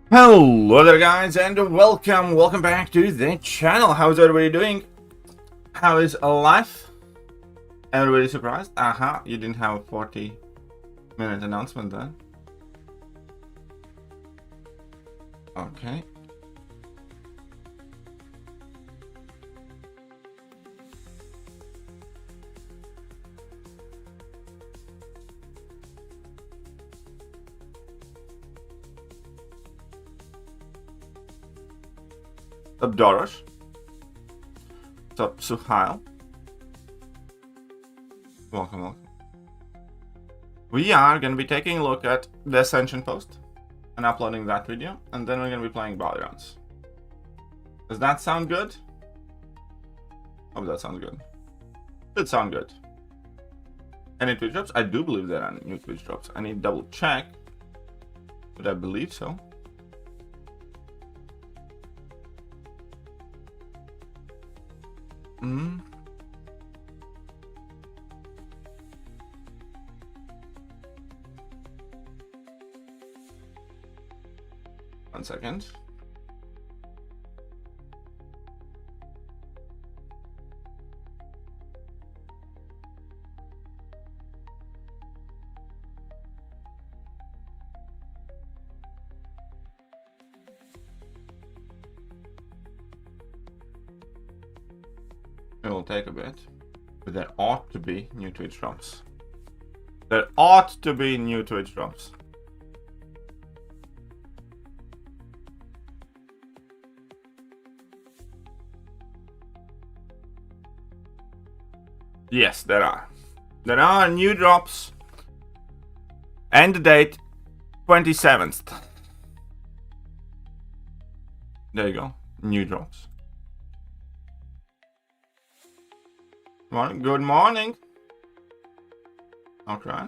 Hello there guys, and welcome back to the channel. How's everybody doing? How is life? Everybody surprised? Aha, you didn't have a 40-minute announcement then. Okay. What's up, Dorosh? What's up, Suhail? Welcome. We are going to be taking a look at the Ascension post and uploading that video, and then we're going to be playing Battlegrounds. Does that sound good? Hope that sounds good. Should sound good. Any Twitch drops? I do believe there are new Twitch drops. I need to double check, but I believe so. One second. It will take a bit, but there ought to be new Twitch drops. There ought to be new Twitch drops. Yes, there are. There are new drops. End date 27th. There you go. New drops. Morning. Good morning. Okay.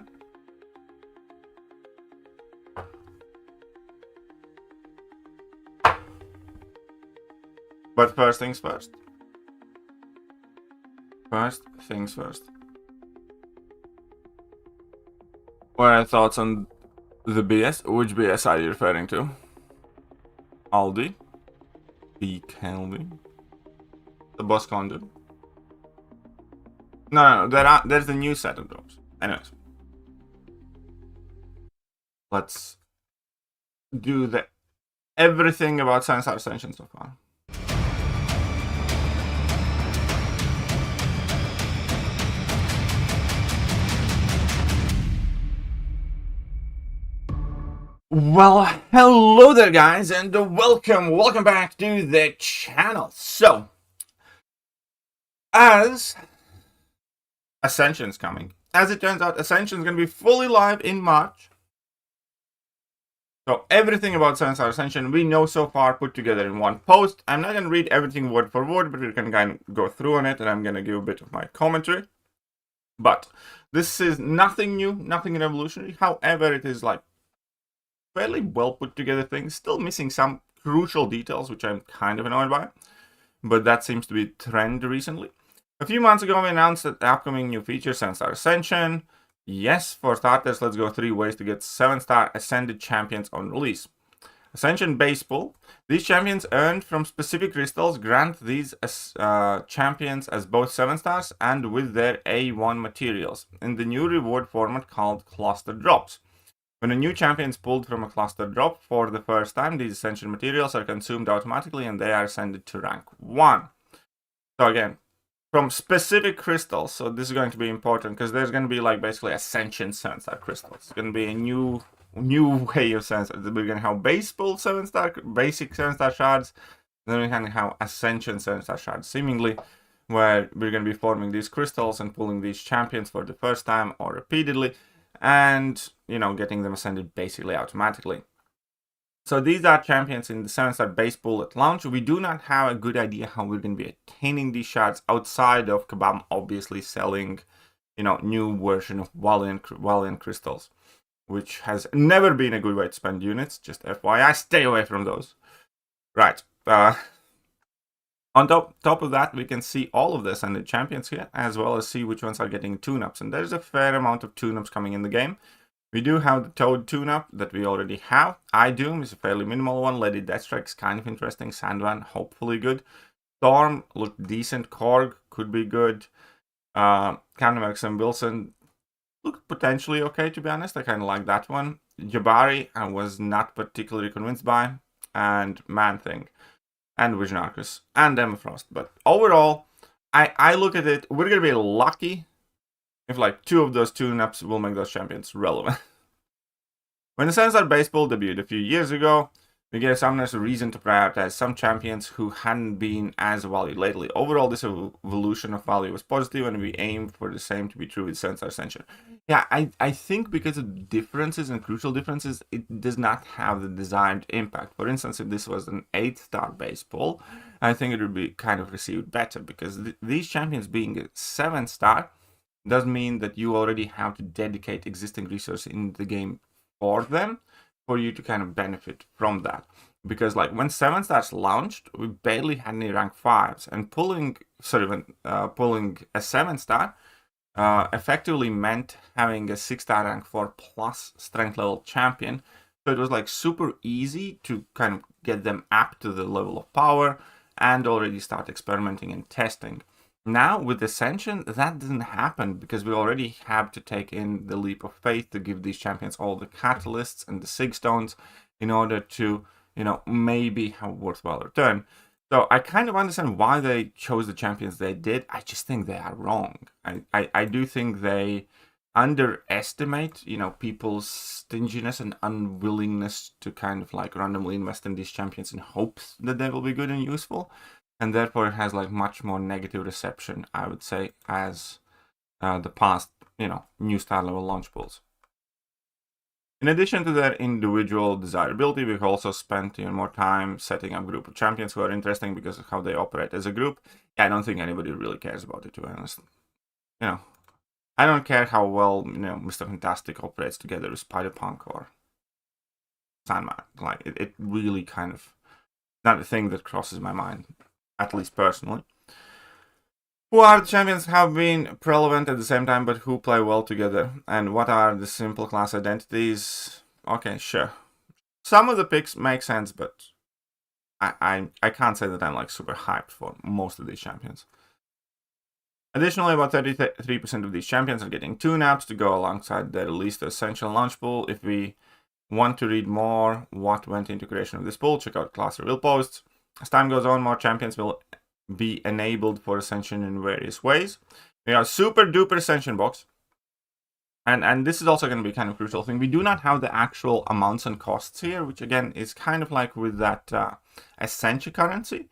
But first things first. First things first. What are your thoughts on the BS? Which BS are you referring to? Aldi? The Candy? The boss conduit? No, there's the new set of drops. Anyways. Let's do the everything about Science Ascension so far. Well, hello there guys, and welcome back to the channel. So, as Ascension's coming, as it turns out, Ascension's going to be fully live in March. So everything about Science Ascension we know so far put together in one post. I'm not going to read everything word for word, but we can kind of go through on it, and I'm going to give a bit of my commentary. But this is nothing new, nothing revolutionary. However, it is like fairly well put together things, still missing some crucial details, which I'm kind of annoyed by, but that seems to be a trend recently. A few months ago, we announced that the upcoming new feature, 7-star Ascension. Yes, for starters, let's go 3 ways to get 7-star Ascended champions on release. Ascension base pool. These champions earned from specific crystals grant these champions as both 7-stars and with their A1 materials in the new reward format called cluster drops. When a new champion is pulled from a cluster drop for the first time, these Ascension materials are consumed automatically and they are ascended to rank 1. So again, from specific crystals, so this is going to be important because there's going to be like basically Ascension 7-star crystals. It's going to be a new way of 7-star. We're going to have base pool 7-star, basic 7-star shards, then we're going to have Ascension 7-star shards, seemingly, where we're going to be forming these crystals and pulling these champions for the first time or repeatedly, and, you know, getting them ascended basically automatically. So these are champions in the 7-star base pool at launch. We do not have a good idea how we're going to be attaining these shards outside of Kabam obviously selling, you know, new version of Valiant crystals, which has never been a good way to spend units. Just FYI, stay away from those. Right. On top of that, we can see all of the Ascended champions here, as well as see which ones are getting tune-ups. And there's a fair amount of tune-ups coming in the game. We do have the Toad tune-up that we already have. iDoom is a fairly minimal one. Lady Deathstrike's kind of interesting. Sandvan, hopefully good. Storm looked decent. Korg could be good. Captain Maxim Wilson looked potentially okay, to be honest. I kind of like that one. Jabari, I was not particularly convinced by. And Man-Thing. And Vision Arcus. And Emma Frost. But overall, I look at it, we're going to be lucky if like 2 of those tune-ups will make those champions relevant. When the Sensor Baseball debuted a few years ago, we gave summoners a reason to prioritize some champions who hadn't been as valued lately. Overall, this evolution of value was positive, and we aim for the same to be true with Sensor Ascension. Yeah, I think because of differences and crucial differences, it does not have the desired impact. For instance, if this was an 8-star baseball, I think it would be kind of received better, because these champions being a 7-star does mean that you already have to dedicate existing resources in the game for them, for you to kind of benefit from that. Because like when 7-stars launched, we barely had any rank 5s, and pulling a 7-star effectively meant having a 6-star rank 4 plus strength level champion. So it was like super easy to kind of get them up to the level of power and already start experimenting and testing. Now with Ascension, that doesn't happen, because we already have to take in the leap of faith to give these champions all the catalysts and the sig stones in order to, maybe have a worthwhile return. So I kind of understand why they chose the champions they did. I just think they are wrong. I do think they underestimate, people's stinginess and unwillingness to kind of like randomly invest in these champions in hopes that they will be good and useful. And therefore it has like much more negative reception, I would say, as the past, new star level launch pools. In addition to their individual desirability, we've also spent even more time setting up a group of champions who are interesting because of how they operate as a group. Yeah, I don't think anybody really cares about it, to be honest. I don't care how well, Mr. Fantastic operates together with Spider-Punk or Sandman. Like, it really kind of not a thing that crosses my mind, at least personally. Who are the champions have been relevant at the same time, but who play well together? And what are the simple class identities? Okay, sure. Some of the picks make sense, but I can't say that I'm like super hyped for most of these champions. Additionally, about 33% of these champions are getting tune-ups to go alongside their least essential launch pool. If we want to read more what went into creation of this pool, check out class reveal posts. As time goes on, more champions will be enabled for Ascension in various ways. We have super duper Ascension box. And this is also going to be kind of crucial thing. We do not have the actual amounts and costs here, which again is kind of like with that Ascension currency.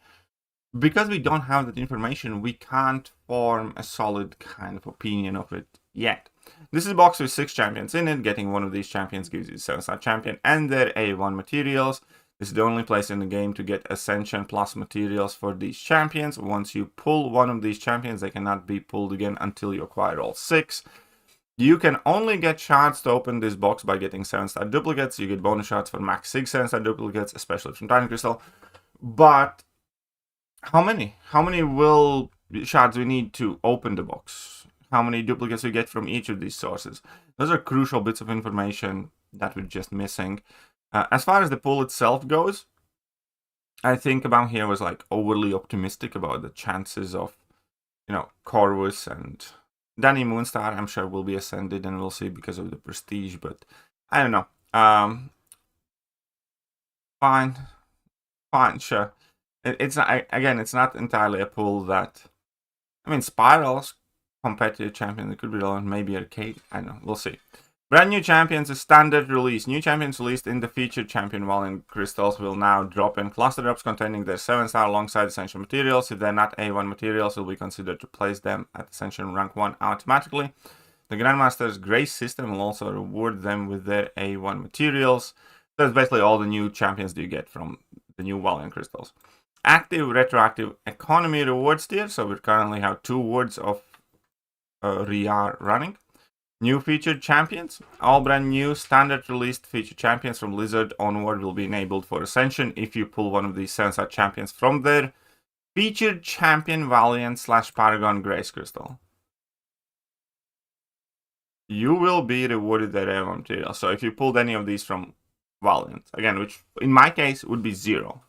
Because we don't have that information, we can't form a solid kind of opinion of it yet. This is a box with 6 champions in it. Getting one of these champions gives you 7-star champion and their A1 materials. This is the only place in the game to get Ascension plus materials for these champions. Once you pull one of these champions, they cannot be pulled again until you acquire all 6. You can only get shards to open this box by getting 7-star duplicates. You get bonus shards for max 6 7-star duplicates, especially from Titan Crystal. But how many? How many shards we need to open the box? How many duplicates we get from each of these sources? Those are crucial bits of information that we're just missing. As far as the pool itself goes, I think about here was like overly optimistic about the chances of, Corvus and Danny Moonstar. I'm sure will be ascended, and we'll see because of the prestige. But I don't know. Fine, sure. It's not, again, it's not entirely a pool that, Spiral's competitive champion, it could be relevant, maybe Arcade, I don't know, we'll see. Brand new champions, a standard release. New champions released in the featured champion Valiant Crystals will now drop in cluster drops containing their 7-star alongside Ascension materials. If they're not A1 materials, it will be considered to place them at Ascension rank 1 automatically. The Grandmaster's Grace system will also reward them with their A1 materials. That's basically all the new champions that you get from the new Valiant Crystals. Active retroactive economy rewards tier. So we currently have 2 words of REAR running. New featured champions. All brand new standard released featured champions from Blizzard onward will be enabled for Ascension if you pull one of these 7-star champions from their featured champion Valiant / Paragon Grace Crystal. you will be rewarded that A1 material. So if you pulled any of these from Valiant, again, which in my case would be 0,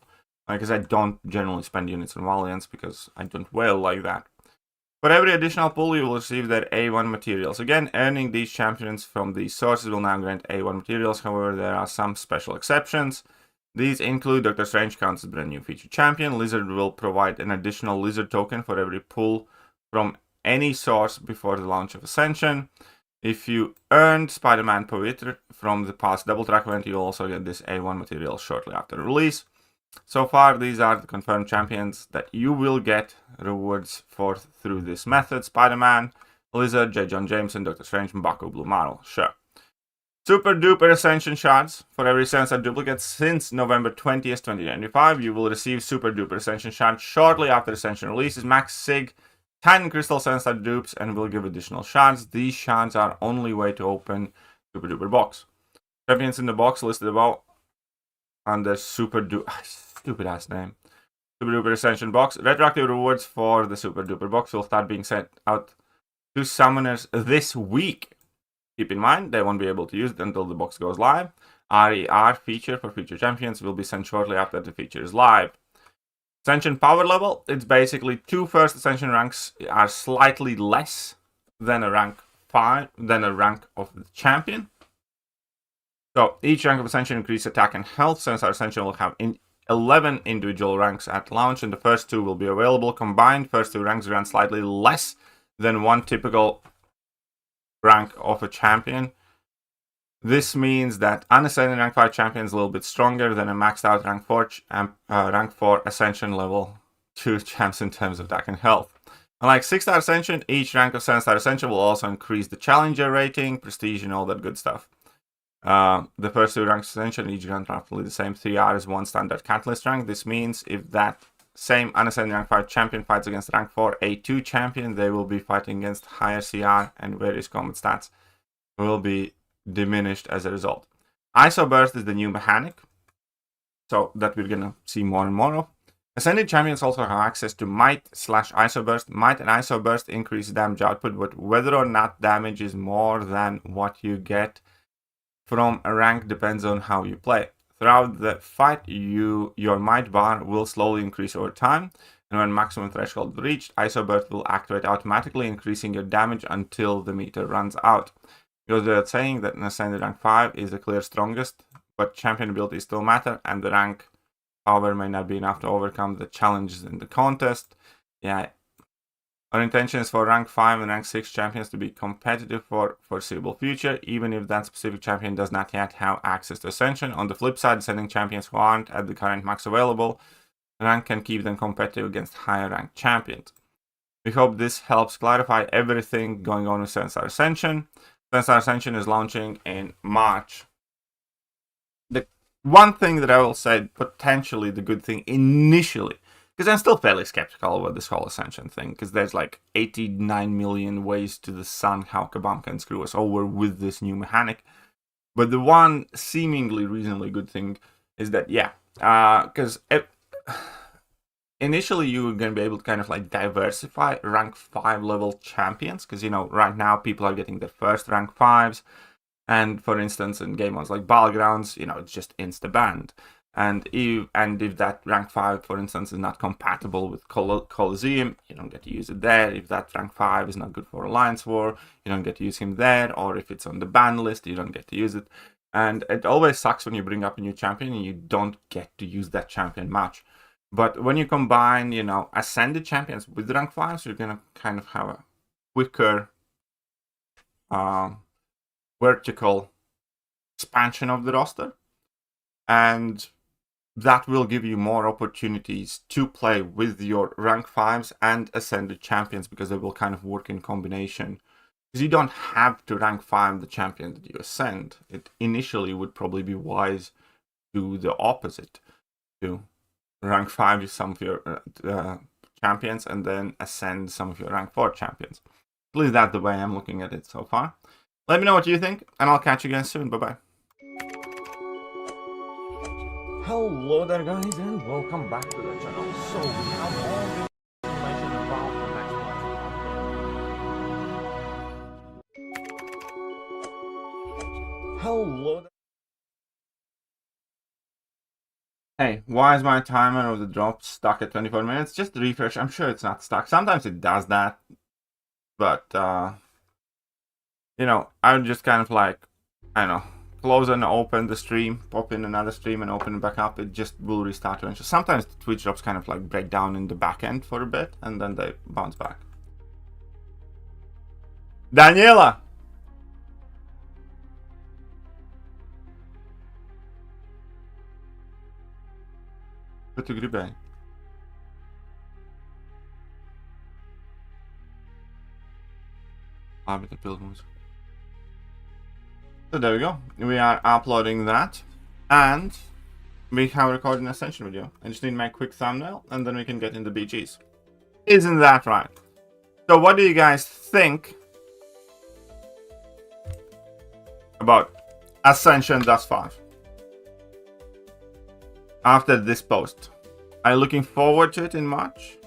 because I don't generally spend units on Valiants because I don't whale like that. For every additional pull, you will receive that A1 materials. Again, earning these champions from these sources will now grant A1 materials. However, there are some special exceptions. These include Doctor Strange counts as brand new featured champion. Lizard will provide an additional Lizard token for every pull from any source before the launch of Ascension. If you earned Spider-Man Pavitr from the past double track event, you'll also get this A1 material shortly after release. So far, these are the confirmed champions that you will get rewards for through this method. Spider-Man, Lizard, J. Jonah Jameson, Doctor Strange, M'Baku, Blue Marvel. Sure. Super duper Ascension shards. For every Sensor duplicate since November 20th, 2095, you will receive super duper Ascension shards shortly after Ascension releases. Max Sig, 10 crystal Sensor dupes, and will give additional shards. These shards are only way to open super duper box. Champions in the box listed above under super duper, stupid ass name, super duper Ascension box. Retroactive rewards for the super duper box will start being sent out to summoners this week. Keep in mind, they won't be able to use it until the box goes live. RER feature for future champions will be sent shortly after the feature is live. Ascension power level, it's basically 2 first Ascension ranks are slightly less than a rank 5, than a rank of the champion. So each rank of Ascension increases attack and health. Since our Ascension will have 11 individual ranks at launch, and the first 2 will be available. Combined, first 2 ranks grant slightly less than one typical rank of a champion. This means that unascended rank 5 champion is a little bit stronger than a maxed out rank 4 Ascension level 2 champs in terms of attack and health. Unlike 6-star Ascension, each rank of 7-star Ascension will also increase the Challenger rating, prestige, and all that good stuff. The first 2 ranks of Ascension each grant roughly the same 3R as 1 standard Catalyst rank. This means if that same unascended rank 5 champion fights against rank 4 A2 champion, they will be fighting against higher CR, and various combat stats will be diminished as a result. ISO Burst is the new mechanic, so that we're gonna see more and more of. Ascended champions also have access to Might/ISO Burst. Might and ISO Burst increase damage output, but whether or not damage is more than what you get from a rank depends on how you play. Throughout the fight, your might bar will slowly increase over time, and when maximum threshold is reached, ISO Burst will activate automatically, increasing your damage until the meter runs out. Because they're saying that an Ascended rank 5 is the clear strongest, but champion abilities still matter, and the rank, however, may not be enough to overcome the challenges in the contest. Yeah, our intention is for rank 5 and rank 6 champions to be competitive for foreseeable future, even if that specific champion does not yet have access to Ascension. On the flip side, sending champions who aren't at the current max available rank can keep them competitive against higher ranked champions. We hope this helps clarify everything going on with 7-star Ascension. 7-star Ascension is launching in March. The one thing that I will say, potentially the good thing initially, because I'm still fairly skeptical about this whole Ascension thing, because there's like 89 million ways to the sun how Kabam can screw us over with this new mechanic. But the one seemingly reasonably good thing is that, yeah, because initially you're going to be able to kind of like diversify rank 5 level champions, because, you know, right now people are getting their first rank 5s, and for instance in game modes like Battlegrounds, you know, it's just insta-banned. And if that rank 5, for instance, is not compatible with Colosseum, you don't get to use it there. If that rank 5 is not good for Alliance War, you don't get to use him there. Or if it's on the ban list, you don't get to use it. And it always sucks when you bring up a new champion and you don't get to use that champion much. But when you combine, you know, Ascended champions with rank 5s, you're going to kind of have a quicker vertical expansion of the roster. And that will give you more opportunities to play with your rank 5s and Ascended champions, because they will kind of work in combination. Because you don't have to rank 5 the champion that you ascend. It initially would probably be wise to do the opposite. To rank 5 some of your champions and then ascend some of your rank 4 champions. At least that's the way I'm looking at it so far. Let me know what you think, and I'll catch you again soon. Bye-bye. Hello there guys, and welcome back to the channel. So we have all the information about the next Hello. Hey, why is my timer of the drop stuck at 24 minutes? Just refresh. I'm sure it's not stuck. Sometimes it does that. But, you know, I would just kind of like, I don't know, close and open the stream, pop in another stream and open it back up. It just will restart eventually. Sometimes the Twitch drops kind of like break down in the back end for a bit and then they bounce back. Daniela! Ko tu gribēji? Labi, tad pild mums. So there we go. We are uploading that. And we have recorded an Ascension video. I just need to make a quick thumbnail and then we can get into BGs. Isn't that right? So what do you guys think about Ascension thus far? After this post. Are you looking forward to it in March?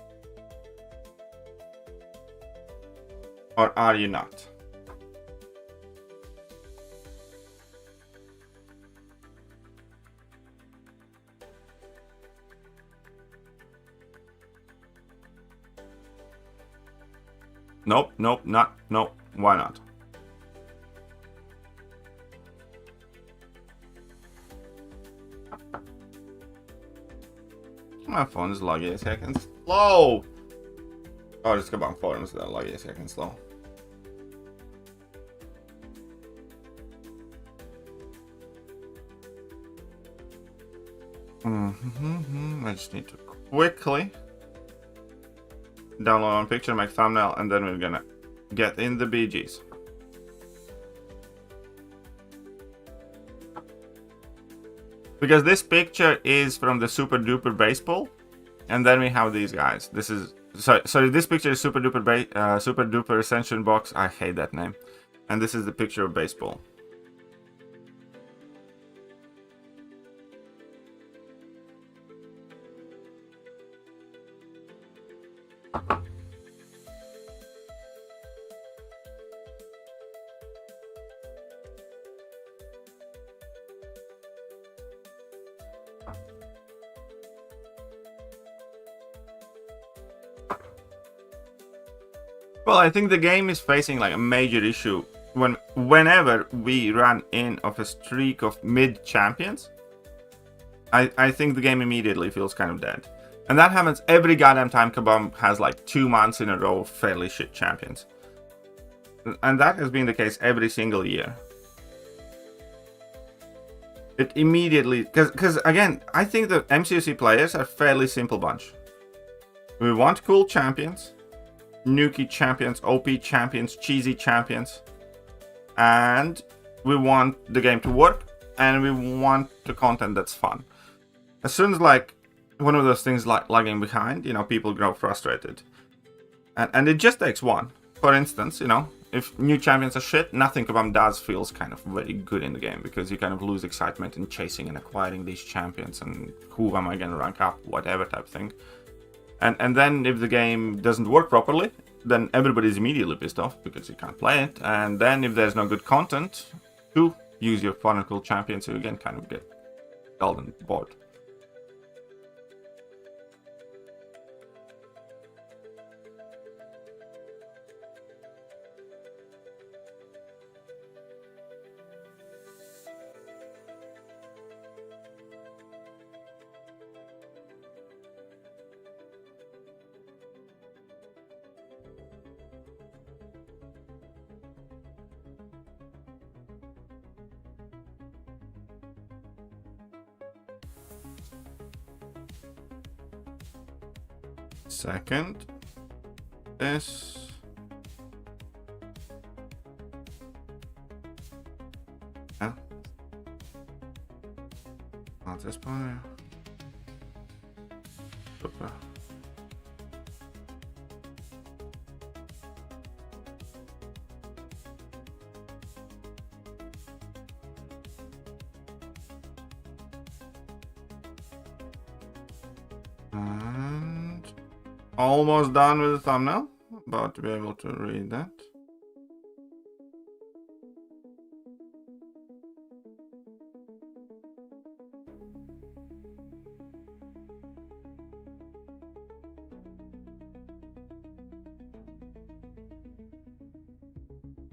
Or are you not? Nope, nope, not, nope. Why not? My phone is lagging a second slow. Oh, just go on forums that are lagging a second slow. I just need to quickly download one picture, make thumbnail, and then we're gonna get in the BGs. Because this picture is from the Super Duper Baseball, and then we have these guys. This is sorry. This picture is Super Duper Ascension box. I hate that name. And this is the picture of baseball. Well, I think the game is facing like a major issue whenever we run in of a streak of mid champions. I think the game immediately feels kind of dead. And that happens every goddamn time Kabam has like 2 months in a row of fairly shit champions. And that has been the case every single year. It immediately, because again, I think the MCOC players are a fairly simple bunch. We want cool champions, nukey champions, OP champions, cheesy champions, and we want the game to work, and we want the content that's fun. As soon as like one of those things like lagging behind, you know, people grow frustrated, and it just takes one. For instance, you know, if new champions are shit, nothing Kabam does feels kind of very good in the game, because you kind of lose excitement in chasing and acquiring these champions and who am I gonna rank up, whatever type thing. And then if the game doesn't work properly, then everybody's immediately pissed off because you can't play it. And then if there's no good content to use your fun and cool champions, you again kind of get dulled and bored. Second is not this one. Super. And almost done with the thumbnail, about to be able to read that.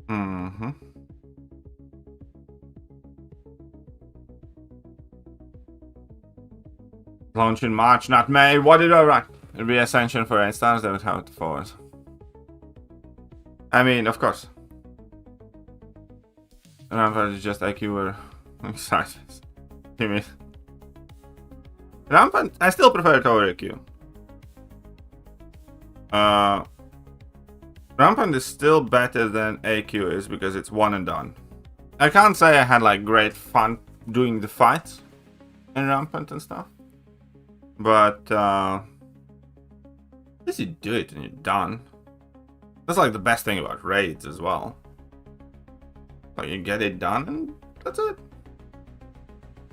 Mm-hmm. Launch in March, not May. What did I write? It'll be Ascension for 8 stars. They would have it forward. I mean, of course. Rampant is just IQ or excited. You mean Rampant? I still prefer it over IQ. Rampant is still better than AQ is because it's one and done. I can't say I had like great fun doing the fights in Rampant and stuff. But at least you do it and you're done. That's like the best thing about raids as well. Like you get it done and that's it.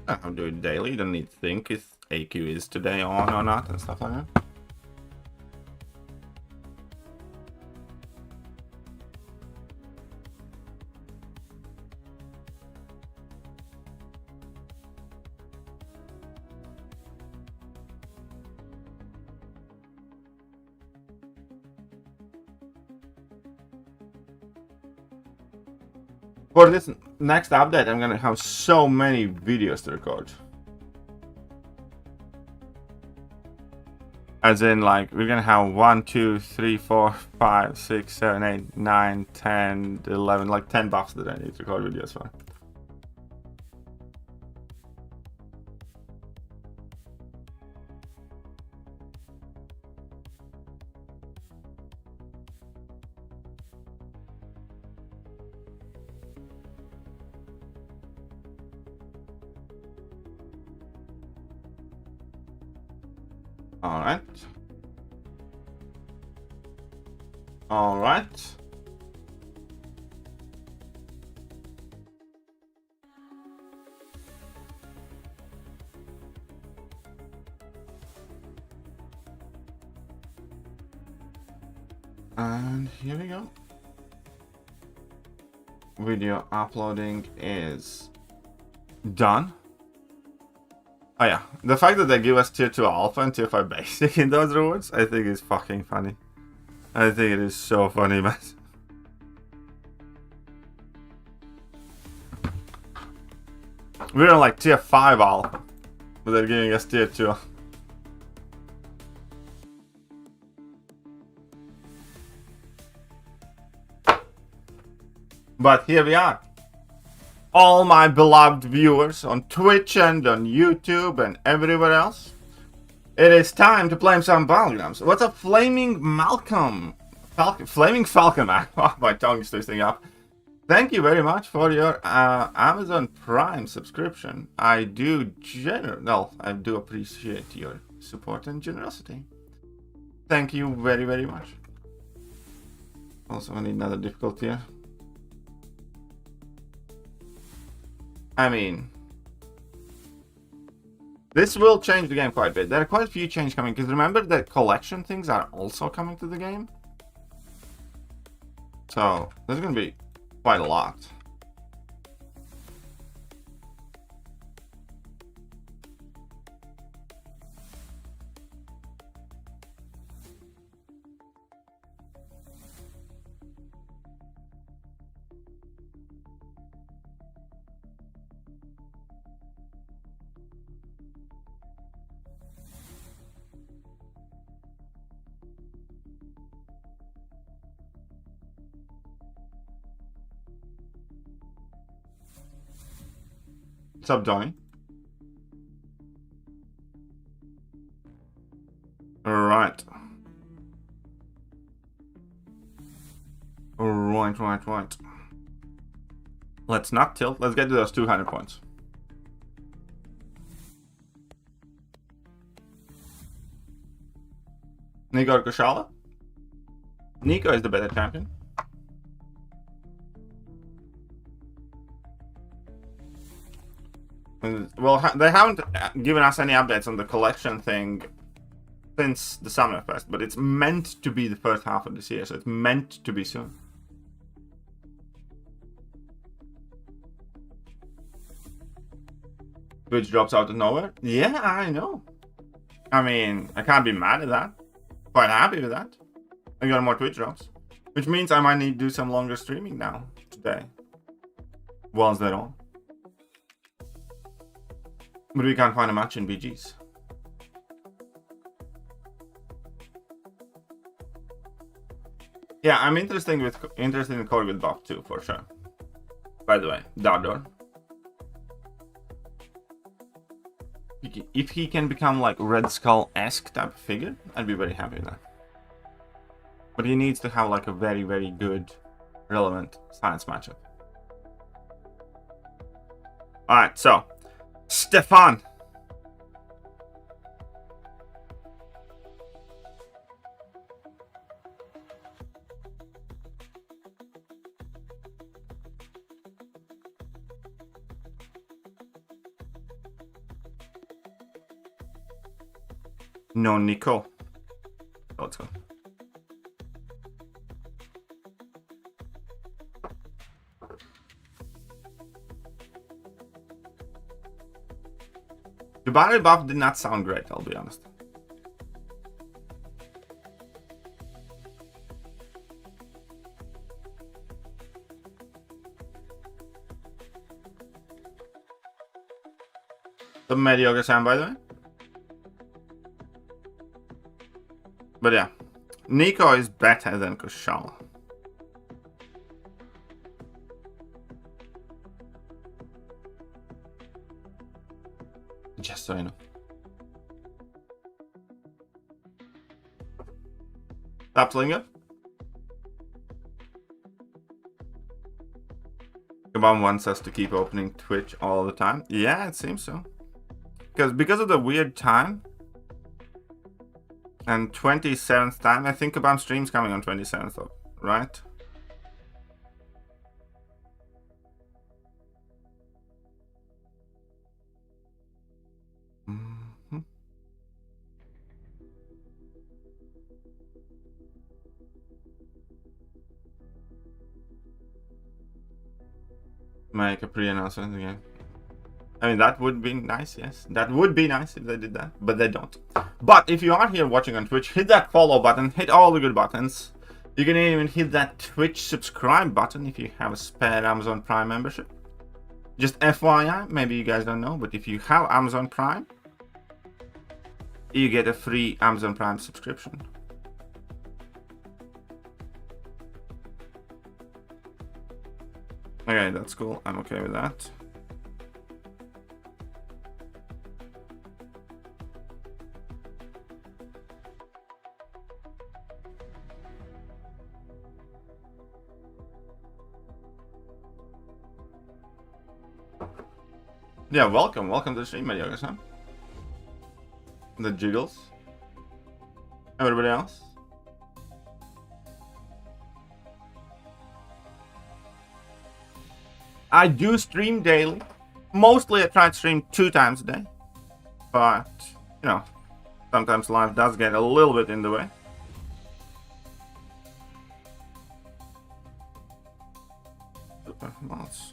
I don't have to do it daily. You don't need to think if AQ is today on or not and stuff like that. For this next update, I'm gonna have so many videos to record. As in, like, we're gonna have 1, 2, 3, 4, 5, 6, 7, 8, 9, 10, 11, like 10 buffs that I need to record videos for. Alright. Alright. And here we go. Video uploading is done. Oh yeah, the fact that they give us tier 2 alpha and tier 5 basic in those rewards, I think is fucking funny. I think it is so funny, man. We're on like tier 5 alpha, but they're giving us tier 2. But here we are. All my beloved viewers on Twitch and on YouTube and everywhere else. It is time to play some Battlegrounds. What's up, Flaming Malcolm? Flaming Falcon, man. Oh, my tongue is twisting up. Thank you very much for your Amazon Prime subscription. I do appreciate your support and generosity. Thank you very, very much. Also, I need another difficult tier. I mean, this will change the game quite a bit. There are quite a few changes coming, because remember that collection things are also coming to the game. So, there's going to be quite a lot. What's up, Donnie? Alright. Right. Let's not tilt. Let's get to those 200 points. Nico or Kushala? Nico is the better champion. Well, they haven't given us any updates on the collection thing since the Summer Fest, but it's meant to be the first half of this year, so it's meant to be soon. Twitch drops out of nowhere? Yeah, I know. I mean, I can't be mad at that. Quite happy with that. I got more Twitch drops. Which means I might need to do some longer streaming now Okay. Once they're on. But we can't find a match in BGs. Yeah, I'm interested in Corey with buff too, for sure. By the way, Dardor. If he can become like Red Skull-esque type of figure, I'd be very happy with that. But he needs to have like a very, very good, relevant science matchup. Alright, so Stefan. No, Nico. Let's go. The battery buff did not sound great, I'll be honest. The mediocre sound, by the way. But yeah, Nico is better than Kushal. Just so you know. Tapslinger. Kabam wants us to keep opening Twitch all the time. Yeah, it seems so. Because of the weird time. And 27th time, I think Kabam stream's coming on 27th, though, right? Mm-hmm. Make a pre-announcement again. I mean, that would be nice, yes. That would be nice if they did that, but they don't. But if you are here watching on Twitch, hit that follow button, hit all the good buttons. You can even hit that Twitch subscribe button if you have a spare Amazon Prime membership. Just FYI, maybe you guys don't know, but if you have Amazon Prime, you get a free Amazon Prime subscription. Okay, that's cool. I'm okay with that. Yeah, welcome to the stream, mediocres, huh? The jiggles. Everybody else? I do stream daily. Mostly I try to stream 2 times a day. But, you know, sometimes life does get a little bit in the way. Super mods.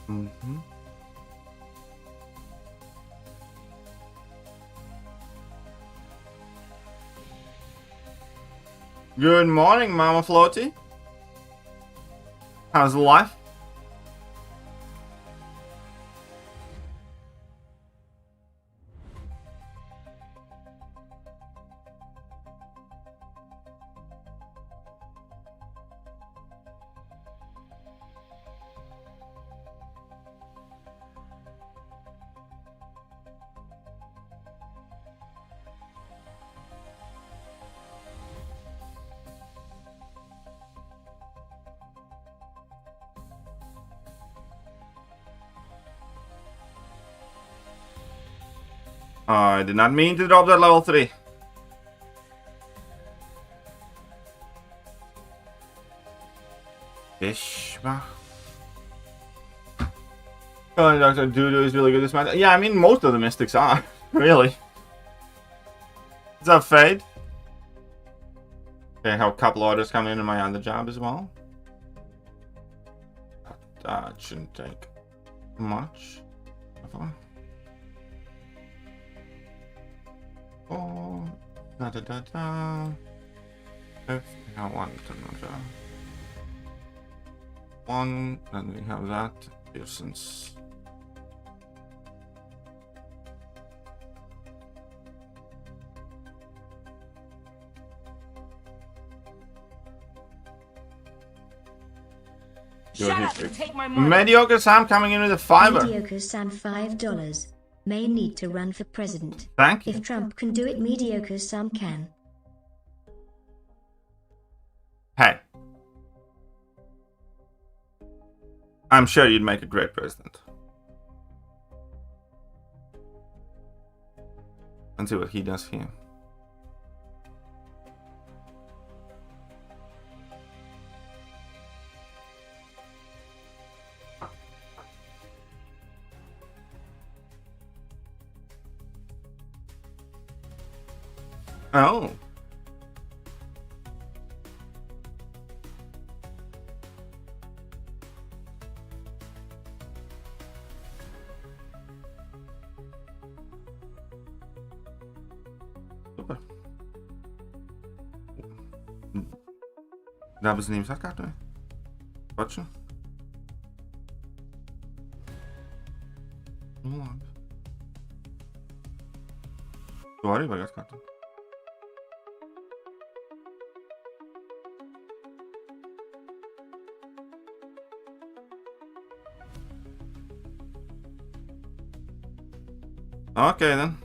Mm-hmm. Good morning, Mama Floaty. How's life? I did not mean to drop that level 3. Ishba. Oh, Dr. Doodoo is really good this match. Yeah, I mean, most of the Mystics are. Really. What's up, Fade? Okay, I have a couple orders coming in my other job as well. That shouldn't take much. Oh, da da da da. If we have one, one, then we have that. Since Shut up and take my money. Mediocre Sam coming in with a fiver. Mediocre Sam $5. May need to run for president. Thank you. If Trump can do it, Mediocre Sam can. Hey. I'm sure you'd make a great president. Let's see what he does here. Oh. Super. Daar hebben ze niet meer kaart mee. Watje. Sorry, maar kaart. Okay then.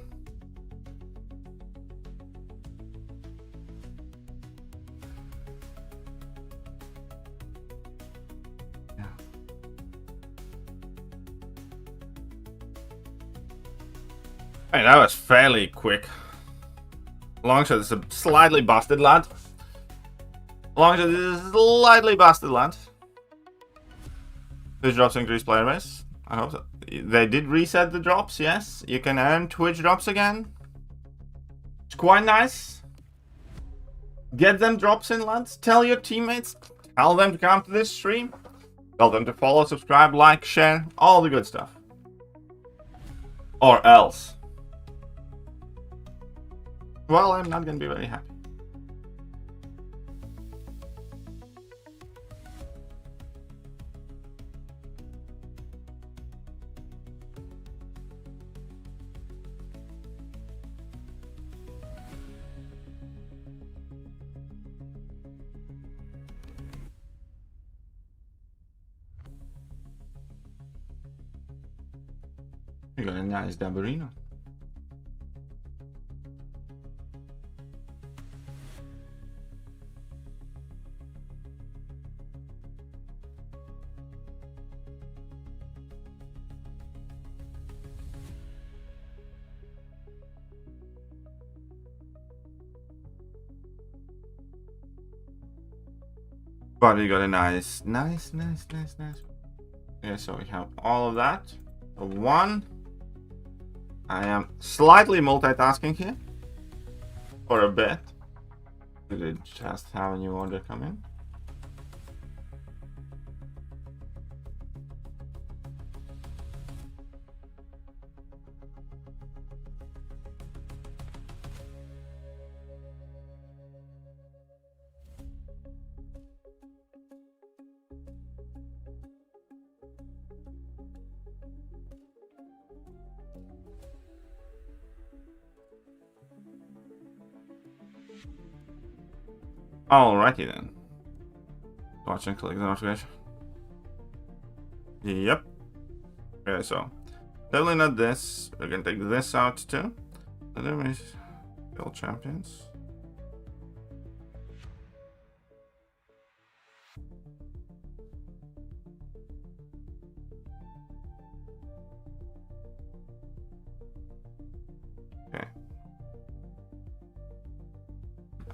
Yeah. Hey, that was fairly quick. Long shot is a slightly busted lad. Long shot is a slightly busted lad. Twitch drops increase player base. I hope so. They did reset the drops, yes. You can earn Twitch drops again. It's quite nice. Get them drops in, lads. Tell your teammates. Tell them to come to this stream. Tell them to follow, subscribe, like, share. All the good stuff. Or else. Well, I'm not gonna be very happy. You got a nice Dabarino. But we got a nice. Yeah, so we have all of that. So one. I am slightly multitasking here. For a bit. Did it just have a new order come in? Alrighty then. Watch and click the notification. Yep. Okay, so definitely not this. We're gonna take this out too. And then we build champions. Okay.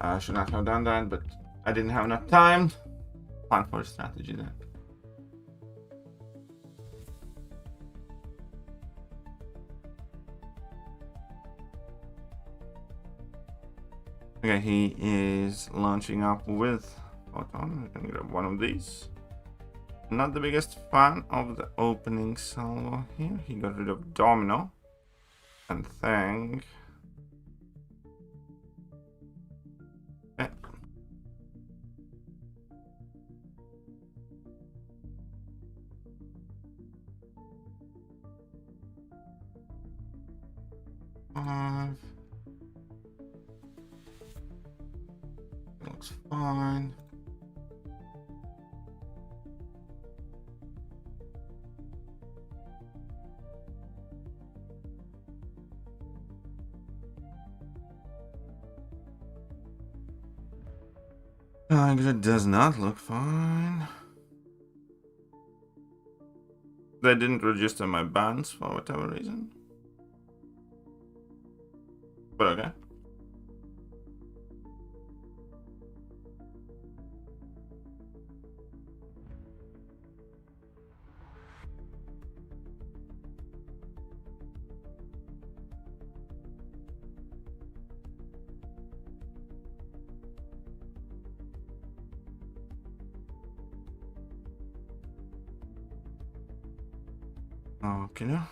I should not have done that, but I didn't have enough time. Plan for a strategy then. Okay, he is launching up with photon. We can grab one of these. Not the biggest fan of the opening salvo here. He got rid of Domino. And Thang. Okay. Looks fine. It does not look fine. They didn't register my bans for whatever reason. But okay. Okay now.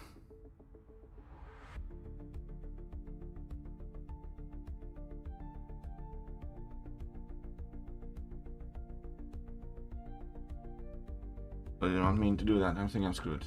I did not mean to do that. I think I'm screwed.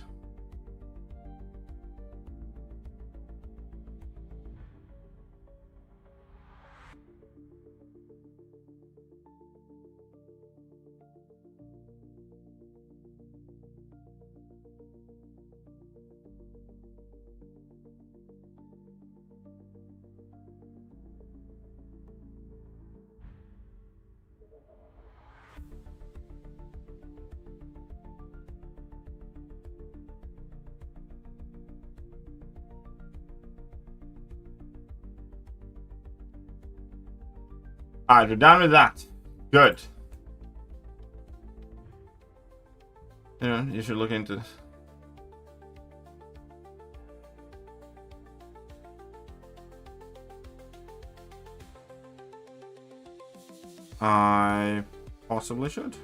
Alright, we're done with that. Good. You know, you should look into this. I possibly should.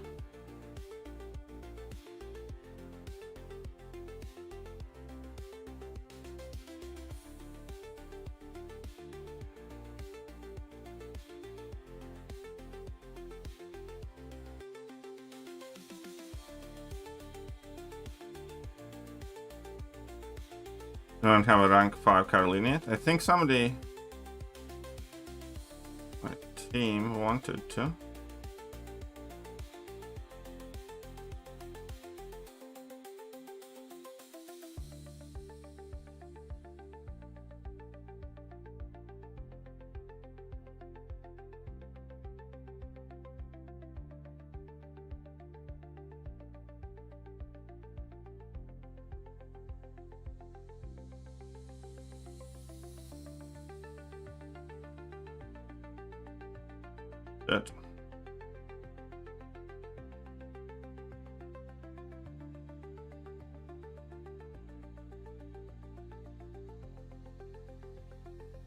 I don't have a rank 5 Caroline yet. I think somebody, my team, wanted to. Good.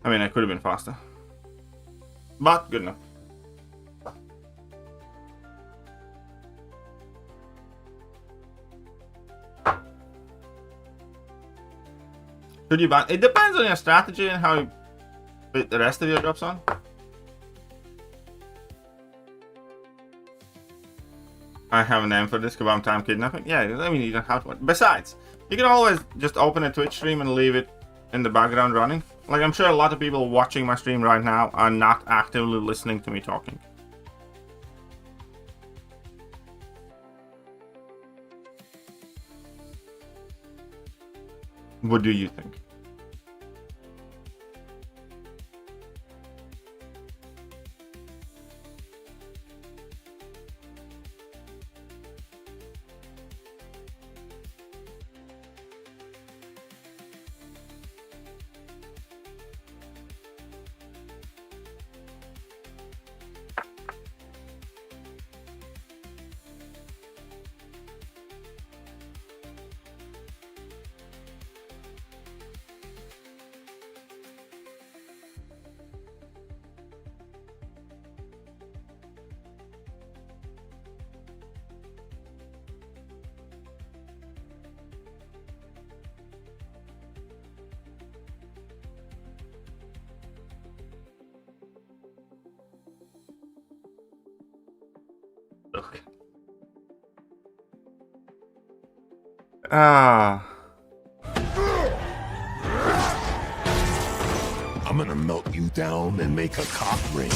I mean, I could have been faster, but good enough. Should you ban? It depends on your strategy and how you put the rest of your drops on. I have a name for this, Kabam Time Kidnapping. Yeah, I mean, you don't have to. Besides, you can always just open a Twitch stream and leave it in the background running. Like, I'm sure a lot of people watching my stream right now are not actively listening to me talking. What do you think? Ah. I'm gonna melt you down and make a cock ring.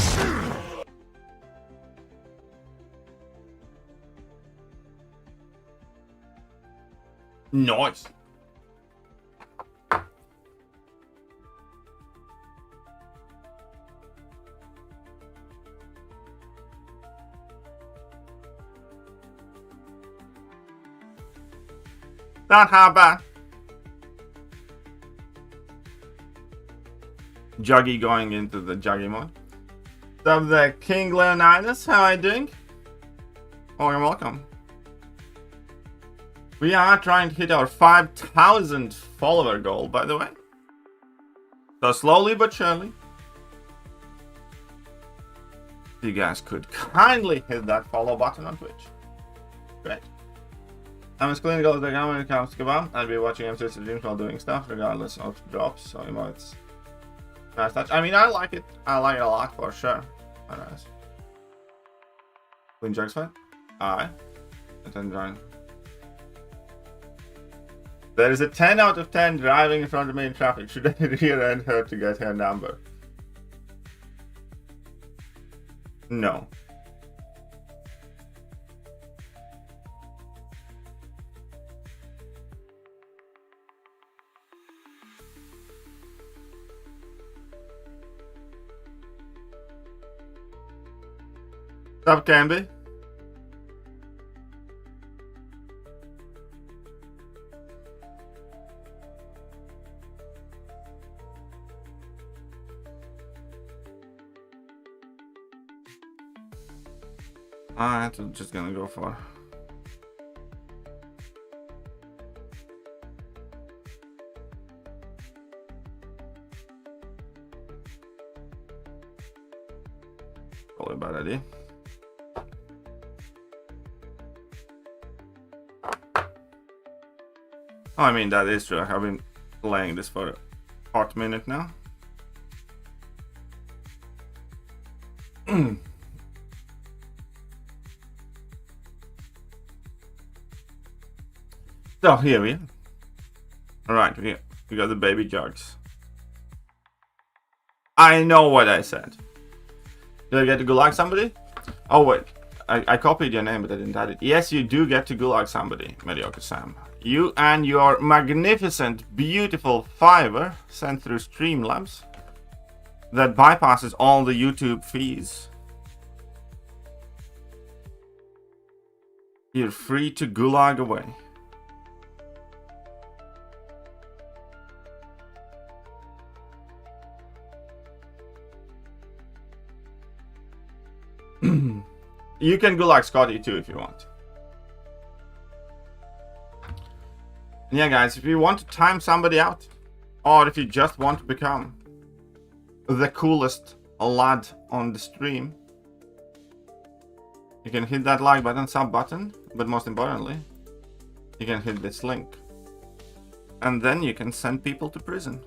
Nice. Not how bad. Juggy going into the Juggy mode. What's up there, King Leonidas? How are you doing? Oh, you're welcome. We are trying to hit our 5,000 follower goal, by the way. So slowly but surely. You guys could kindly hit that follow button on Twitch. Great. I'm as clinical as I can when it comes to kebab. I'll be watching MC streams while doing stuff, regardless of drops. So, you know, it's nice touch. I mean, I like it. I like it a lot for sure. Very nice. Clean jugs fine? Alright. Let's enjoy. There is a 10 out of 10 driving in front of me in traffic. Should I rear end her to get her number? No. What's up, Canby? I'm just gonna go for probably a bad idea. Oh, I mean, that is true. I've been playing this for a hot minute now. So here we are. Alright, we got the baby jugs. I know what I said. Did I get to gulag somebody? Oh wait, I copied your name but I didn't add it. Yes, you do get to gulag somebody, Mediocre Sam. You and your magnificent, beautiful fiver sent through Streamlabs that bypasses all the YouTube fees. You're free to gulag away. You can gulag Scotty too if you want. And yeah, guys, if you want to time somebody out, or if you just want to become the coolest lad on the stream, you can hit that like button, sub button, but most importantly, you can hit this link. And then you can send people to prison.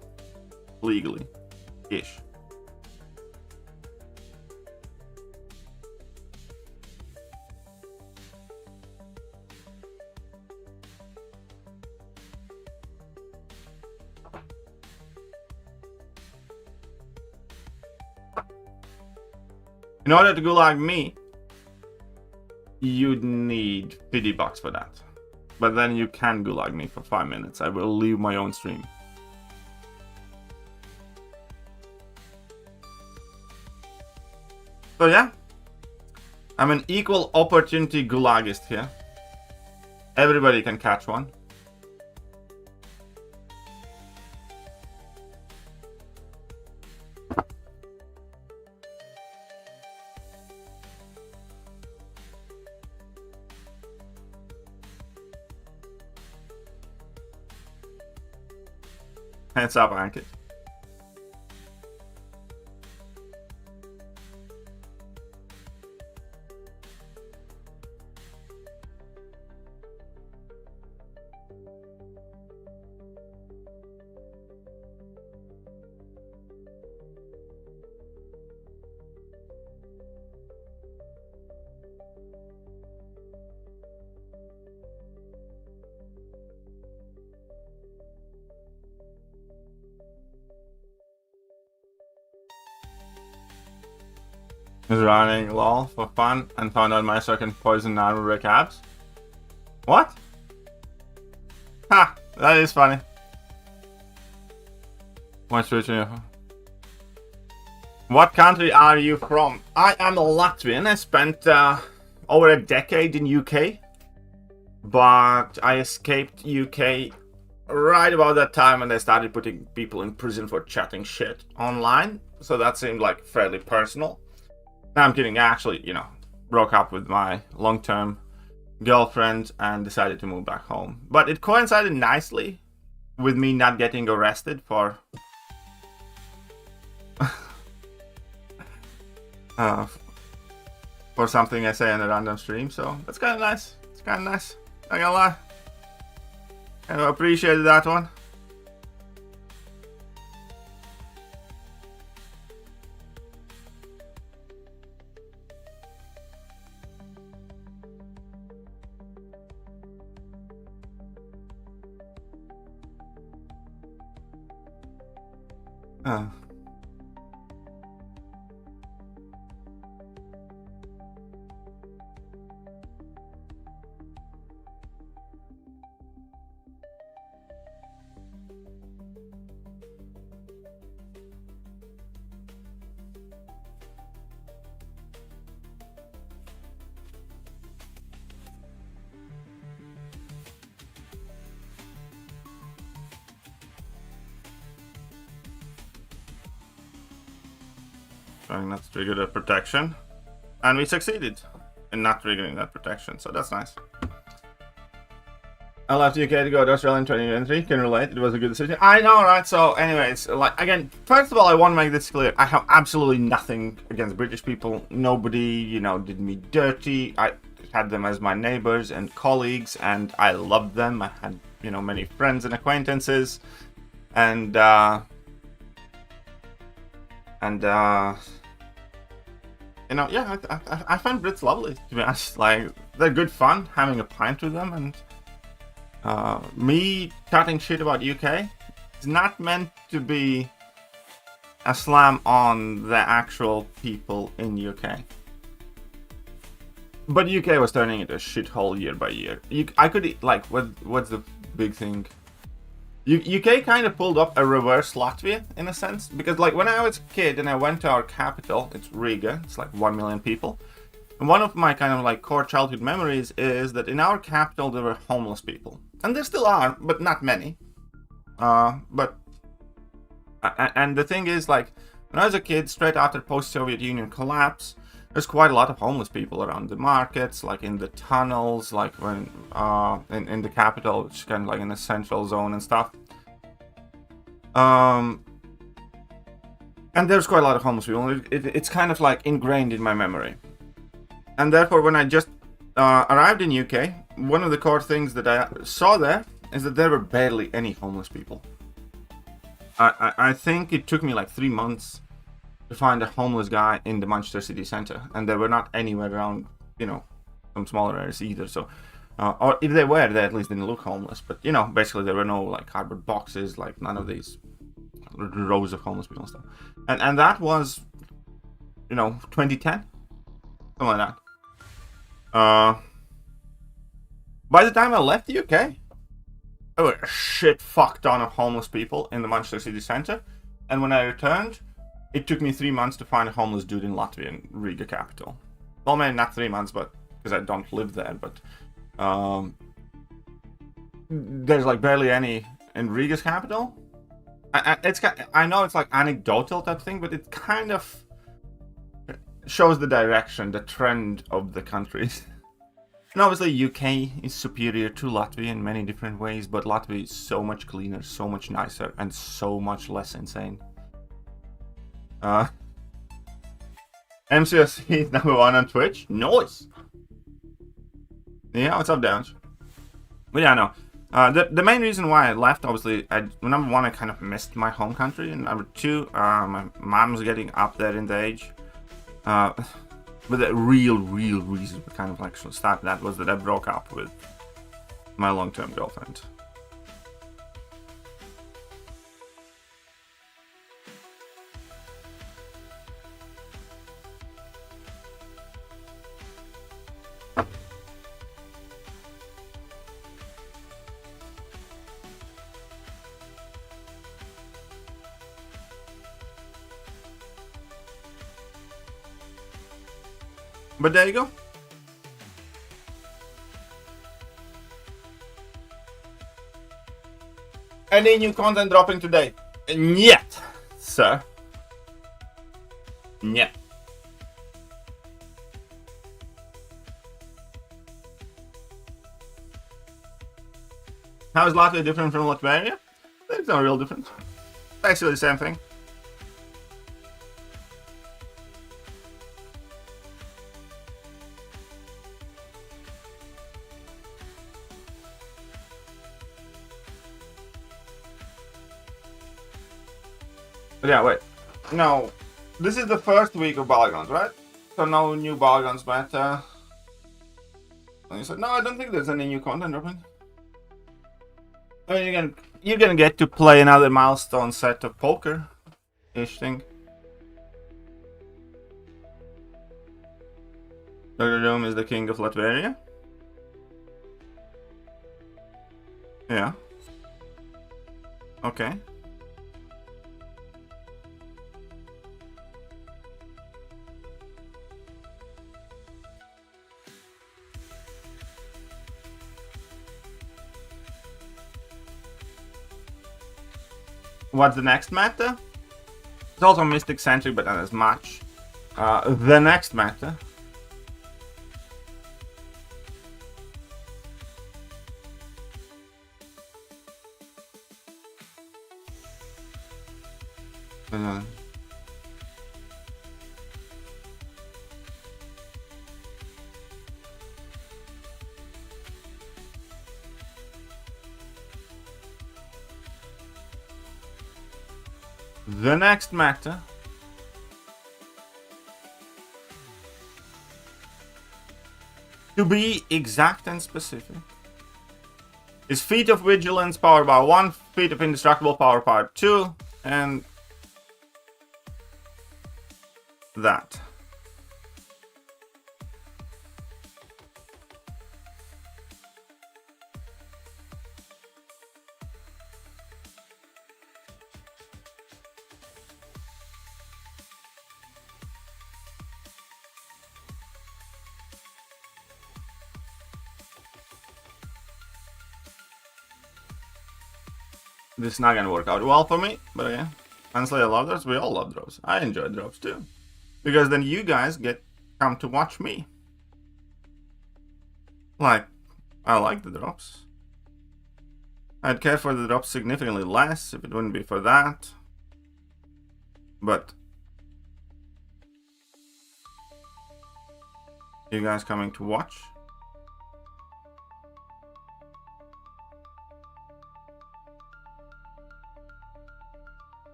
Legally-ish. In order to gulag me, you'd need $50 for that. But then you can gulag me for 5 minutes. I will leave my own stream. So yeah, I'm an equal opportunity gulagist here. Everybody can catch one. Hands up, Ankit. is running lol for fun and found out my second poison armor recaps. What? Ha! That is funny. What's switching? What country are you from? I am a Latvian. I spent over a decade in UK, but I escaped UK right about that time when they started putting people in prison for chatting shit online. So that seemed like fairly personal. No, I'm kidding. I actually, broke up with my long-term girlfriend and decided to move back home. But it coincided nicely with me not getting arrested for for something I say on a random stream. So that's kind of nice. It's kind of nice. Not gonna lie. I appreciated that one. Trying not to trigger the protection. And we succeeded in not triggering that protection, so that's nice. I left UK to go to Australia in 2023. Can relate. It was a good decision. I know, right? So, anyways, like, again, first of all, I want to make this clear. I have absolutely nothing against British people. Nobody, did me dirty. I had them as my neighbors and colleagues, and I loved them. I had, many friends and acquaintances. And I find Brits lovely, to be honest. Like, they're good fun having a pint with them, and me chatting shit about UK is not meant to be a slam on the actual people in UK. But UK was turning into a shithole year by year. I could, like, what's the big thing? UK kind of pulled up a reverse Latvia, in a sense, because, like, when I was a kid and I went to our capital, it's Riga, it's like 1 million people, and one of my kind of, like, core childhood memories is that in our capital there were homeless people. And there still are, but not many. And the thing is, like, when I was a kid, straight after post-Soviet Union collapse, there's quite a lot of homeless people around the markets, like in the tunnels, like when in the capital, which is kind of like in the central zone and stuff. And there's quite a lot of homeless people. It's kind of like ingrained in my memory. And therefore, when I just arrived in UK, one of the core things that I saw there is that there were barely any homeless people. I think it took me like 3 months to find a homeless guy in the Manchester city centre, and they were not anywhere around, some smaller areas either. So, or if they were, they at least didn't look homeless. But basically there were no like cardboard boxes, like none of these rows of homeless people and stuff. And that was, 2010, something like that. By the time I left the UK, there were a shit fuck ton of homeless people in the Manchester city centre, and when I returned, it took me 3 months to find a homeless dude in Latvia, in Riga capital. Well, maybe not 3 months, but because I don't live there. But there's like barely any in Riga's capital. I know it's like anecdotal type thing, but it kind of shows the direction, the trend of the countries. And obviously, UK is superior to Latvia in many different ways, but Latvia is so much cleaner, so much nicer, and so much less insane. MCOC is #1 on Twitch. Nice. Yeah, what's up, Downs? But yeah, no. The main reason why I left, obviously, #1, I kind of missed my home country, and #2, my mom's getting up there in the age. But the real reason to kind of like start that was that I broke up with my long-term girlfriend. But there you go. Any new content dropping today? Yet, sir. Yet. How is Latvia different from Latvia? There's no real difference. Basically the same thing. Yeah, wait. No. This is the first week of Battlegrounds, right? So no new Battlegrounds meta. And you said, no, I don't think there's any new content dropping. I mean, you're gonna get to play another milestone set of poker-ish thing. Dr. Dome is the king of Latvia. Yeah. Okay. What's the next meta? It's also Mystic centric, but not as much. The next meta. The next meta. To be exact and specific, is Feat of Vigilance powered by 1, Feat of Indestructible powered by 2, and that. This is not gonna work out well for me, but again, honestly, I love drops. We all love drops. I enjoy drops too, because then you guys come to watch me. Like, I like the drops. I'd care for the drops significantly less if it wouldn't be for that. But you guys coming to watch?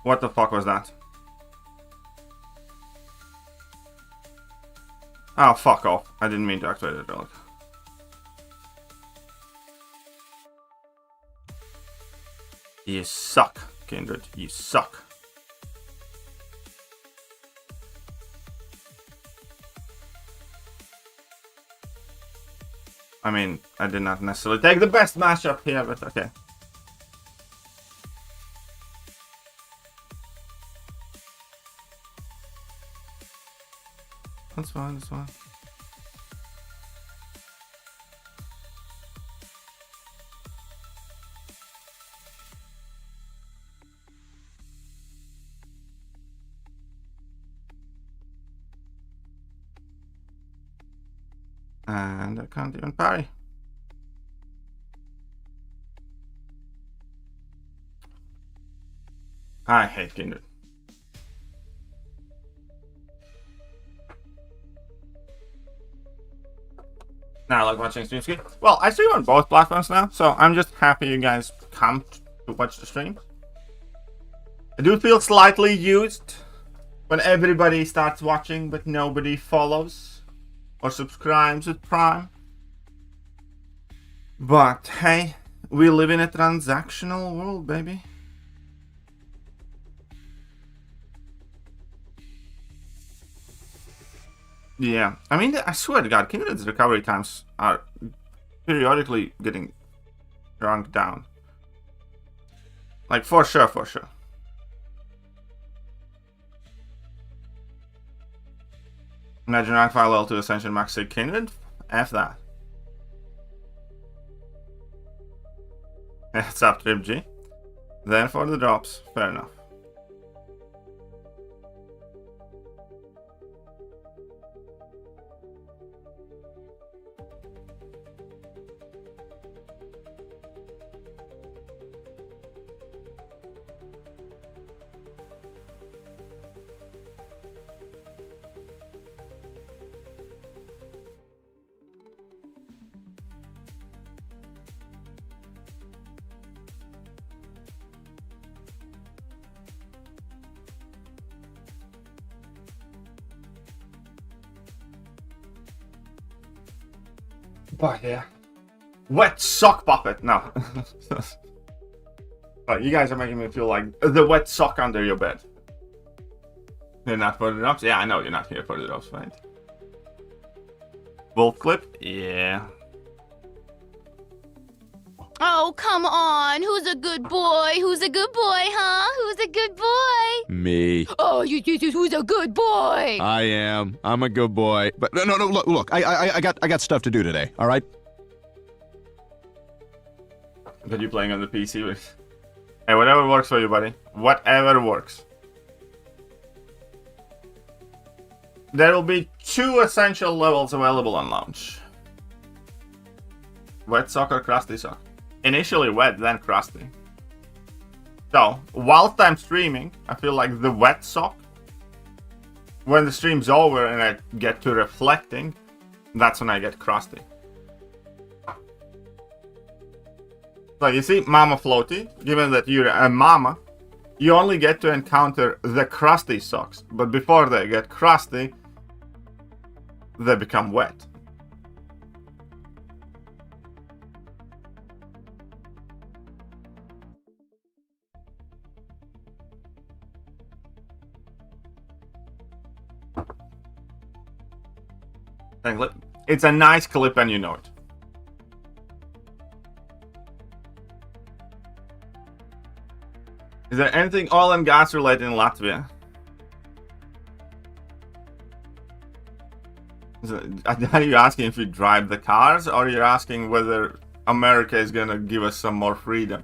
What the fuck was that? Oh, fuck off. I didn't mean to activate it, relic. You suck, Kindred. You suck. I mean, I did not necessarily take the best matchup here, but okay. That's fine, that's fine. And I can't even parry. I hate Kindred. Now I like watching streams. Well, I stream on both platforms now, so I'm just happy you guys come to watch the stream. I do feel slightly used when everybody starts watching but nobody follows or subscribes with Prime. But hey, we live in a transactional world, baby. Yeah, I mean, I swear to God, Kindred's recovery times are periodically getting rank down. Like, for sure, for sure. Imagine rank 5 level 2 Ascension max 6 Kindred? F that. It's up trip G. Then for the drops, fair enough. But yeah. Wet sock puppet! No. But you guys are making me feel like the wet sock under your bed. You're not for the drops? Yeah, I know you're not here for the drops, right? Wolf clip? Yeah. Oh, come on. Who's a good boy? Who's a good boy, huh? Who's a good boy? Me. Oh, who's a good boy? I am. I'm a good boy. But no, look. I got stuff to do today. All right. But you playing on the PC with? Hey, whatever works for you, buddy. Whatever works. There will be 2 essential levels available on launch. Wet sock or crusty sock? Initially wet, then crusty. So, whilst I'm streaming, I feel like the wet sock. When the stream's over and I get to reflecting, that's when I get crusty. So you see, Mama Floaty, given that you're a mama, you only get to encounter the crusty socks. But before they get crusty, they become wet. It's a nice clip and you know it. Is there anything oil and gas related in Latvia? Are you asking if we drive the cars, or you're asking whether America is gonna give us some more freedom?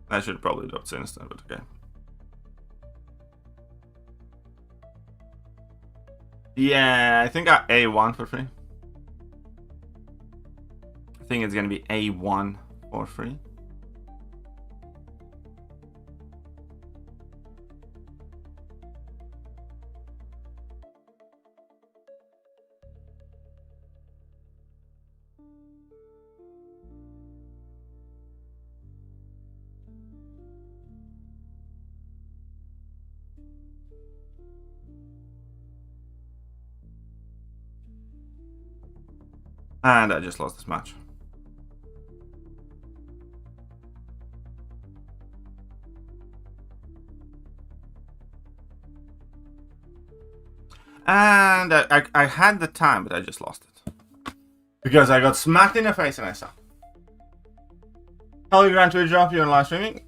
I should probably do it instead, but okay. Yeah, I think I got A1 for free. I think it's gonna be A1 for free. And I just lost this match. And I had the time, but I just lost it. Because I got smacked in the face and I saw. Hello, Grand Twitch drop you on live streaming.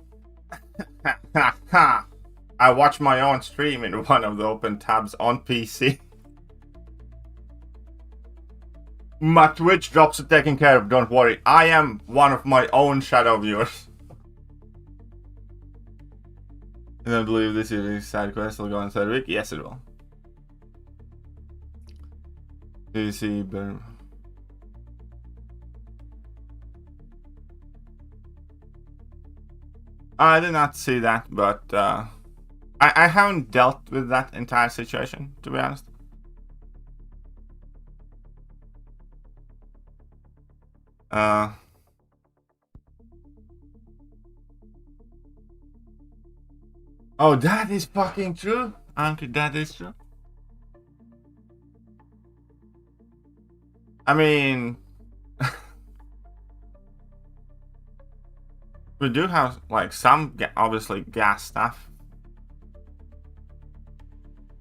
I watched my own stream in one of the open tabs on PC. My Twitch drops are taken care of, don't worry. I am one of my own shadow viewers. I don't believe this is side quest will go on 3rd week. Yes, it will. Do you see better? I did not see that, but I haven't dealt with that entire situation, to be honest. Oh, that is fucking true, Uncle. That is true. I mean, We do have like some obviously gas stuff.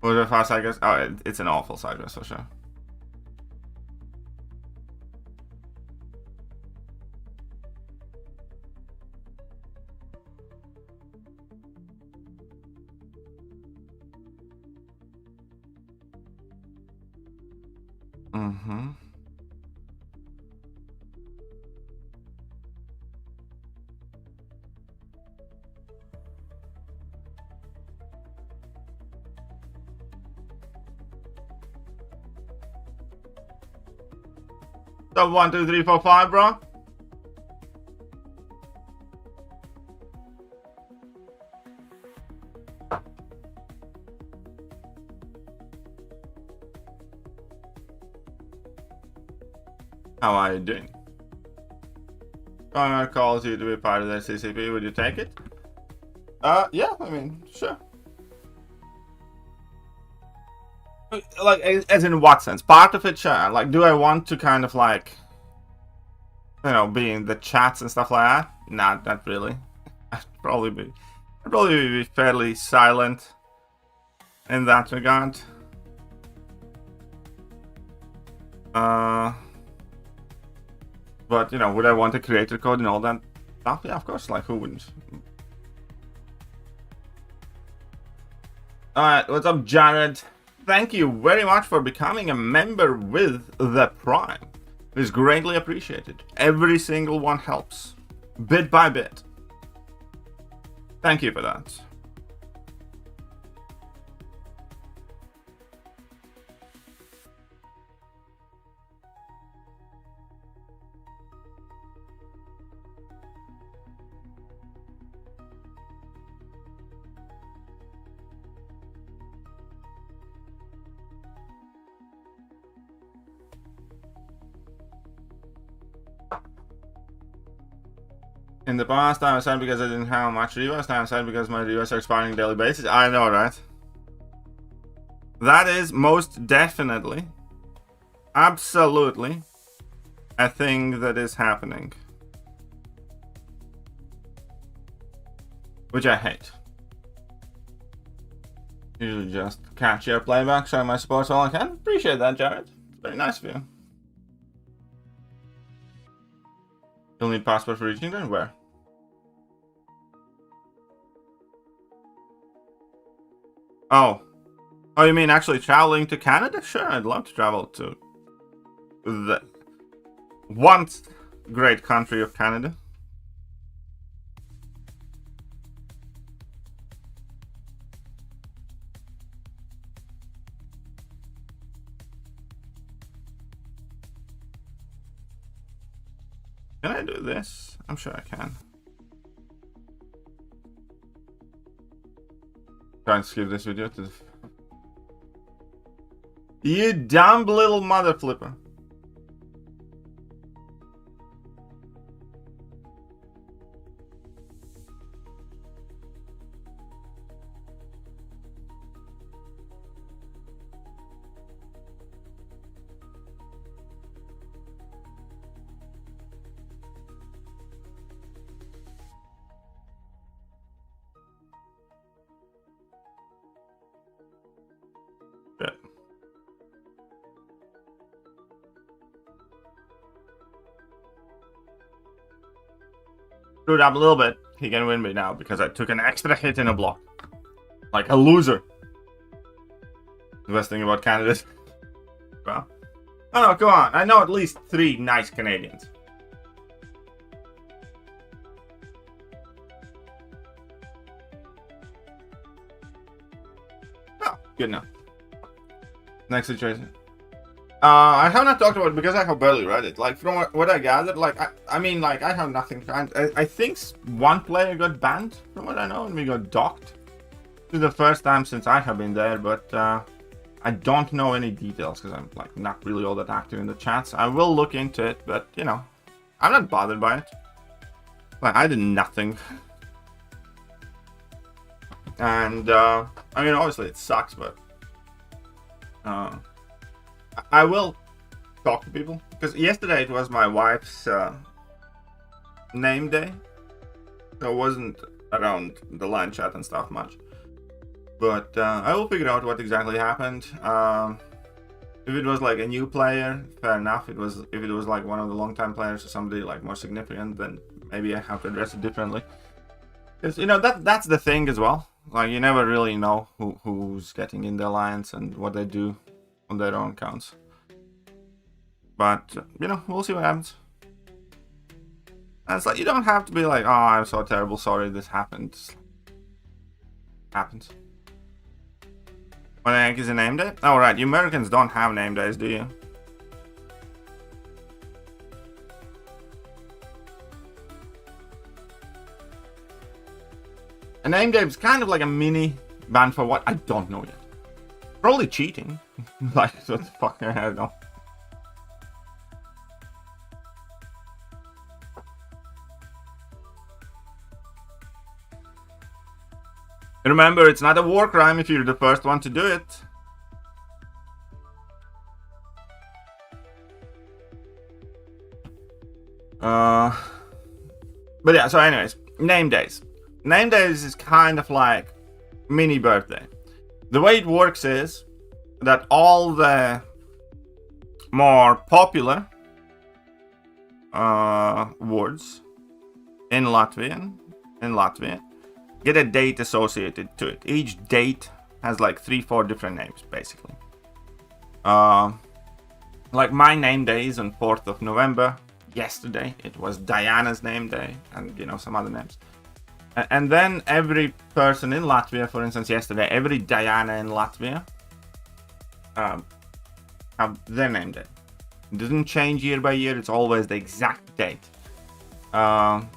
What if I side quest? Oh, it's an awful side quest for sure. Mm-hmm. So 1, 2, 3, 4, 5, bro. How are you doing? Connor calls you to be part of the CCP. Would you take it? Yeah. I mean, sure. Like, as in what sense? Part of it, sure. Like, do I want to kind of like, you know, be in the chats and stuff like that? Nah, not really. I'd probably be fairly silent in that regard. But, you know, would I want a creator code and all that stuff? Yeah, of course. Like, who wouldn't? Alright, what's up, Jared? Thank you very much for becoming a member with the Prime. It's greatly appreciated. Every single one helps. Bit by bit. Thank you for that. In the past, I was sad because I didn't have much rewards. Now I'm sad because my rewards are expiring on a daily basis. I know, right? That is most definitely, absolutely, a thing that is happening. Which I hate. Usually just catch your playback, show my support all I can. Appreciate that, Jared. Very nice of you. You'll need passport for reaching there? Where? Oh, you mean actually traveling to Canada? Sure, I'd love to travel to the once great country of Canada. Can I do this? I'm sure I can. Try and skip this video to the... You dumb little mother flipper. Screwed up a little bit. He can win me now because I took an extra hit in a block. Like a loser. The best thing about Canada is... Well... Oh no, come on. I know at least 3 nice Canadians. Oh, good enough. Next situation. I have not talked about it because I have barely read it. Like, from what I gathered, like, I mean, like, I have nothing. I think one player got banned, from what I know, and we got docked. This is the first time since I have been there, but I don't know any details because I'm, like, not really all that active in the chats. I will look into it, but, you know, I'm not bothered by it. Like, I did nothing. And, I mean, obviously it sucks, but... I will talk to people, because yesterday it was my wife's name day, I wasn't around the line chat and stuff much. But I will figure out what exactly happened. If it was like a new player, fair enough. If it was like one of the long-time players or somebody like more significant, then maybe I have to address it differently. Because, you know, that's the thing as well. Like, you never really know who's getting in the alliance and what they do on their own accounts. But, you know, we'll see what happens. And it's like, you don't have to be like, oh, I'm so terrible, sorry this happened. Happens. What the heck is a name day? Oh, right, you Americans don't have name days, do you? A name day is kind of like a mini ban for what? I don't know yet. Probably cheating. Like, what the fuck? I don't know. Remember, it's not a war crime if you're the first one to do it. But yeah, so anyways, name days. Name days is kind of like mini birthday. The way it works is that all the more popular words in Latvian get a date associated to it. Each date has like 3-4 different names, basically. Like my name day is on 4th of November. Yesterday it was Diana's name day, and you know, some other names. And then every person in Latvia, for instance, yesterday, every Diana in Latvia have their name day. It doesn't change year by year. It's always the exact date. And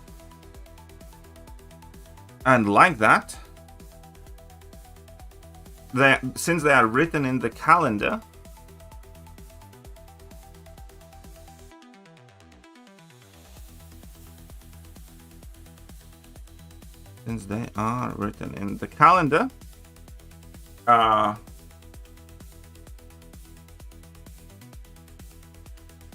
like that, since they are written in the calendar,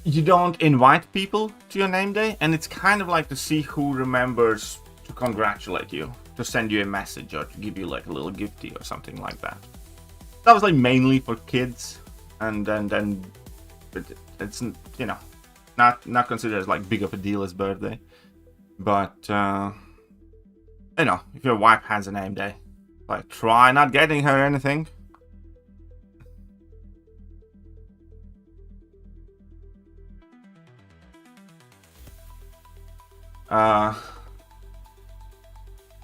you don't invite people to your name day, and it's kind of like to see who remembers to congratulate you, to send you a message, or to give you like a little gifty or something like that. That was like mainly for kids, and then it's, you know, not considered as like big of a deal as birthday, but you know, if your wife has a name day, like, try not getting her anything.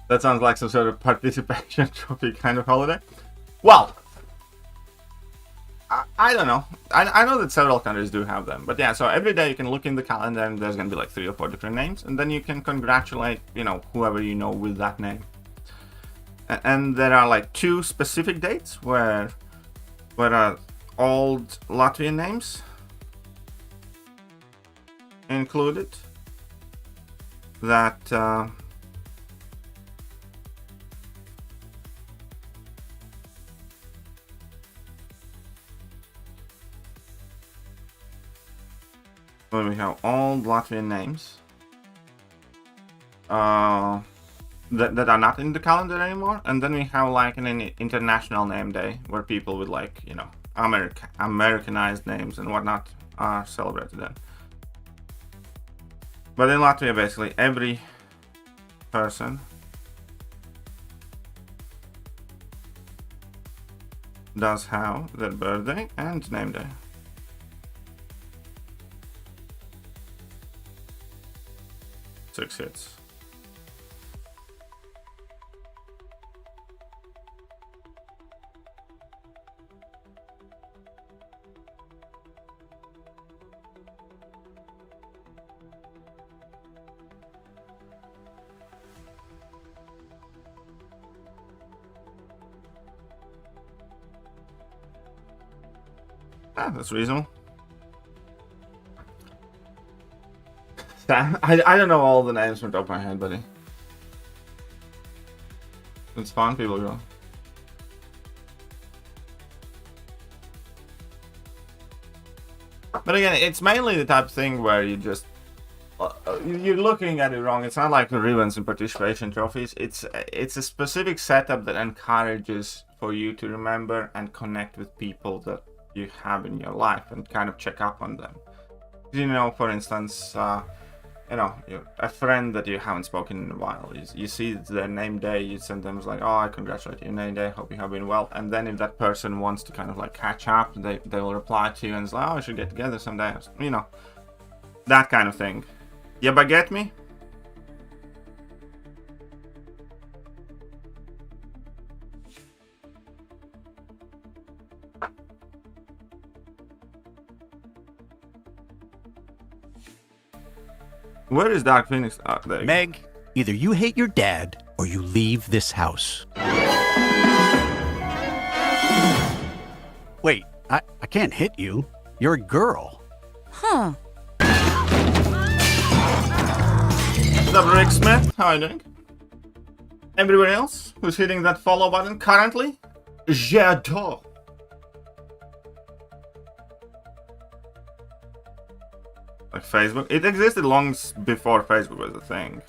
That sounds like some sort of participation trophy kind of holiday. Well, I don't know. I know that several countries do have them, but yeah, so every day you can look in the calendar and there's gonna be like 3 or 4 different names, and then you can congratulate, you know, whoever you know with that name. And there are like 2 specific dates where old Latvian names included that when we have old Latvian names that are not in the calendar anymore, and then we have like an international name day where people with like, you know, Americanized names and whatnot are celebrated then. But in Latvia, basically every person does have their birthday and name day. Six hits. That's reasonable. I don't know all the names from the top of my head, buddy. It's fun, people go. But again, it's mainly the type of thing where you just you're looking at it wrong. It's not like the ribbons and participation trophies. It's a specific setup that encourages for you to remember and connect with people that you have in your life and kind of check up on them. You know, for instance, you know, a friend that you haven't spoken in a while, you see it's their name day, you send them like, oh, I congratulate you, name day, hope you have been well. And then if that person wants to kind of like catch up, they will reply to you and it's like, oh, we should get together someday, you know, that kind of thing. Yeah, but get me? Where is Dark Phoenix? Oh, there you Meg, either you hate your dad or you leave this house. Wait, I can't hit you. You're a girl. Huh. What's up, Rick Smith? How are you doing? Everyone else who's hitting that follow button currently? J'adore. Like Facebook? It existed long before Facebook was a thing.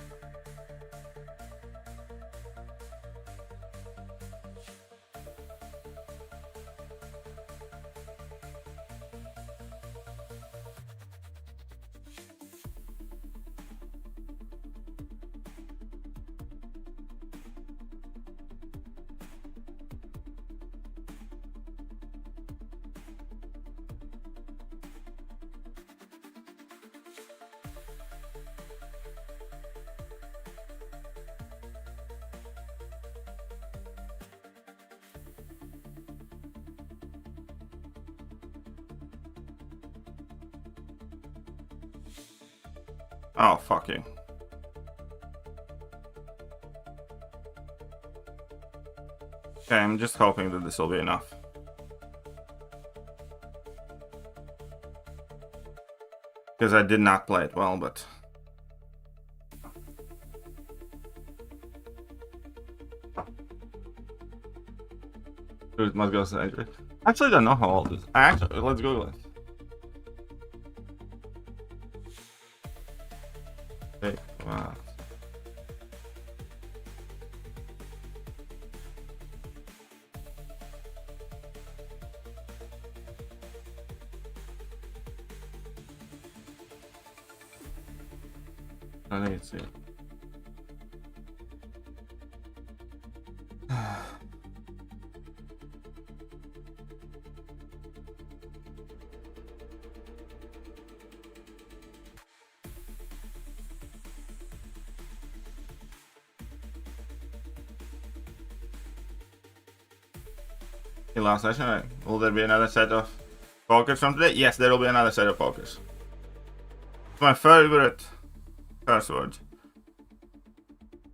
Oh, fuck you. Okay, I'm just hoping that this will be enough. Because I did not play it well, but... It must go to Adrian. I actually don't know how old it is. Actually, let's Google it. Wow. I think it's it. Last session, right? Will there be another set of pokers from today? Yes, there will be another set of pokers. It's my favorite curse word.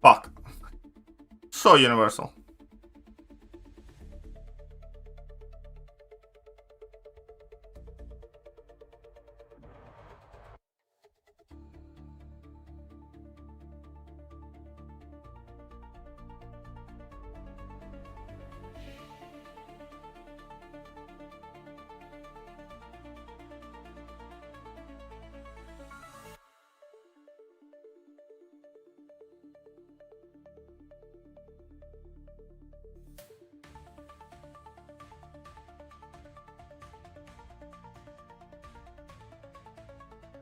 Fuck. So universal.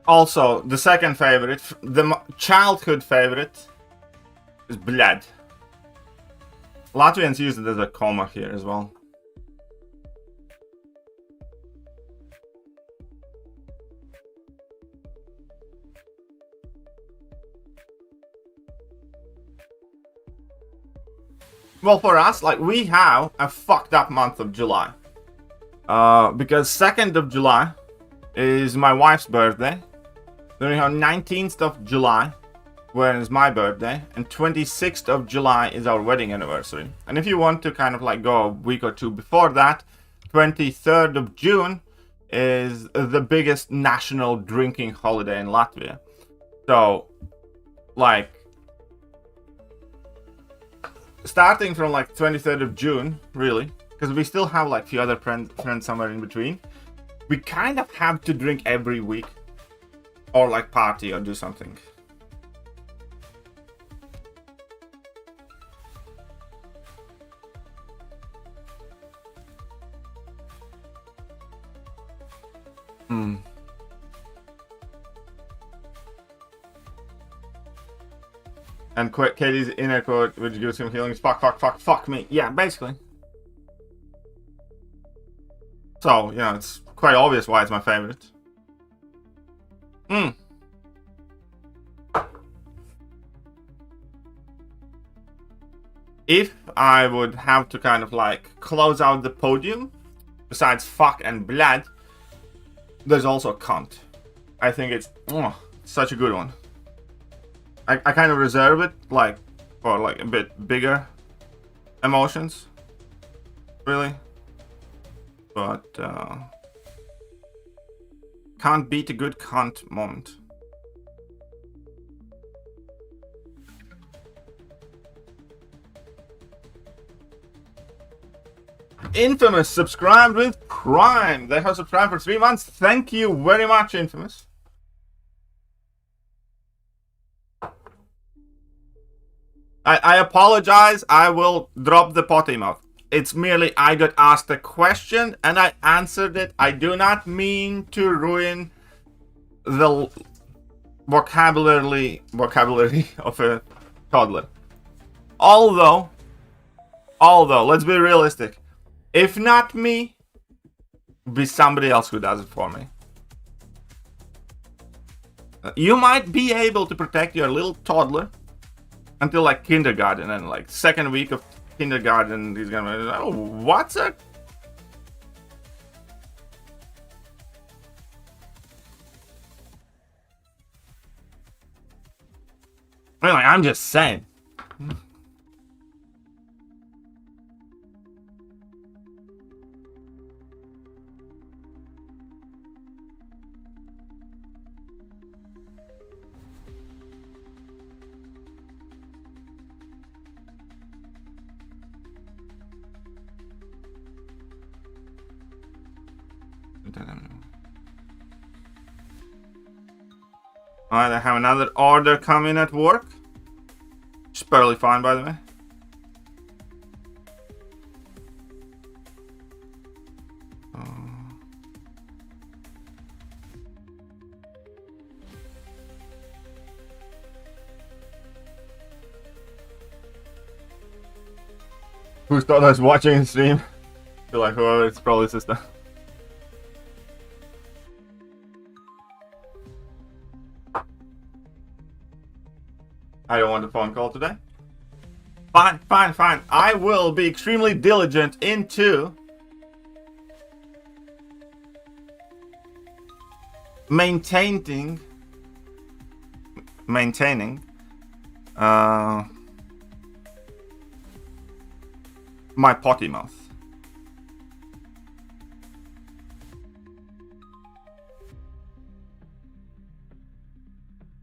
Also, the second favorite, the childhood favorite, is blood. Latvians use it as a comma here as well. Well, for us, like, we have a fucked up month of July. Because 2nd of July is my wife's birthday. Then we have 19th of July, where is my birthday, and 26th of July is our wedding anniversary. And if you want to kind of like go a week or two before that, 23rd of June is the biggest national drinking holiday in Latvia. So, like, starting from like 23rd of June, really, because we still have like a few other friends somewhere in between, we kind of have to drink every week. Or like party or do something. And Katie's inner quote, which gives him healings. Fuck me. Yeah, basically. So, you know, it's quite obvious why it's my favorite. If I would have to kind of like close out the podium, besides fuck and blood, there's also cunt. I think it's such a good one. I kind of reserve it like for like a bit bigger emotions, really. But can't beat a good cunt moment. Infamous subscribed with Prime. They have subscribed for 3 months. Thank you very much, Infamous. I apologize. I will drop the potty mouth. It's merely I got asked a question and I answered it. I do not mean to ruin the vocabulary of a toddler. Although, let's be realistic. If not me, be somebody else who does it for me. You might be able to protect your little toddler until like kindergarten, and like second week of kindergarten, he's gonna be, oh, what's a... Anyway, I'm just saying. Alright, I have another order coming at work. It's perfectly fine, by the way. Who thought I was watching the stream? Feel like, oh, it's probably sister. I don't want a phone call today. Fine. I will be extremely diligent into maintaining my potty mouth.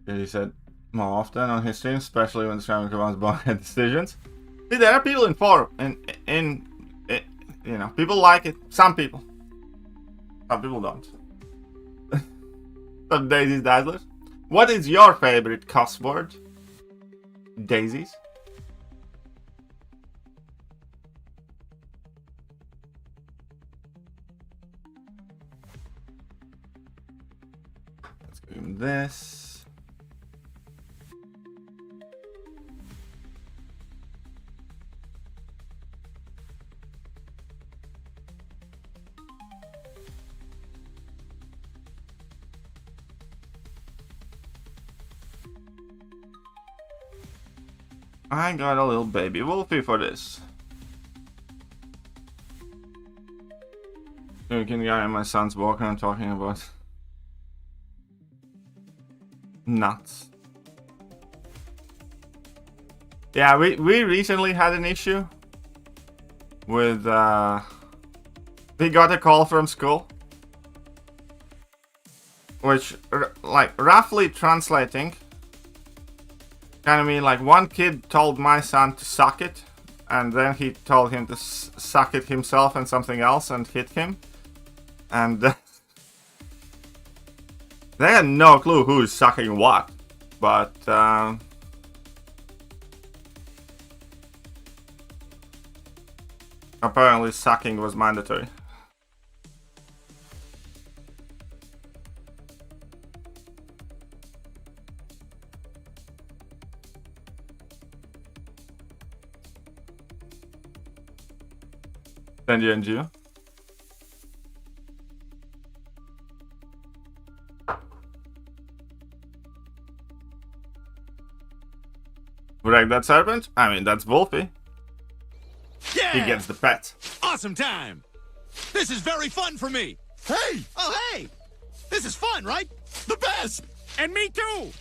He said more often on his stream, especially when the streamer commands bad decisions. See, there are people in forum, in you know, people like it. Some people don't. Some Daisy's Dazzlers. What is your favorite cuss word? Daisies. Let's give him this. I got a little baby Wolfie for this. You can get my son's walking and talking about nuts. Yeah, we recently had an issue with we got a call from school, which like roughly translating kind of mean like one kid told my son to suck it, and then he told him to suck it himself and something else and hit him, and They had no clue who's sucking what, but apparently sucking was mandatory. Send you and you. Wreck that serpent? I mean, that's Wolfie. Yeah! He gets the pet. Awesome time! This is very fun for me! Hey! Oh, hey! This is fun, right? The best! And me too!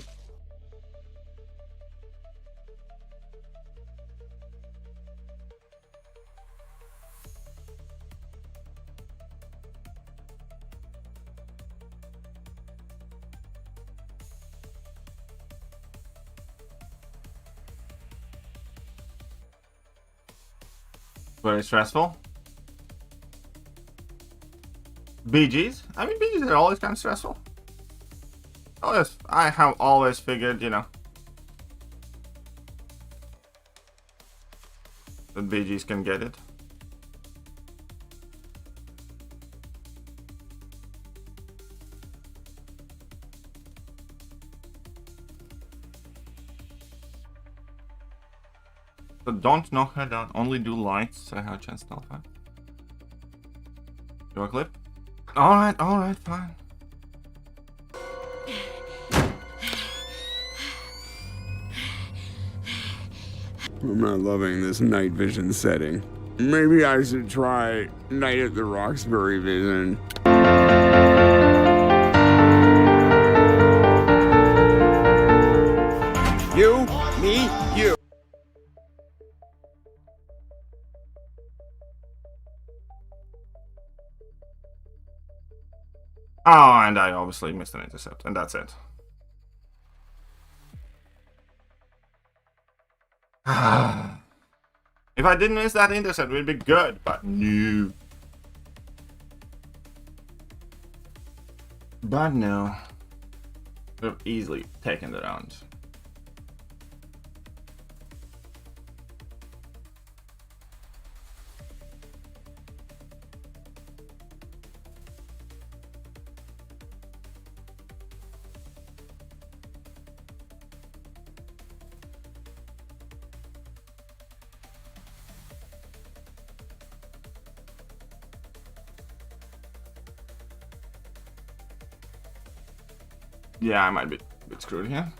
Very stressful. BGs? I mean, BGs are always kind of stressful. I have always figured, you know, that BGs can get it. So don't knock her down, only do lights, so I have a chance to nullify. You want a clip? Alright, fine. I'm not loving this night vision setting. Maybe I should try Night at the Roxbury vision. You, me, you. Oh, and I obviously missed an intercept, and that's it. If I didn't miss that intercept, we'd be good, but no. But no. We've easily taken the round. Yeah, I might be a bit screwed here.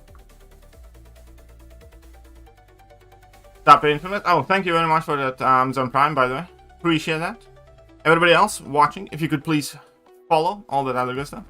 Stop Infinite. Oh, thank you very much for that Amazon Prime, by the way. Appreciate that. Everybody else watching, if you could please follow all that other good stuff.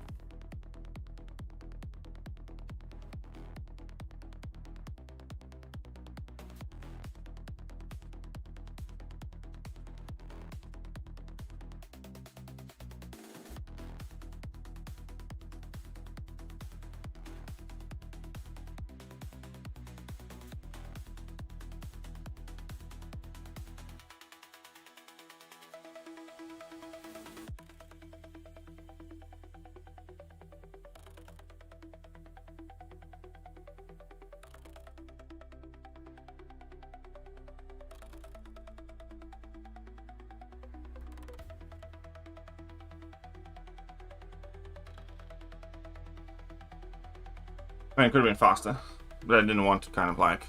I mean, it could have been faster, but I didn't want to kind of like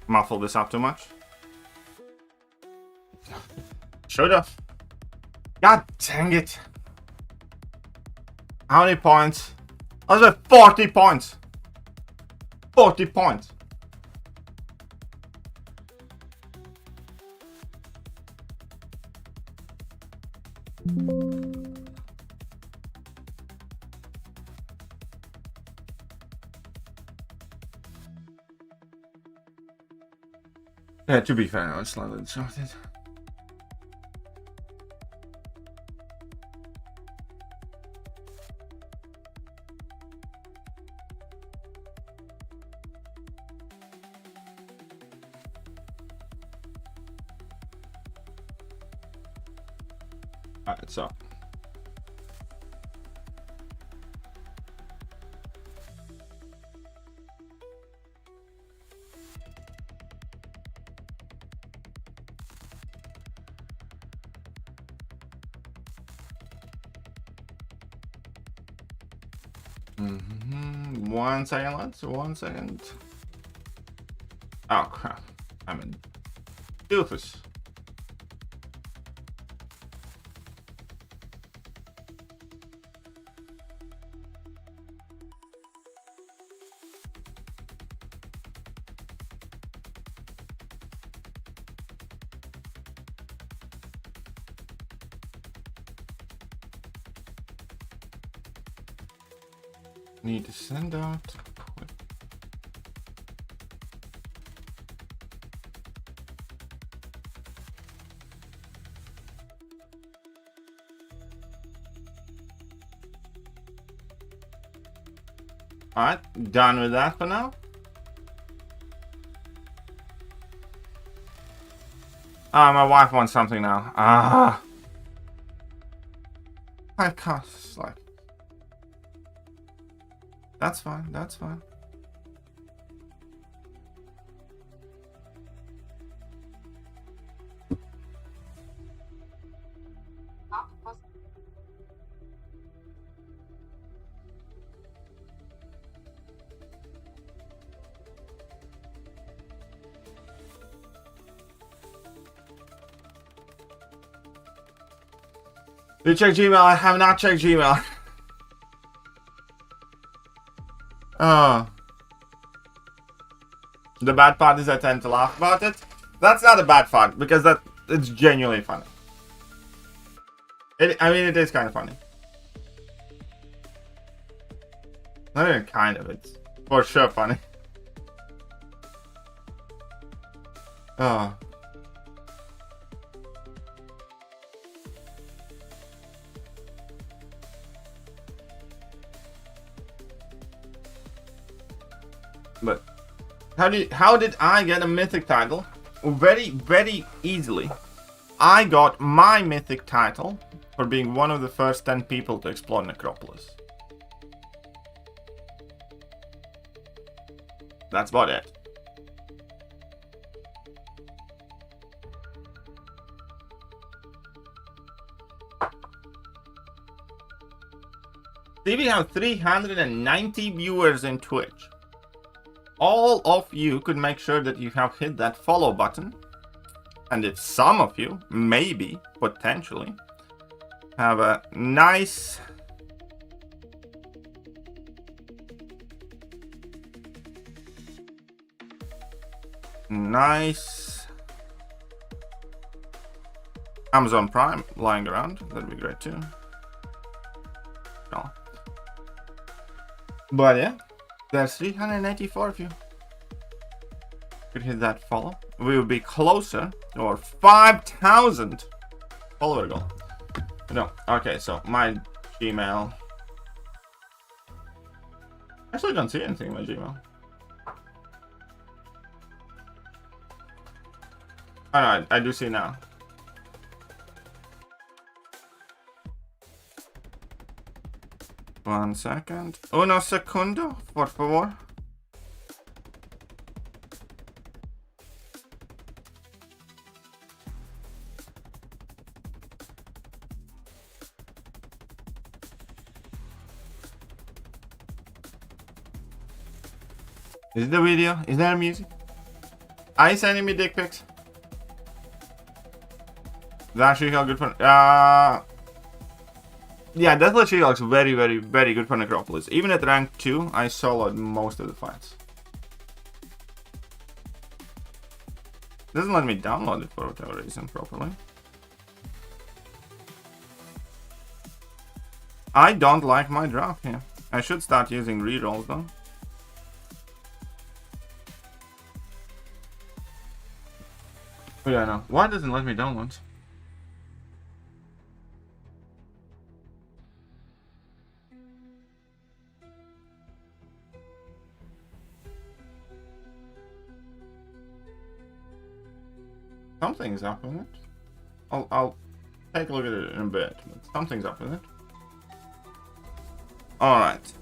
muffle this up too much. Should have. God dang it. How many points? I was at 40 points. 40 points. Yeah, to be fair, I was slightly distracted. Alright, so 1 second, lads. 1 second. Oh crap! I'm a doofus. Need to send out. Alright, done with that for now. Ah, my wife wants something now. Ah, I can't. Like, that's fine. That's fine. You check Gmail? I have not checked Gmail. Oh. The bad part is I tend to laugh about it. That's not a bad part because it's genuinely funny. I mean, it is kind of funny. Not even kind of, it's for sure funny. Oh. But how did I get a mythic title? Very, very easily. I got my mythic title for being one of the first 10 people to explore Necropolis. That's about it. See, we have 390 viewers in Twitch. All of you could make sure that you have hit that follow button. And if some of you, maybe, potentially, have a nice Amazon Prime lying around, that'd be great too. No. But yeah. There's 384 of you. Could hit that follow. We will be closer to our 5,000 follower goal. No, okay, so my Gmail. Actually, don't see anything in my Gmail. Oh no, I do see now. One second. Uno segundo, por favor. Is it the video? Is there music? Are you sending me dick pics? That's actually how good for. Yeah, Deathly She looks very, very, very good for Necropolis. Even at rank 2, I soloed most of the fights. Doesn't let me download it for whatever reason properly. I don't like my draft here. I should start using rerolls though. Oh yeah, no. Why doesn't it let me download? Something's up with it. I'll take a look at it in a bit, but something's up with it. Alright.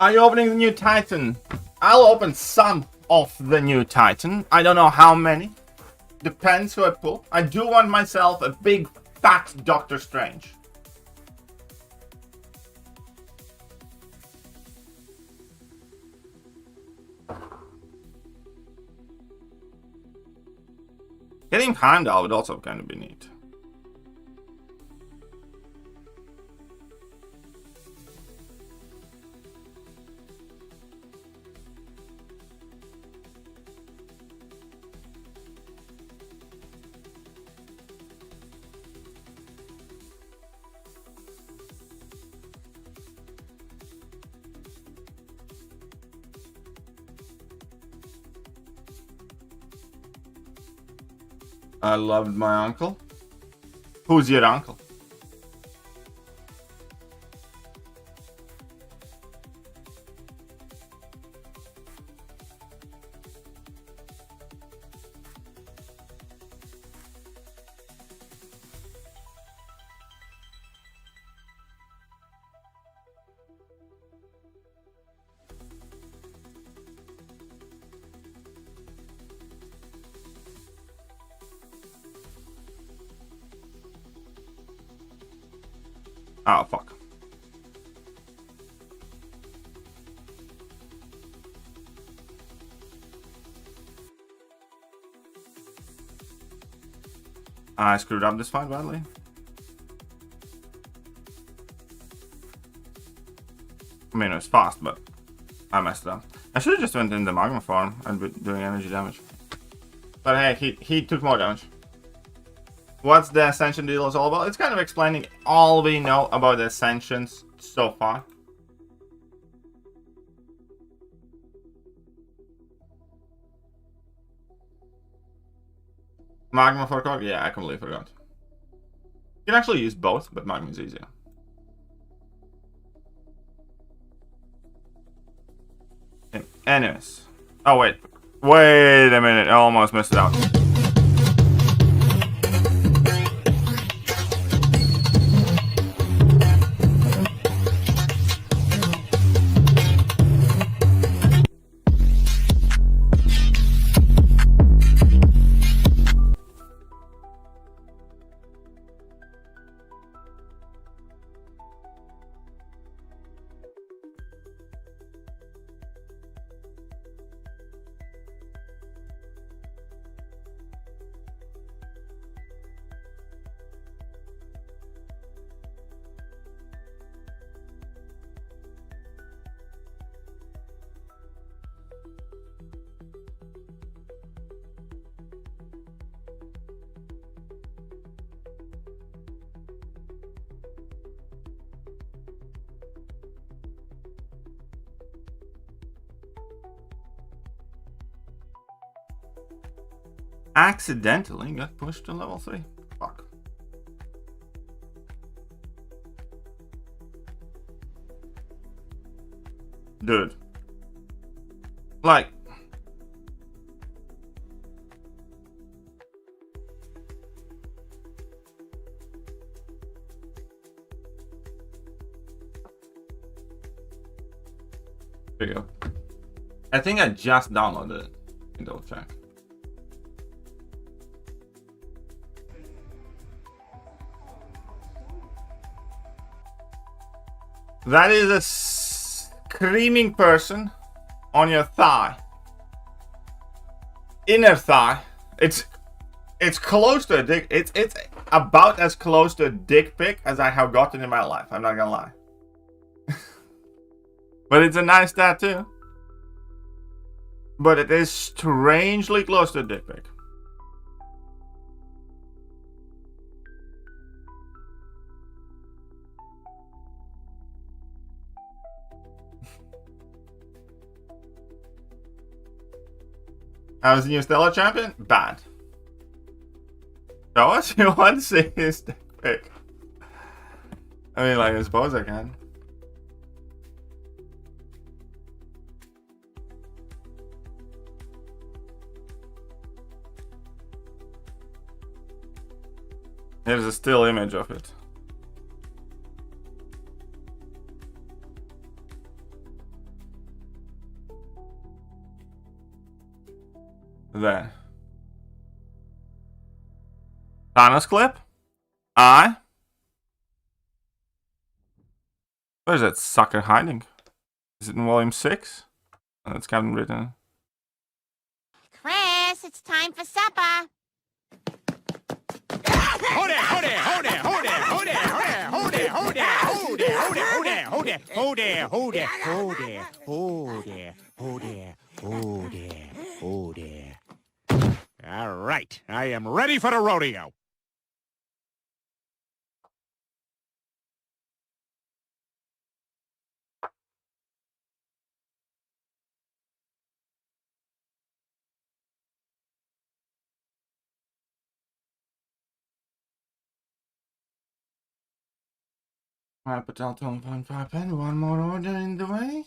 Are you opening the new Titan? I'll open some of the new Titan. I don't know how many. Depends who I pull. I do want myself a big fat Doctor Strange. Getting Heimdall would also kind of be neat. I loved my uncle. Who's your uncle? Oh, fuck. I screwed up this fight badly. I mean, it was fast, but I messed it up. I should have just went in the magma farm and been doing energy damage. But hey, he took more damage. What's the Ascension deal is all about? It's kind of explaining all we know about the Ascensions so far. Magma for Cog? Yeah, I completely forgot. You can actually use both, but Magma is easier. Anyways. Oh, wait. Wait a minute. I almost missed it out. Accidentally got pushed to level 3. Fuck. Dude. Like. There you go. I think I just downloaded it. In double check. That is a screaming person on your thigh. Inner thigh. It's close to a dick. It's about as close to a dick pic as I have gotten in my life. I'm not gonna lie. But it's a nice tattoo. But it is strangely close to a dick pic. I was the new Stellar champion? Bad. Show us you want to see his dick pic. I mean, like, I suppose I can. Here's a still image of it. Then. Thanos clip? I. Where's that sucker hiding? Is it in volume 6? Oh, that's Captain Britain. Chris, it's time for supper. Hold there, hold there, hold there, hold there, hold there, hold there, hold there, hold there, hold there, hold there, hold there, hold there, hold there, hold there, hold there, hold there, hold there, hold there. All right, I am ready for the rodeo. Alright, but I'll 12.5 penny. One more order in the way.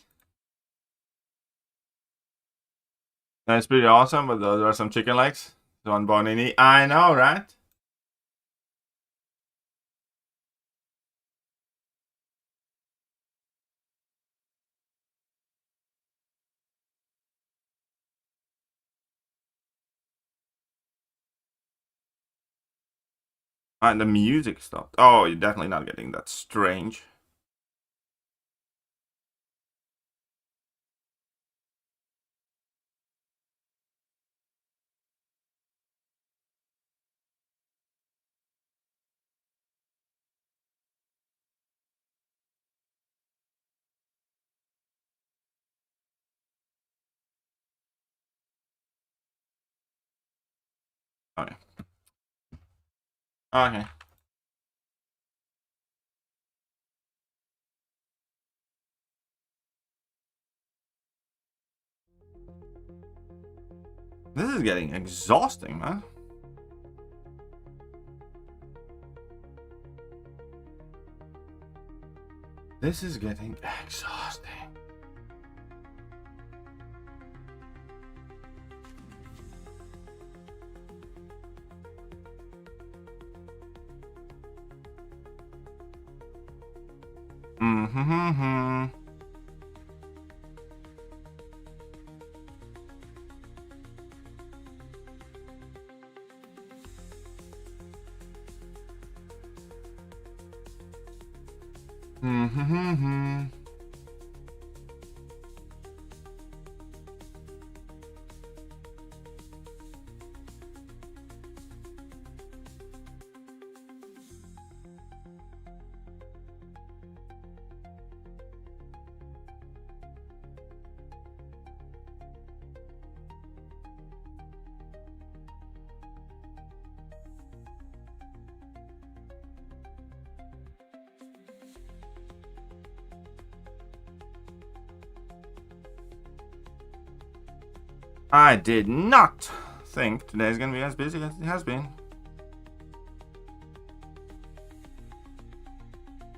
That's pretty awesome, but those are some chicken legs. One bonini. I know, right? And the music stopped. Oh, you're definitely not getting that strange. Okay. Okay. This is getting exhausting, man. This is getting exhausting. Mm-hmm. Mm-hmm. I did not think today's gonna be as busy as it has been.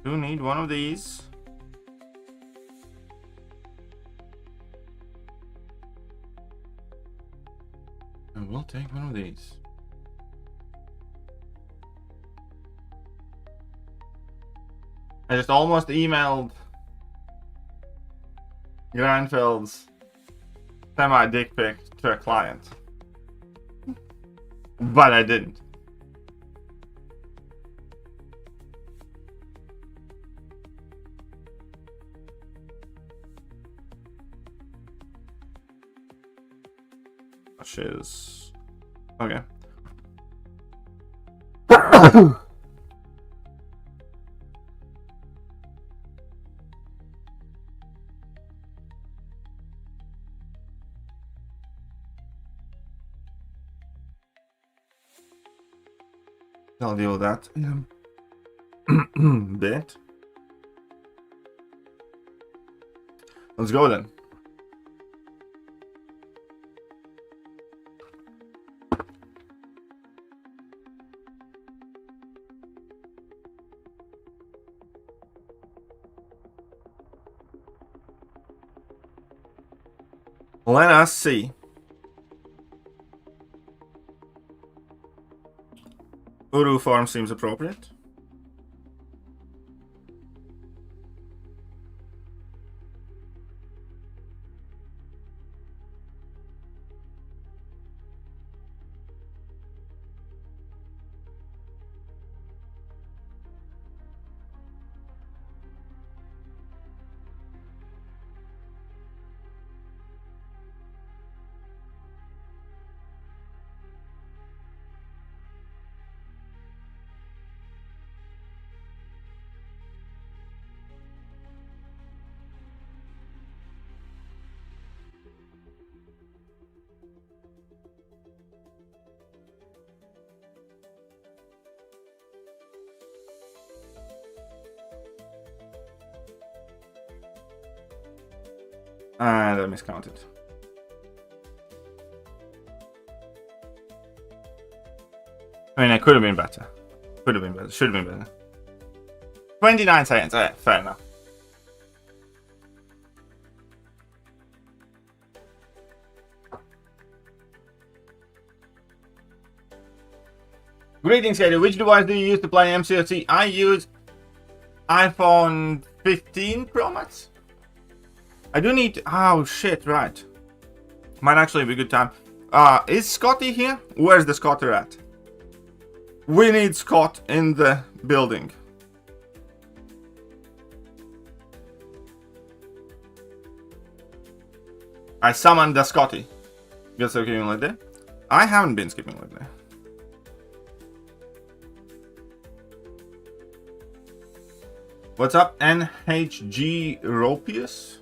Do need one of these. I will take one of these. I just almost emailed Granfeld's semi-dick pic to a client. But I didn't. Shiz. Okay. I'll deal with that in a bit. Let's go then. Let us see. Uru farm seems appropriate. And I miscounted. I mean, I could have been better. Could have been better. Should have been better. 29 seconds. Alright, fair enough. Greetings, Katie. Which device do you use to play MCOC? I use iPhone 15 Pro Max. I do need... Oh, shit, right. Might actually be a good time. Is Scotty here? Where's the Scotter at? We need Scott in the building. I summoned the Scotty. Guess I'm skipping like that. I haven't been skipping like that. What's up, NHG Ropius?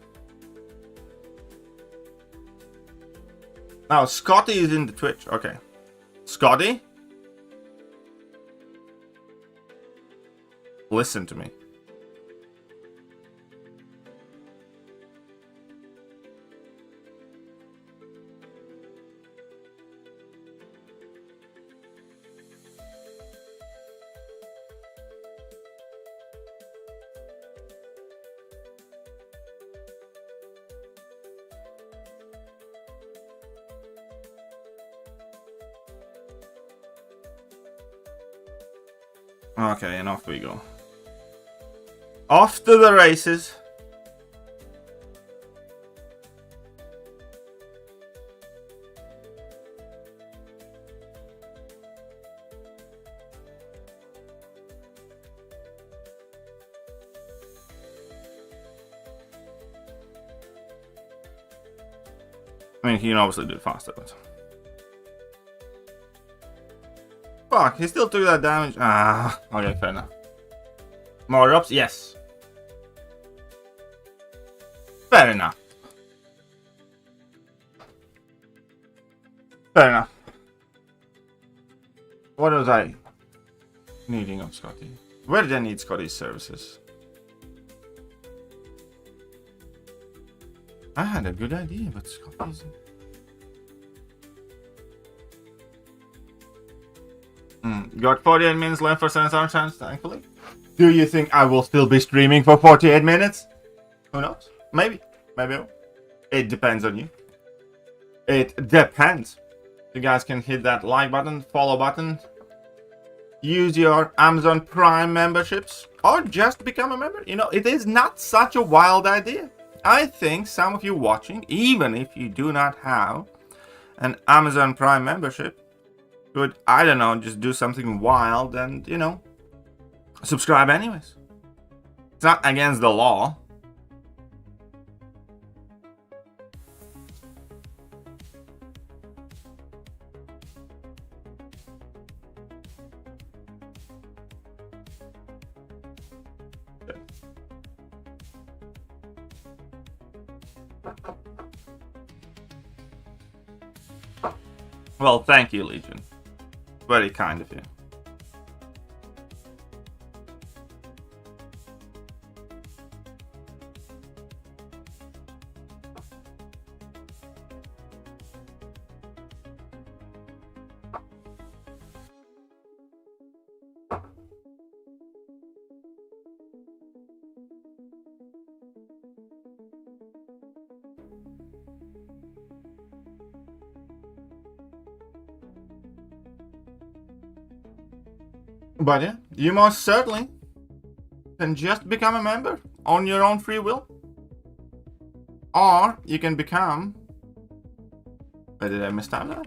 Now, Scotty is in the Twitch. Okay. Scotty? Listen to me. Okay, and off we go. Off to the races. I mean, he can obviously do it faster, but... Fuck, he still took that damage. Ah, okay, fair enough. More drops? Yes. Fair enough. Fair enough. What was I needing of Scotty? Where did I need Scotty's services? I had a good idea, but Scotty's... Got 48 minutes left for 7 hour chance, thankfully. Do you think I will still be streaming for 48 minutes? Who knows? Maybe. Maybe I will. It depends on you. It depends. You guys can hit that like button, follow button. Use your Amazon Prime memberships. Or just become a member. You know, it is not such a wild idea. I think some of you watching, even if you do not have an Amazon Prime membership, could, I don't know, just do something wild and, you know, subscribe anyways. It's not against the law. Well, thank you, Legion. Very kind of you. But yeah, you most certainly can just become a member on your own free will. Or you can become... Wait, did I mistime that?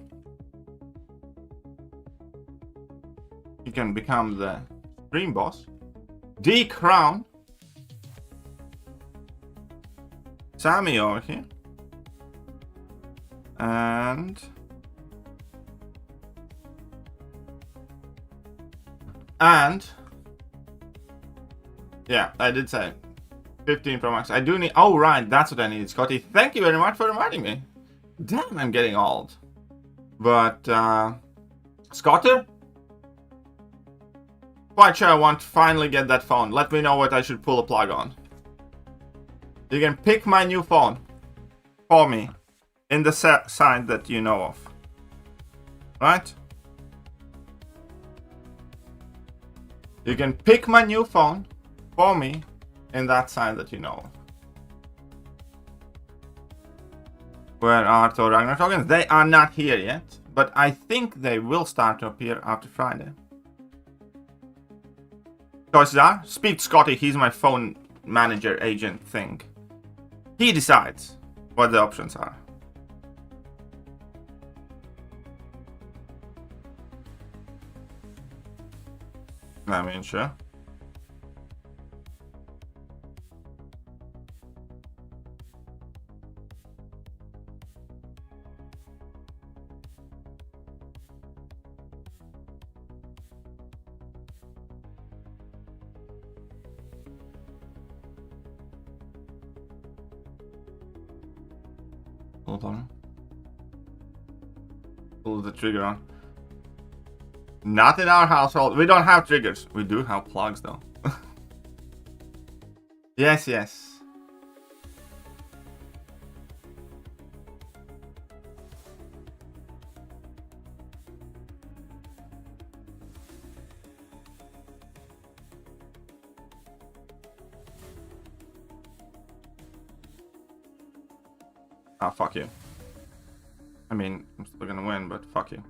You can become the stream boss. D-Crown. Sammy over here. And... yeah, I did say 15 Pro Max. I do need... Oh, right, that's what I need, Scotty. Thank you very much for reminding me. Damn, I'm getting old. But, Scotter? Quite sure I want to finally get that phone. Let me know what I should pull a plug on. You can pick my new phone. for me in the side that you know of. Right? You can pick my new phone for me in that side that you know of. Where are Thor Ragnar tokens? They are not here yet, but I think they will start to appear after Friday. Choices are, speak to Scotty, he's my phone manager agent thing. He decides what the options are. I mean, sure. Hold on. Pull the trigger on. Not in our household. We don't have triggers. We do have plugs though. Yes, yes. Ah, fuck you. I mean, I'm still gonna win, but fuck you.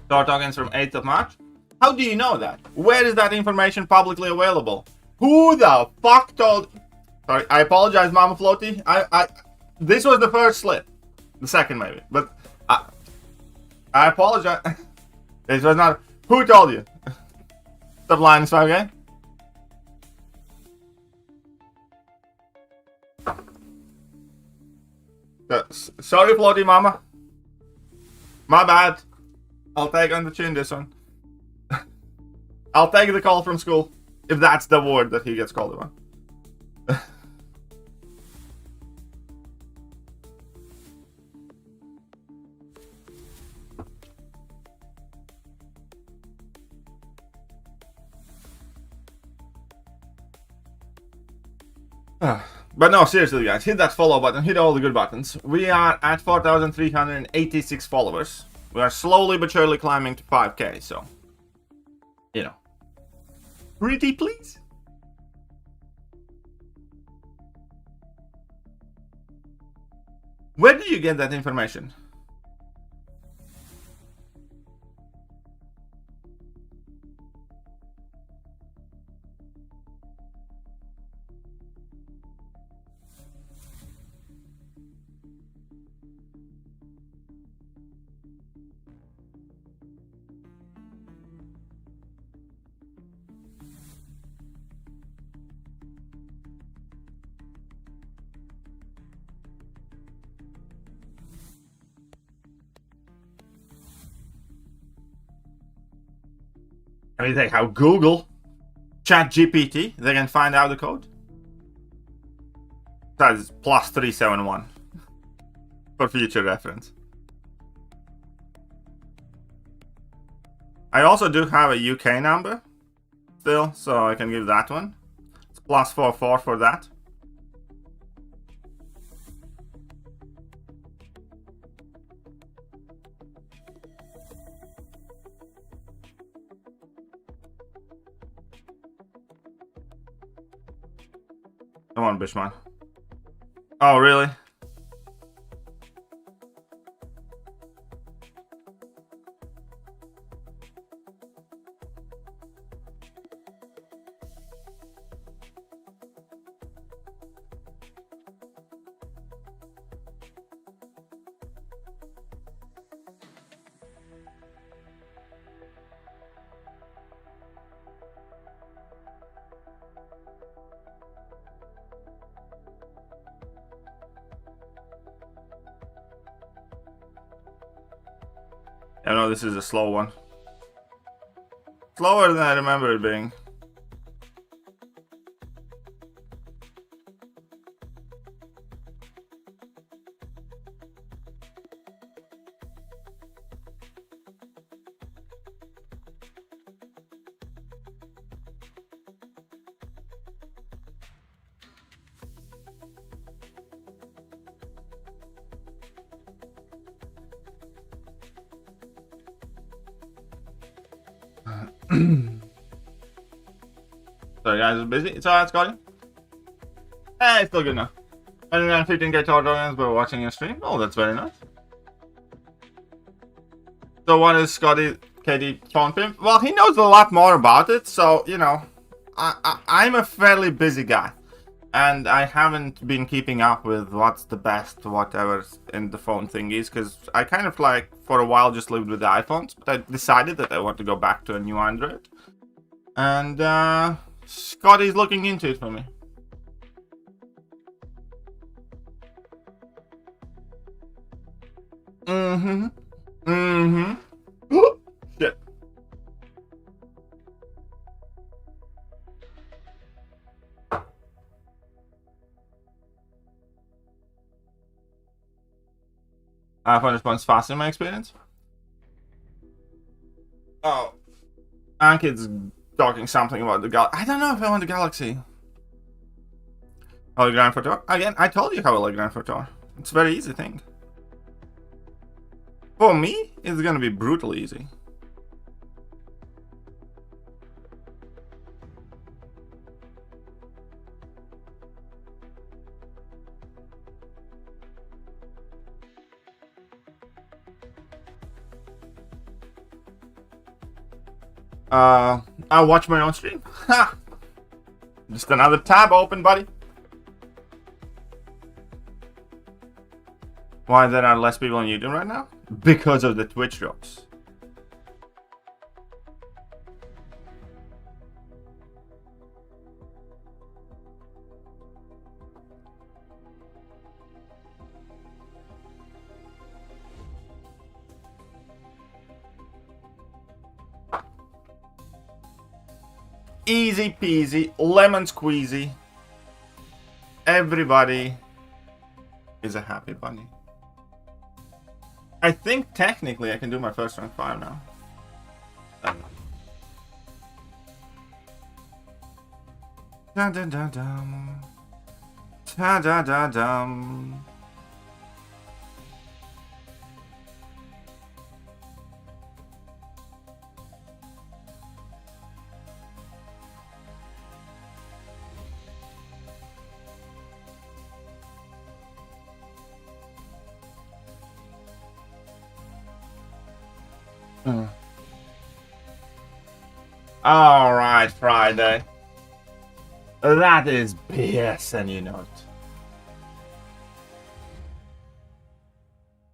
Start tokens from 8th of March. How do you know that? Where is that information publicly available? Who the fuck told... Sorry, I apologize, Mama Floaty. This was the first slip. The second maybe, but I apologize. This was not... Who told you? Stop lying, okay? Sorry, Floaty Mama. My bad. I'll take on the chin this one. I'll take the call from school. If that's the word that he gets called about. But no, seriously guys, hit that follow button, hit all the good buttons. We are at 4,386 followers. We are slowly but surely climbing to 5k, so, you know. Pretty please? Where do you get that information? I mean, they have Google, ChatGPT, they can find out the code. That is +371 for future reference. I also do have a UK number still, so I can give that one. It's +44 for that. Come on, Bishman. Oh, really? I know this is a slow one. Slower than I remember it being. Sorry guys, it's busy. It's alright, Scotty. It's still good enough. And then 15k total audience by watching your stream. Oh, that's very nice. So what is Scotty KD phone pimp? Well, he knows a lot more about it, so, you know, I'm a fairly busy guy. And I haven't been keeping up with what's the best whatever in the phone thingies, because I kind of like, for a while, just lived with the iPhones, but I decided that I want to go back to a new Android. And, Scotty's looking into it for me. Shit. iPhone responds faster in my experience. Oh. Ankit's talking something about the Galaxy. I don't know if I want the Galaxy. Hologram photo. Again, I told you how hologram photo. It's a very easy thing. For me, it's gonna be brutally easy. I'll watch my own stream. Ha! Just another tab open, buddy. Why there are less people on YouTube right now? Because of the Twitch drops. Easy peasy, lemon squeezy. Everybody is a happy bunny. I think technically I can do my first rank 5 now. Da da da dum. Da da da dum. Alright, Friday. That is BS and you know it.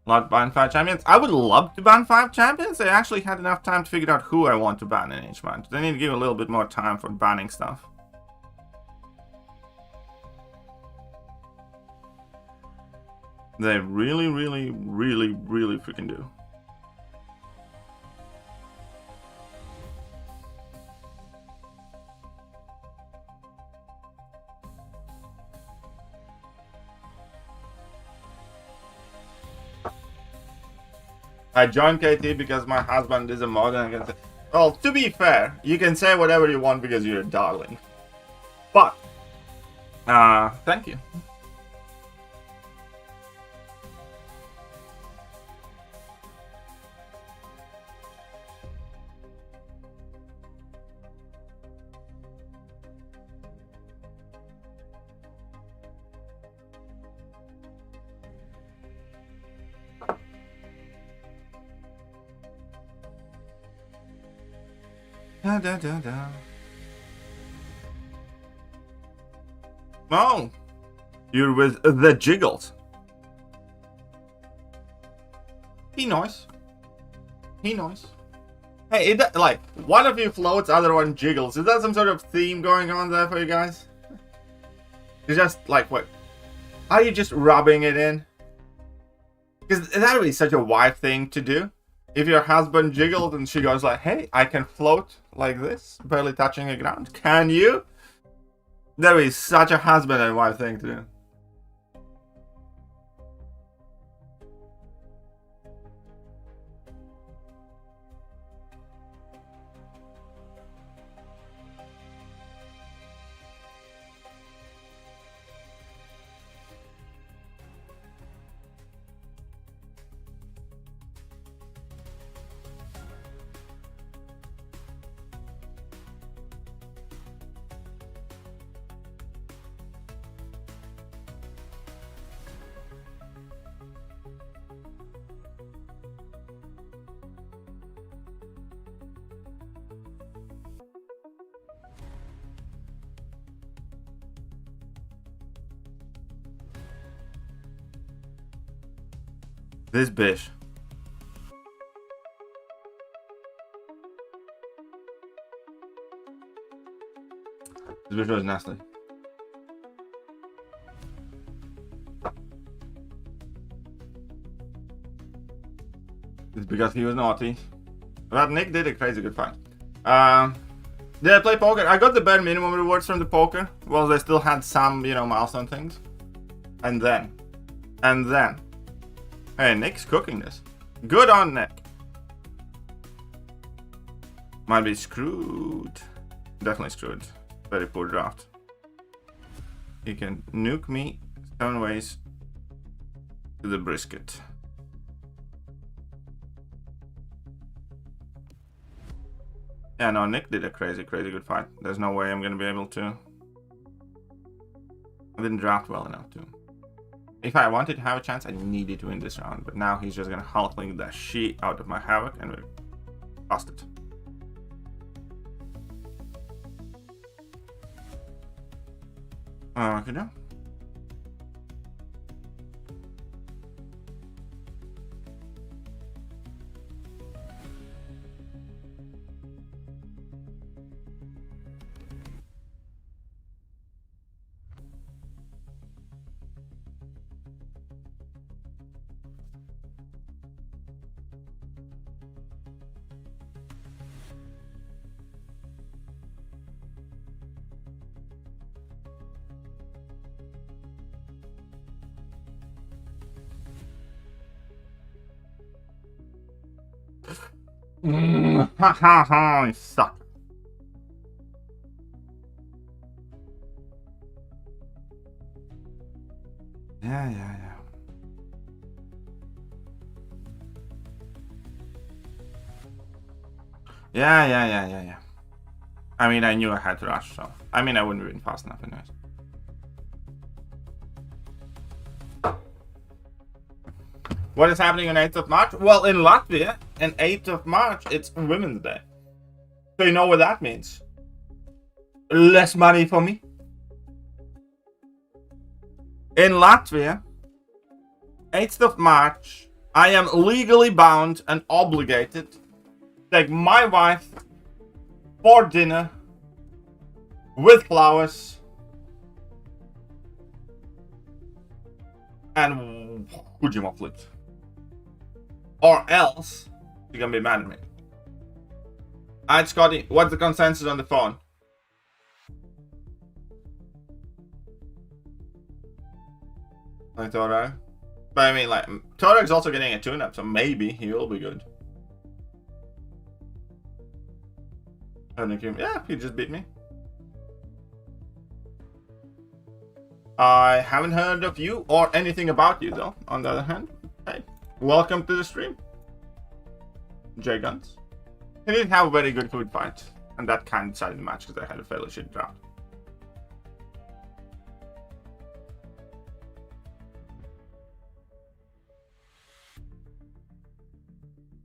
Not ban 5 champions? I would love to ban 5 champions. I actually had enough time to figure out who I want to ban in each month. They need to give a little bit more time for banning stuff. They really freaking do. I joined KT because my husband is a mod and I can say, well, to be fair, you can say whatever you want because you're a darling. But, thank you. Da, da, da, da. Oh, you're with the Jiggles. He knows. He knows. Hey, like, one of you floats, other one jiggles. Is that some sort of theme going on there for you guys? It's just like, what? Are you just rubbing it in? Because that would be such a wife thing to do. If your husband jiggled and she goes like, hey, I can float like this, barely touching the ground. Can you? That would be such a husband and wife thing to do. This bitch. This bitch was nasty. It's because he was naughty. But Nick did a crazy good fight. Did I play poker? I got the bare minimum rewards from the poker. Well, they still had some, you know, milestone things. And then. Hey, Nick's cooking this. Good on Nick. Might be screwed. Definitely screwed. Very poor draft. He can nuke me 7 ways to the brisket. Yeah, no, Nick did a crazy good fight. There's no way I'm gonna be able to. I didn't draft well enough to. If I wanted to have a chance, I needed to win this round. But now he's just gonna Hulkling the shit out of my Havoc and we lost it. Okay, no. Ha ha ha, you suck. Yeah. Yeah. I mean, I knew I had to rush, so. I mean, I wouldn't have been fast enough anyways. What is happening on 8th of March? Well, in Latvia, on 8th of March, it's Women's Day. So you know what that means. Less money for me. In Latvia, 8th of March, I am legally bound and obligated to take my wife for dinner with flowers and Kujima flipped. Or else, you're gonna be mad at me. Alright, Scotty, what's the consensus on the phone? Like Torag? But I mean, like, Torag's also getting a tune-up, so maybe he will be good. Yeah, he just beat me. I haven't heard of you or anything about you, though, on the other hand. Hey. Welcome to the stream, J Guns. He didn't have a very good food fight, and that kind of decided the match because I had a fairly shit draft.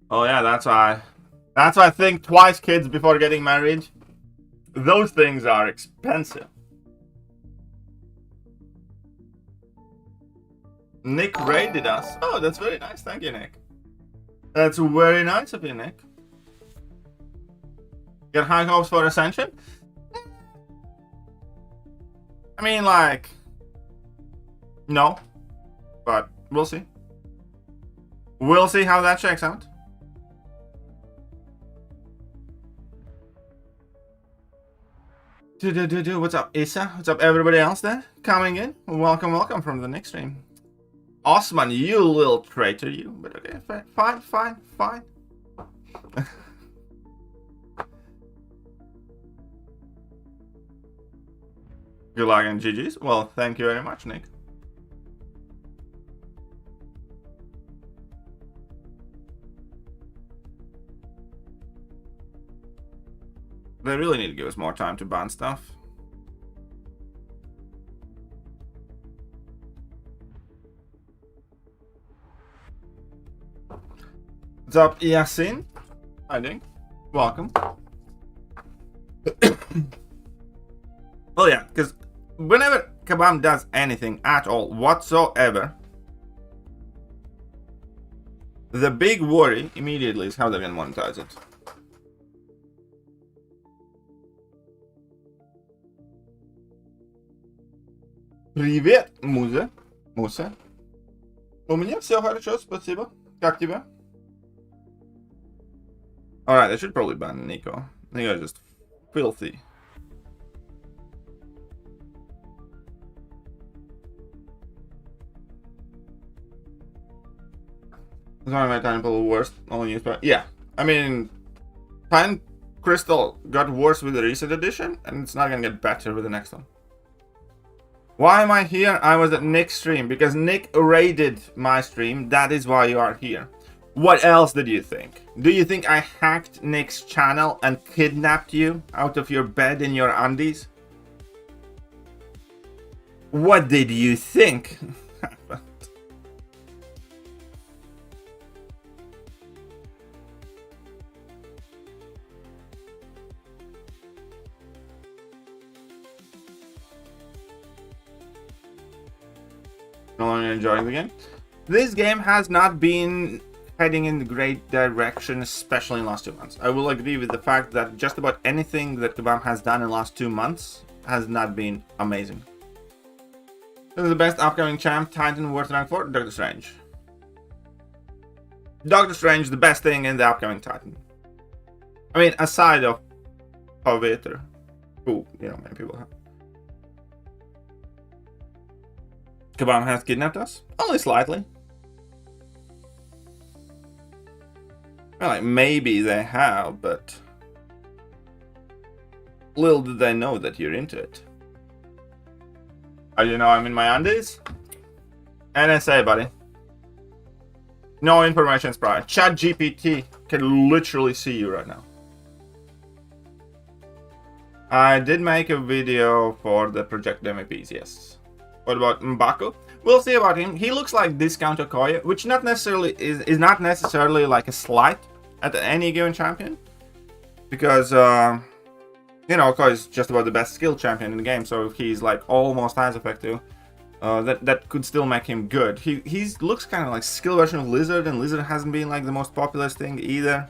Oh yeah, that's why I think twice, kids, before getting married. Those things are expensive. Nick raided us. Oh, that's very nice. Thank you, Nick. That's very nice of you, Nick. Get high hopes for Ascension? I mean, like... No. But we'll see. We'll see how that checks out. What's up, Issa? What's up, everybody else there? Coming in. Welcome from the next stream. Osman, you little traitor, you. But okay, fine. Good luck and GG's. Well, thank you very much, Nick. They really need to give us more time to ban stuff. What's up, Yasin? Hi, Ding. Welcome. Oh yeah, because whenever Kabam does anything at all whatsoever, The big worry immediately is how they're gonna monetize it. Привет, Муза. Муса. У меня все хорошо, спасибо. Как тебя? Alright, I should probably ban Nico. Nico is just filthy. It's one of my Titan Pearl worst only used by. Yeah, I mean, Titan Crystal got worse with the recent edition, and it's not gonna get better with the next one. Why am I here? I was at Nick's stream because Nick raided my stream. That is why you are here. What else did you think? Do you think I hacked Nick's channel and kidnapped you out of your bed in your undies? What did you think? No longer enjoying the game. This game has not been heading in the great direction, especially in the last 2 months. I will agree with the fact that just about anything that Kabam has done in the last 2 months has not been amazing. This is the best upcoming champ Titan worth rank for Doctor Strange. Doctor Strange, the best thing in the upcoming Titan. I mean, aside of Paviter, who, you know, many people have. Kabam has kidnapped us? Only slightly. Well, like, maybe they have, but little did they know that you're into it. Oh, you know I'm in my undies? NSA, buddy. No information is private. ChatGPT can literally see you right now. I did make a video for the project MVPs, yes. What about M'Baku? We'll see about him. He looks like discount Okoye, which not necessarily is not necessarily like a slight at any given champion, because you know, Okoye is just about the best skill champion in the game. So if he's like almost as effective, that could still make him good. He looks kind of like skill version of Lizard, and Lizard hasn't been like the most popular thing either.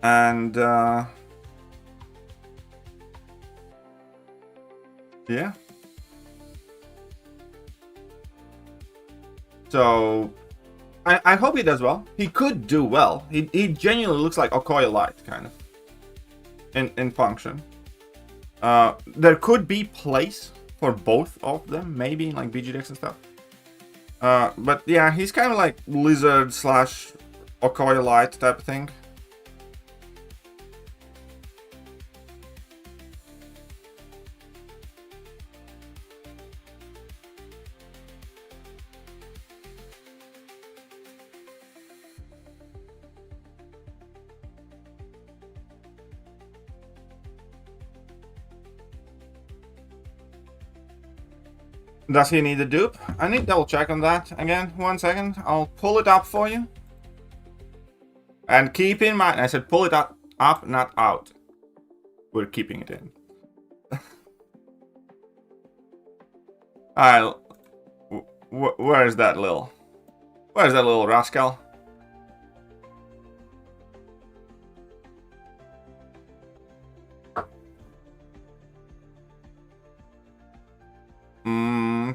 And yeah. So, I hope he does well. He could do well. He genuinely looks like Okoye Light, kind of, in function. There could be place for both of them, maybe, like BGDX and stuff. But yeah, he's kind of like Lizard / Okoye Light type of thing. Does he need a dupe? I need to double check on that again. 1 second. I'll pull it up for you. And keep in mind, I said pull it up, not out. We're keeping it in. Alright. Where's that little rascal?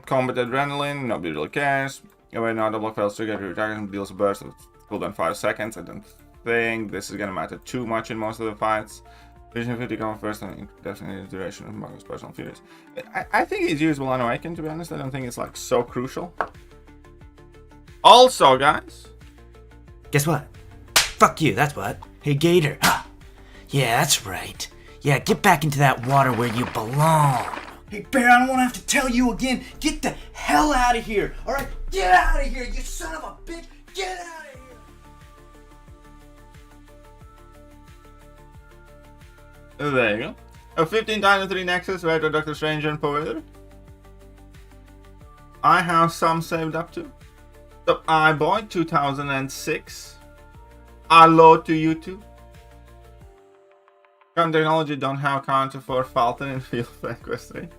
Combat adrenaline, nobody really cares. Away now, double fails to get your attack deals a burst of cooldown 5 seconds. I don't think this is gonna matter too much in most of the fights. Vision 50 come first and definitely the duration of Marco's personal features. I think he's usable on Awaken, to be honest. I don't think it's like so crucial. Also, guys, guess what? Fuck you, that's what. Hey, Gator. Yeah, that's right. Yeah, get back into that water where you belong. Hey, Bear, I don't want to have to tell you again. Get the hell out of here. All right, get out of here, you son of a bitch. Get out of here. there you go. A 15 Titan 3 Nexus, right to Doctor Strange and Power. I have some saved up to. So, iBoy 2006. Hello to you too. Current technology don't have counter for Falcon in Field of Equestry.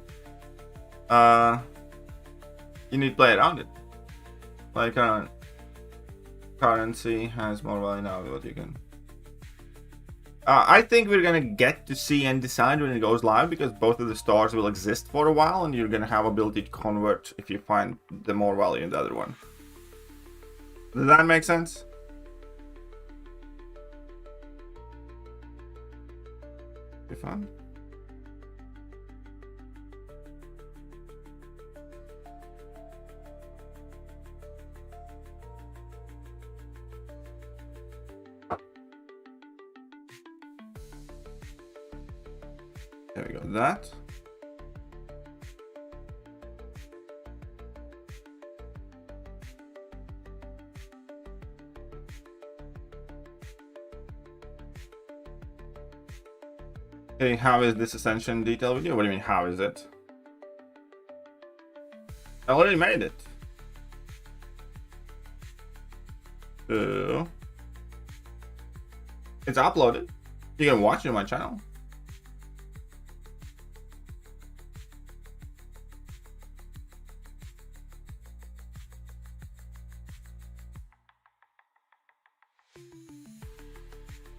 You need to play around it. Like, Currency has more value now than what you can. I think we're gonna get to see and decide when it goes live, because both of the stars will exist for a while, and you're gonna have ability to convert if you find the more value in the other one. Does that make sense? Be fun. There we go, that. Okay, how is this Ascension detail video? What do you mean, how is it? I already made it. So, it's uploaded. You can watch it on my channel.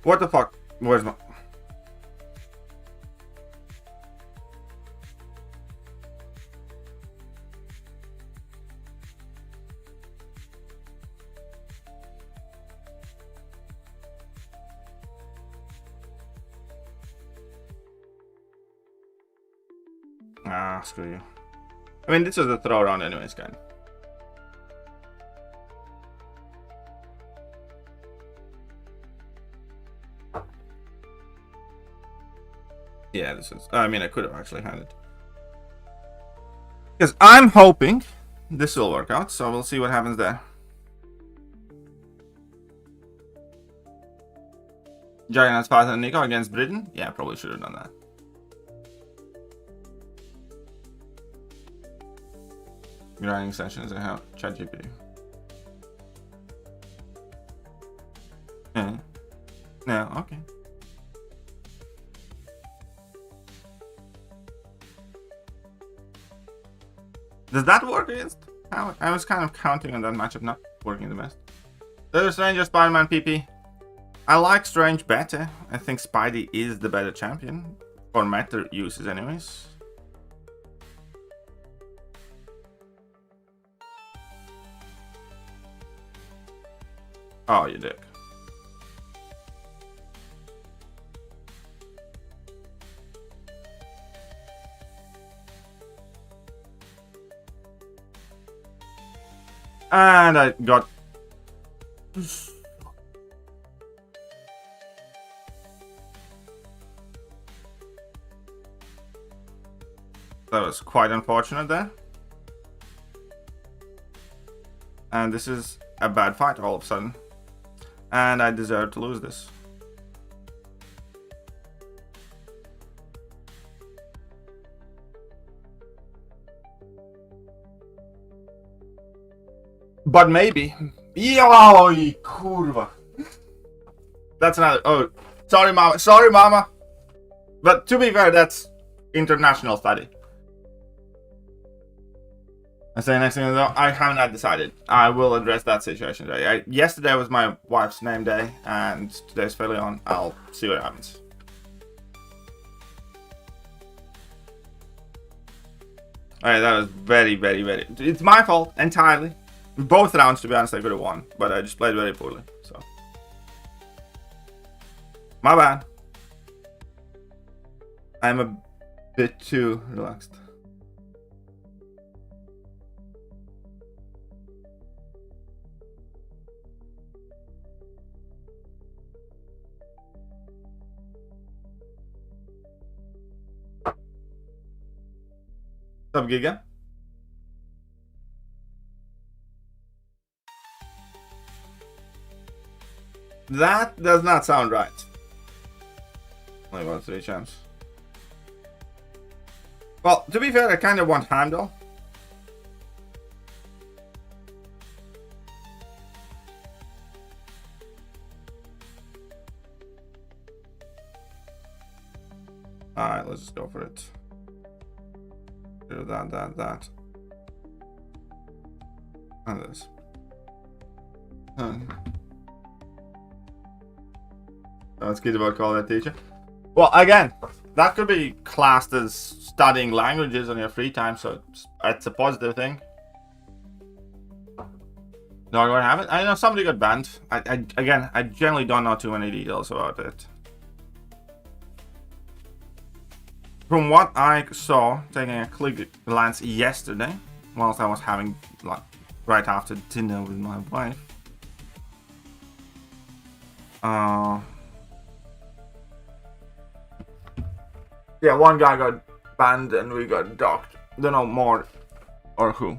What the fuck? Where's my... Ah, screw you. I mean, this is a throw around anyways, kind of. Yeah, this is... I mean, I could have actually had it. Because I'm hoping this will work out, so we'll see what happens there. Giant has passed and Nico against Britain? Yeah, probably should have done that. Grinding sessions, I have ChatGPT. Yeah. No, okay. Does that work against? I was kind of counting on that matchup not working the best. There's Stranger, Spider-Man, PP. I like Strange better. I think Spidey is the better champion. For meta uses anyways. Oh, you dick. And I got... That was quite unfortunate there. And this is a bad fight all of a sudden. And I deserve to lose this. But maybe. Yo, kurwa. That's another... Oh, sorry, mama. Sorry, mama. But to be fair, that's international study. I say next thing though, I have not decided. I will address that situation today. Yesterday was my wife's name day, and today's fairly on. I'll see what happens. Alright, that was very, very, very... It's my fault, entirely. Both rounds, to be honest, I could have won, but I just played very poorly, so... My bad. I'm a bit too relaxed. What's up, Giga? That does not sound right. Only about 3 champs. Well, to be fair, I kind of want Heimdall. Alright, let's just go for it. Do that. And this. Sounds good about calling that teacher. Well, again, that could be classed as studying languages on your free time, so it's a positive thing. Not what happened? I know somebody got banned. I generally don't know too many details about it. From what I saw, taking a quick glance yesterday, whilst I was having, like, right after dinner with my wife. Yeah, one guy got banned and we got docked. Don't know more or who.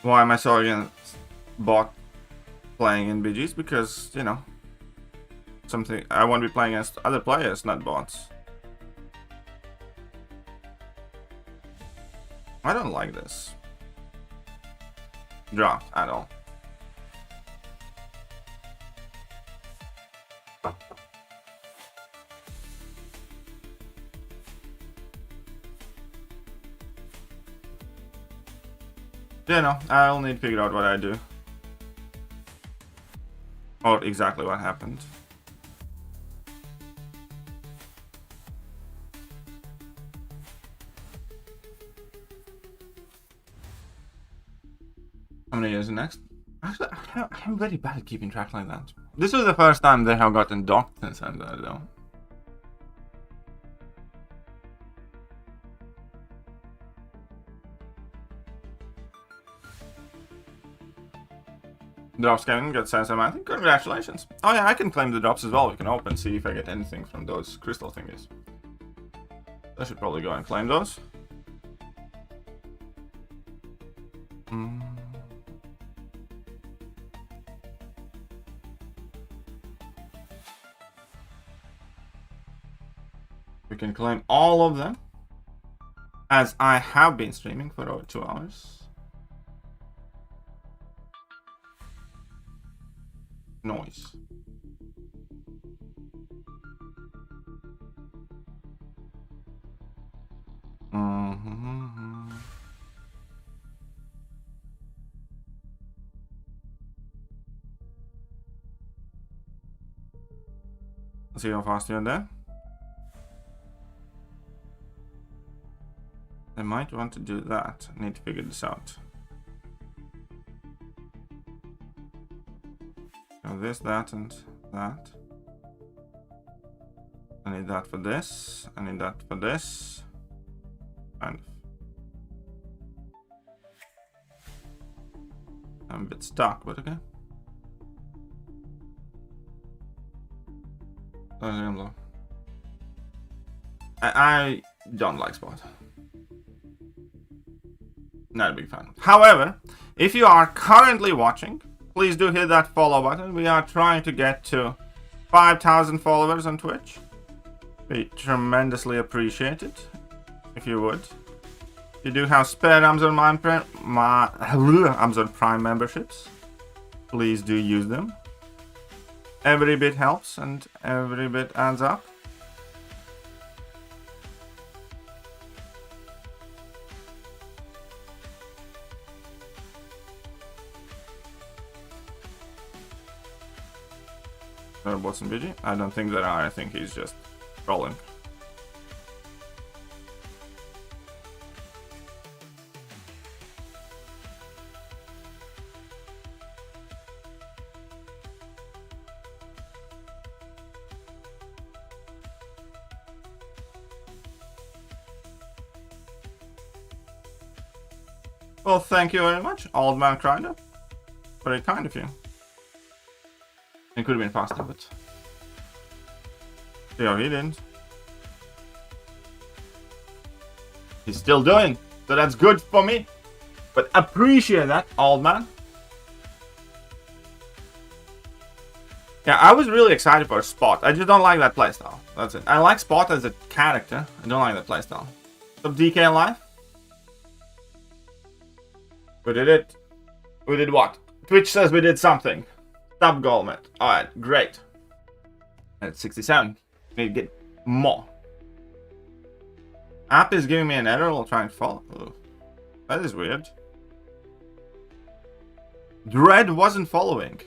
Why am I so against bot playing in BGs? Because, you know, something I want to be playing against other players, not bots. I don't like this draft at all. You know, I'll need to figure out what I do. Or exactly what happened. How many years next? Actually, I'm very bad at keeping track like that. This was the first time they have gotten docked since I'm there, though. Drops can get sense I think. Congratulations. Oh yeah, I can claim the drops as well. We can open, see if I get anything from those crystal thingies. I should probably go and claim those. We can claim all of them, as I have been streaming for over 2 hours. Noise. Let's see how fast you're there. I might want to do that. I need to figure this out. So this, that, and that. I need that for this. I need that for this. Kind of. I'm a bit stuck, but okay. I don't like Spot. Not a big fan. However, if you are currently watching, please do hit that follow button. We are trying to get to 5,000 followers on Twitch. Be tremendously appreciated if you would. If you do have spare Amazon Prime memberships, please do use them. Every bit helps and every bit adds up. Bots and BG? I don't think there are. I think he's just trolling. Well, thank you very much, Old Man Crider. Very kind of you. It could have been faster, but... Yeah, he didn't. He's still doing, so that's good for me. But appreciate that, old man. Yeah, I was really excited for Spot. I just don't like that playstyle. That's it. I like Spot as a character. I don't like that playstyle. Some DK live. We did it. We did what? Twitch says we did something. Sub goal, mate. Alright, great. At 67. We need to get more. App is giving me an error. I'll try and follow. Ugh. That is weird. Dread wasn't following.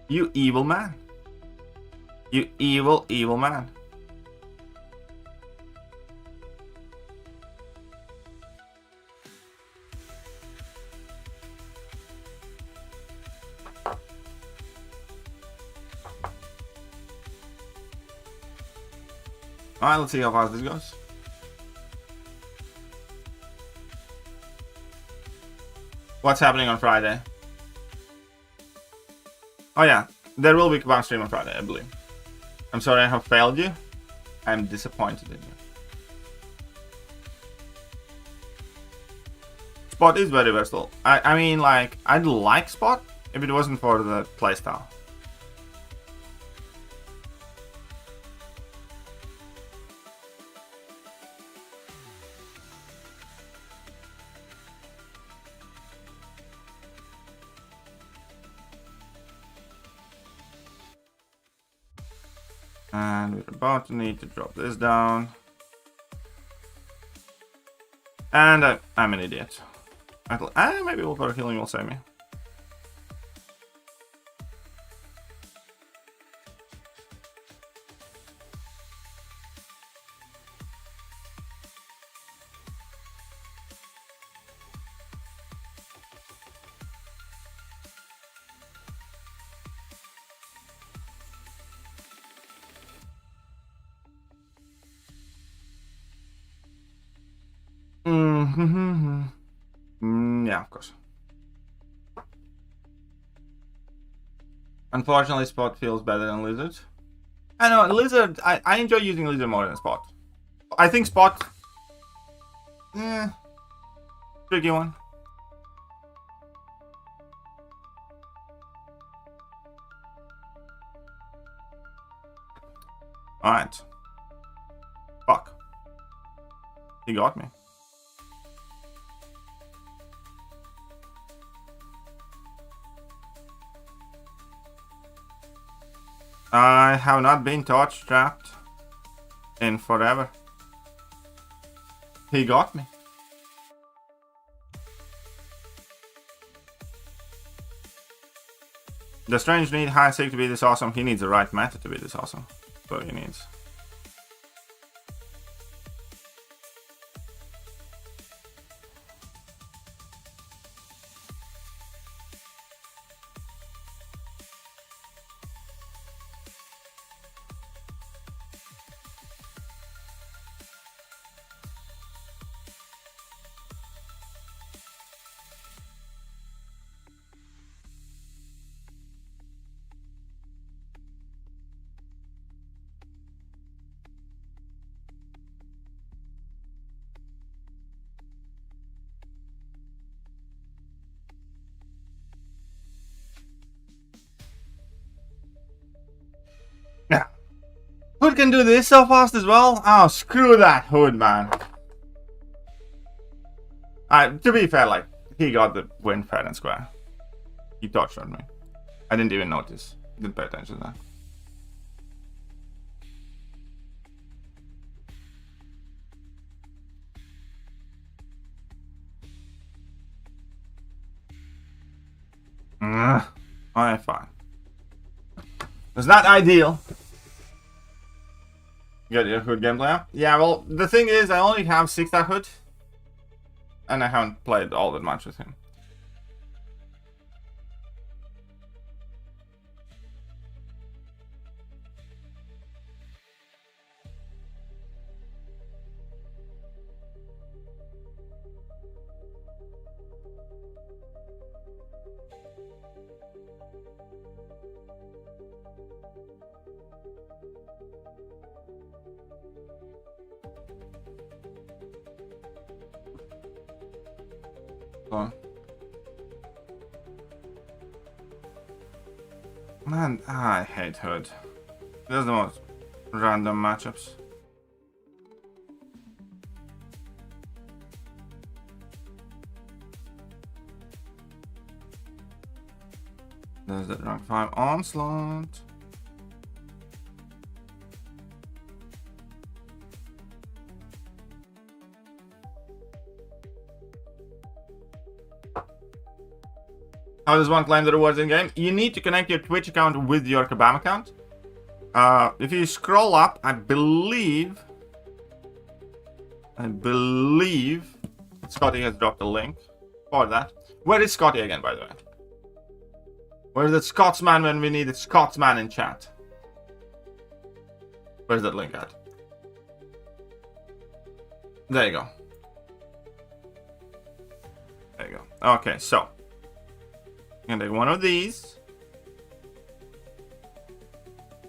You evil man. You evil, evil man. Alright, let's see how fast this goes. What's happening on Friday? Oh yeah, there will be one stream on Friday, I believe. I'm sorry I have failed you. I'm disappointed in you. Spot is very versatile. I mean, like, I'd like Spot if it wasn't for the playstyle. And we're about to need to drop this down. And I'm an idiot. Maybe Willpower Healing will save me. Yeah, of course. Unfortunately, Spot feels better than Lizard. I know, Lizard, I enjoy using Lizard more than Spot. I think Spot... tricky one. Alright. Fuck. He got me. I have not been torch trapped in forever. He got me. The Strange need high save to be this awesome. He needs the right method to be this awesome. That's what he needs. Hood can do this so fast as well? Oh, screw that Hood, man. To be fair, like, he got the win fair and square. He touched on me. I didn't even notice. Didn't pay attention to that. Alright, fine. It's not ideal. You got your Hood gameplay up? Yeah, well, the thing is, I only have 6-star Hood. And I haven't played all that much with him. Man, I hate Hood. There's the most random matchups. There's that rank 5 onslaught. How does one claim the rewards in game? You need to connect your Twitch account with your Kabam account. If you scroll up, I believe Scotty has dropped a link for that. Where is Scotty again, by the way? Where's the Scotsman when we need a Scotsman in chat? Where's that link at? There you go. There you go. Okay, so I'm gonna take one of these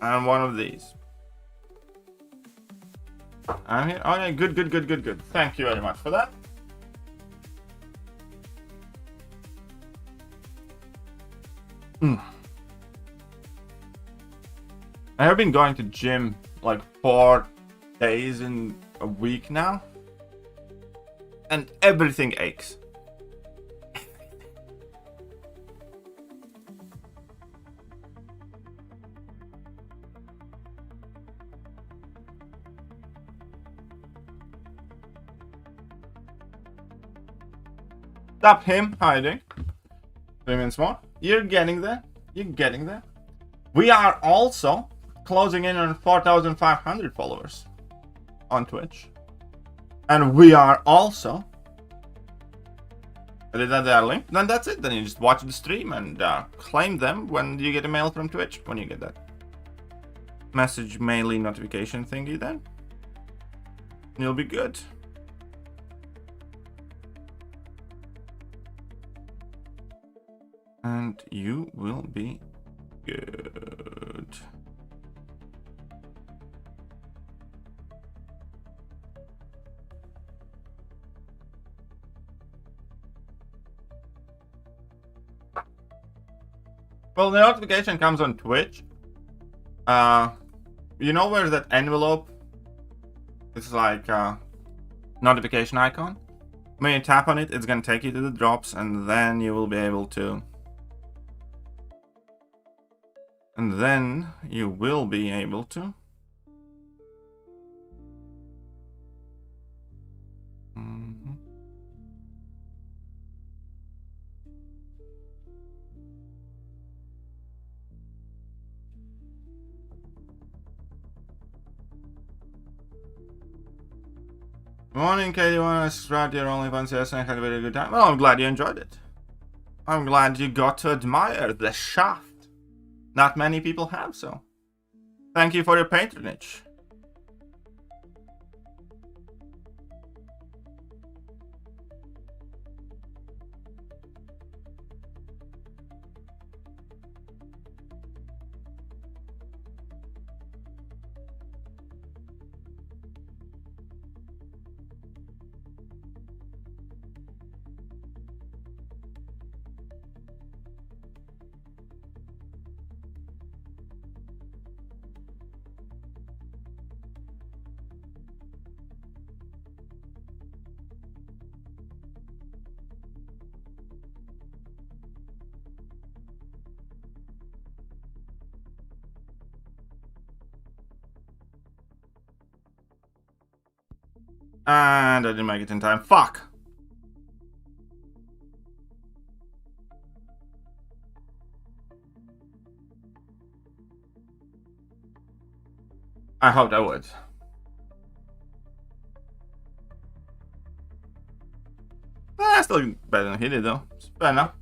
and one of these. I'm here. Okay, good. Thank you very much for that. I have been going to gym like 4 days in a week now, and everything aches. Stop him hiding. 3 minutes more. You're getting there. You're getting there. We are also closing in on 4,500 followers on Twitch. And we are also... Did that there link? Then that's it. Then you just watch the stream and claim them when you get a mail from Twitch. When you get that message mailing notification thingy, then you'll be good. And you will be good. Well, the notification comes on Twitch. You know where that envelope? It's like a notification icon. When you tap on it, it's gonna take you to the drops, and then you will be able to. And then you will be able to. Morning, Katie. Want to start your OnlyFans session? I had a very good time. Well, I'm glad you enjoyed it. I'm glad you got to admire the shaft. Not many people have, so thank you for your patronage. And I didn't make it in time. Fuck! I hoped I would. Still better than he did, though. It's fair enough.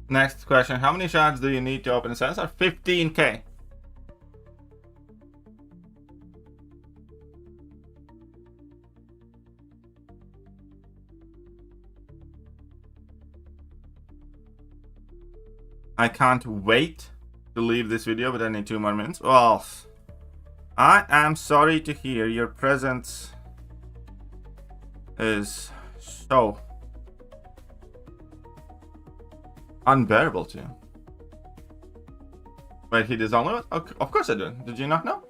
Next question. How many shards do you need to open a sensor? 15k. I can't wait to leave this video, but I need 2 more minutes. Well, I am sorry to hear your presence is so unbearable to you. Wait, he does only? Of course I do. Did you not know?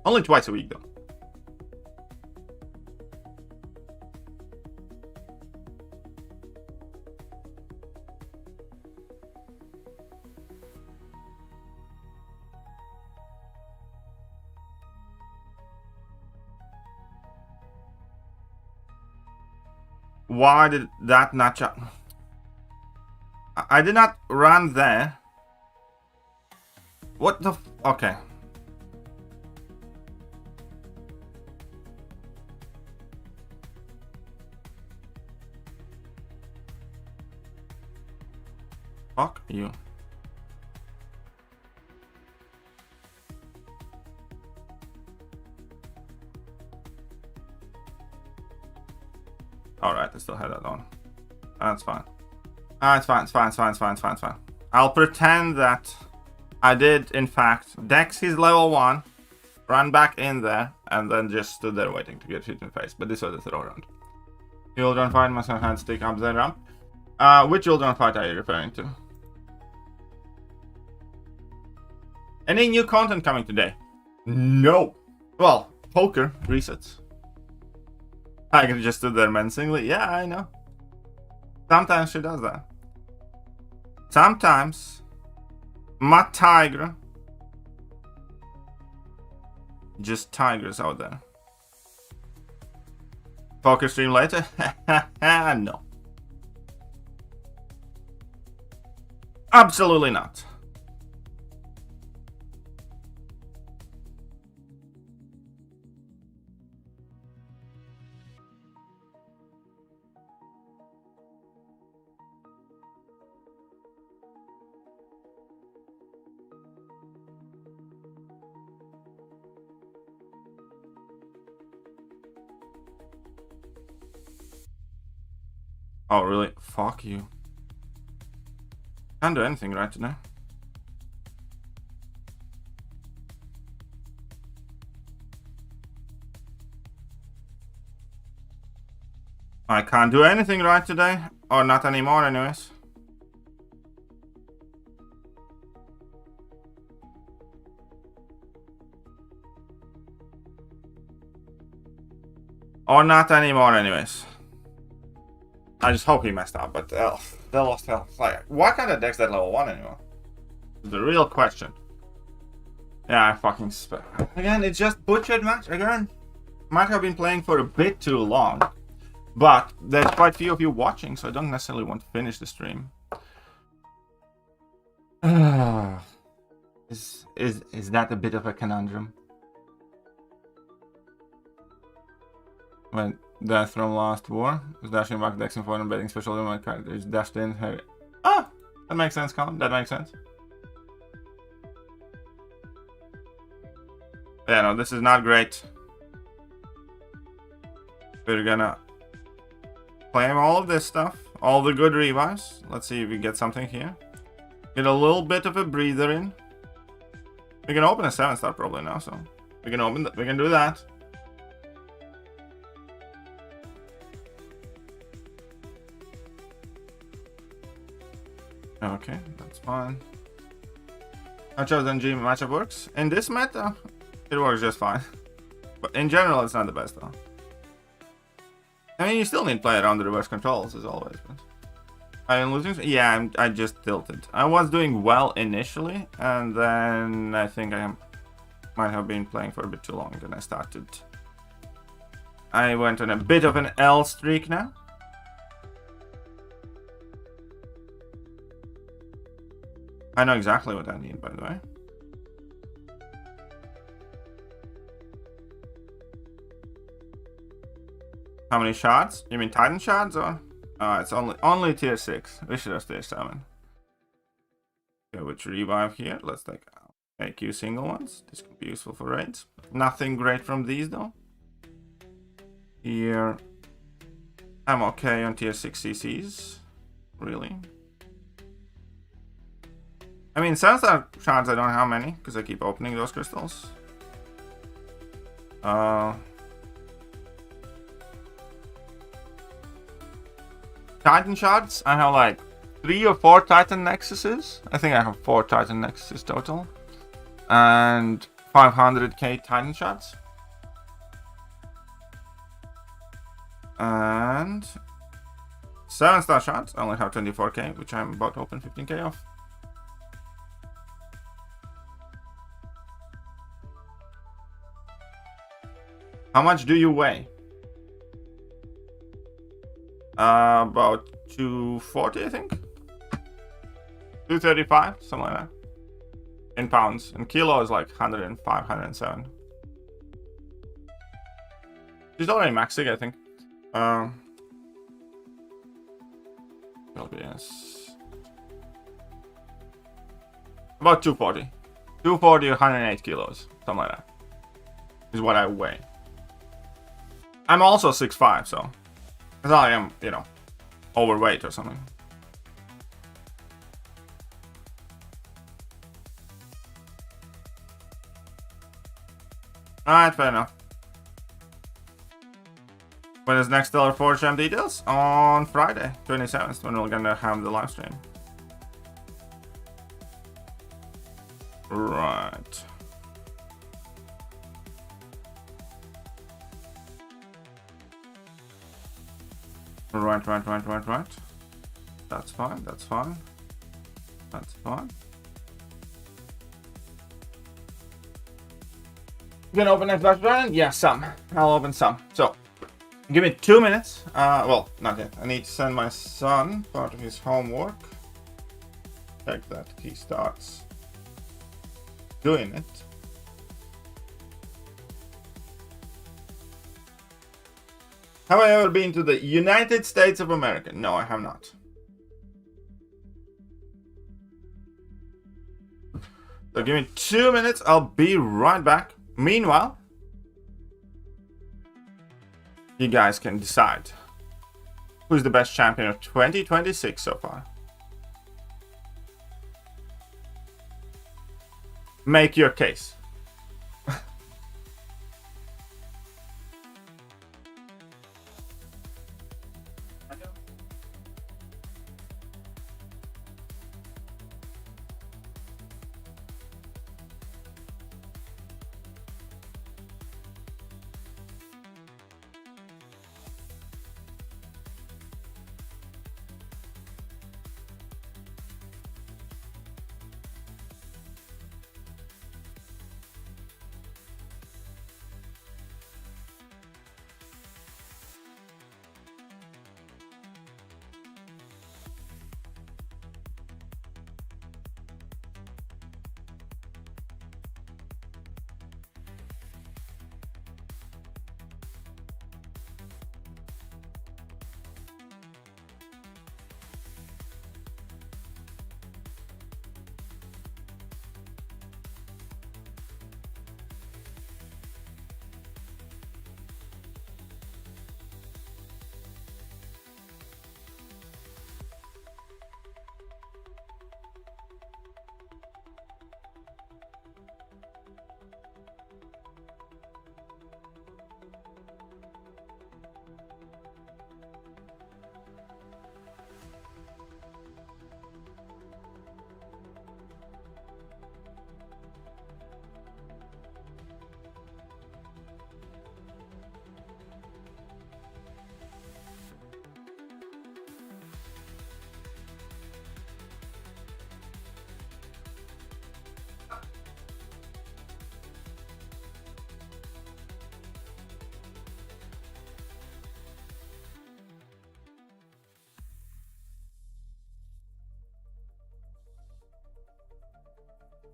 Only twice a week, though. Why did that not jump? I did not run there. What the okay. Fuck you. Alright, I still had that on. That's fine. It's fine, it's fine, it's fine, it's fine, it's fine, it's fine. I'll pretend that I did, in fact, dex his level 1, ran back in there, and then just stood there waiting to get hit in the face. But this was a throw round. Children fight must have hand stick upside down. Which children fight are you referring to? Any new content coming today? No. Well, poker resets. I could just stood there menacingly. Yeah, I know. Sometimes she does that. Sometimes my tiger just tigers out there. Poker stream later? No. Absolutely not. Oh, really? Fuck you. Can't do anything right today. I can't do anything right today. Or not anymore, anyways. Or not anymore, anyways. I just hope he messed up, but they lost health. Like, why can't I dex that level 1 anymore? The real question. Yeah, I fucking again, it's just butchered match again. Might have been playing for a bit too long, but there's quite few of you watching, so I don't necessarily want to finish the stream. Is that a bit of a conundrum? When Death from Last War was dashing back, dexing for and betting special my characters dashed in heavy. Ah, that makes sense, Colin. That makes sense. Yeah, no, this is not great. We're gonna claim all of this stuff, all the good revives. Let's see if we get something here. Get a little bit of a breather in. We can open a 7-star probably now, so we can open. We can do that. Okay, that's fine. How chosen G matchup works? In this meta, it works just fine. But in general, it's not the best though. I mean, you still need to play around the reverse controls as always. But I am losing? Yeah, I just tilted. I was doing well initially, and then I think might have been playing for a bit too long. Then I started. I went on a bit of an L streak now. I know exactly what I need, by the way. How many shots? You mean Titan shots or? It's only tier 6. We should have tier 7. Okay, which revive here? Let's take AQ single ones. This could be useful for raids. Nothing great from these though. Here, I'm okay on tier 6 CCs. Really? I mean, 7-star shards, I don't know how many, because I keep opening those crystals. Titan shards, I have like 3 or 4 Titan nexuses. I think I have 4 Titan nexuses total. And 500k Titan shards. And 7-star shards, I only have 24k, which I'm about to open 15k of. How much do you weigh? About 240, I think. 235, something like that. In pounds. And kilo is like 105, 107. She's already maxing, I think. LBS. About 240. 240 or 108 kilos. Something like that. Is what I weigh. I'm also 6'5", so. It's not like I'm, you know, overweight or something. Alright, fair enough. When is next Stellar Forge Jam details? On Friday, 27th, when we're gonna have the live stream. Right. Right. That's fine, that's fine. That's fine. You gonna open next Battleground? Yeah, some. I'll open some. So, give me 2 minutes. Well, not yet. I need to send my son part of his homework. Check that he starts doing it. Have I ever been to the United States of America? No, I have not. So give me 2 minutes. I'll be right back. Meanwhile, you guys can decide who's the best champion of 2026 so far. Make your case.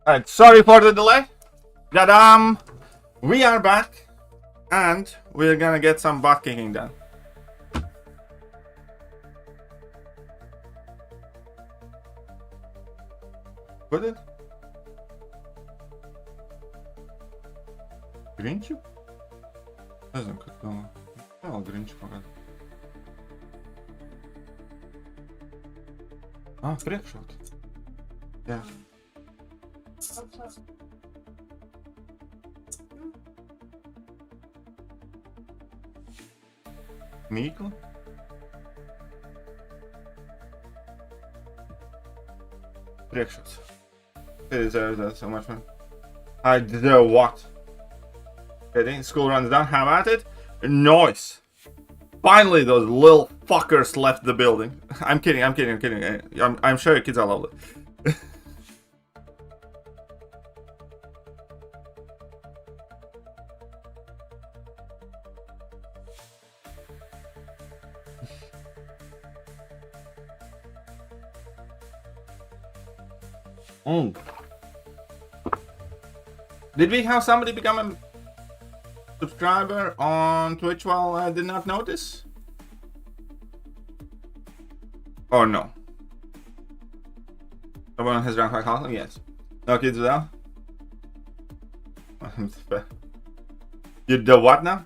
Alright, sorry for the delay. But we are back and we're gonna get some butt kicking done. Put it. Grinch? Не знаю, как там. Гринч показывает. Скрепшот. Да. Микл. Скрепшот. They deserve that so much, man. I deserve what? Okay, school runs down. Have at it. Noise. Finally, those little fuckers left the building. I'm kidding. I'm sure your kids are lovely. Oh. Did we have somebody become a subscriber on Twitch while I did not notice? Oh no. Someone has drank my coffee? Yes. No kids without? You do what now?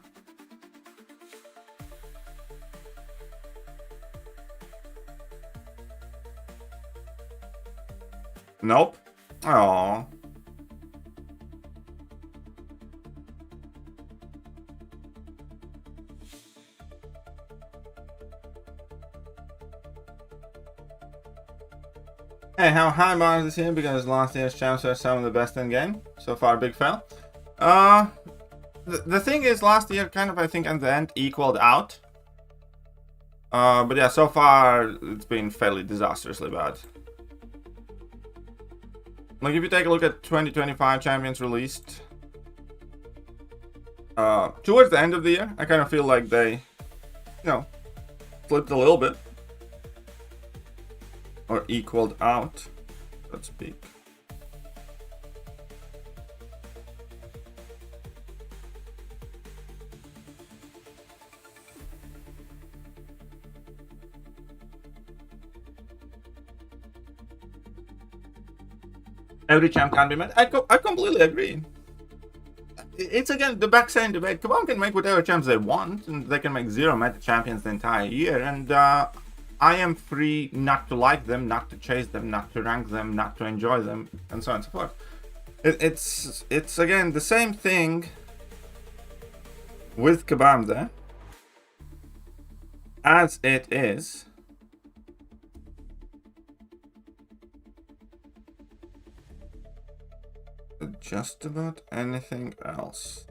Nope. Aww. Hey, how high bars this year because last year's champs were some of the best in game. So far, big fail. The thing is, last year kind of, I think, at the end equaled out. But yeah, so far it's been fairly disastrously bad. Like, if you take a look at 2025 champions released, towards the end of the year, I kind of feel like they, you know, flipped a little bit. Or equaled out, so to speak. Every champ can't be met. I completely agree. It's again the back same debate. Kabam can make whatever champs they want, and they can make 0 meta champions the entire year, and I am free not to like them, not to chase them, not to rank them, not to enjoy them, and so on and so forth. It's again the same thing with Kabam there, as it is just about anything else.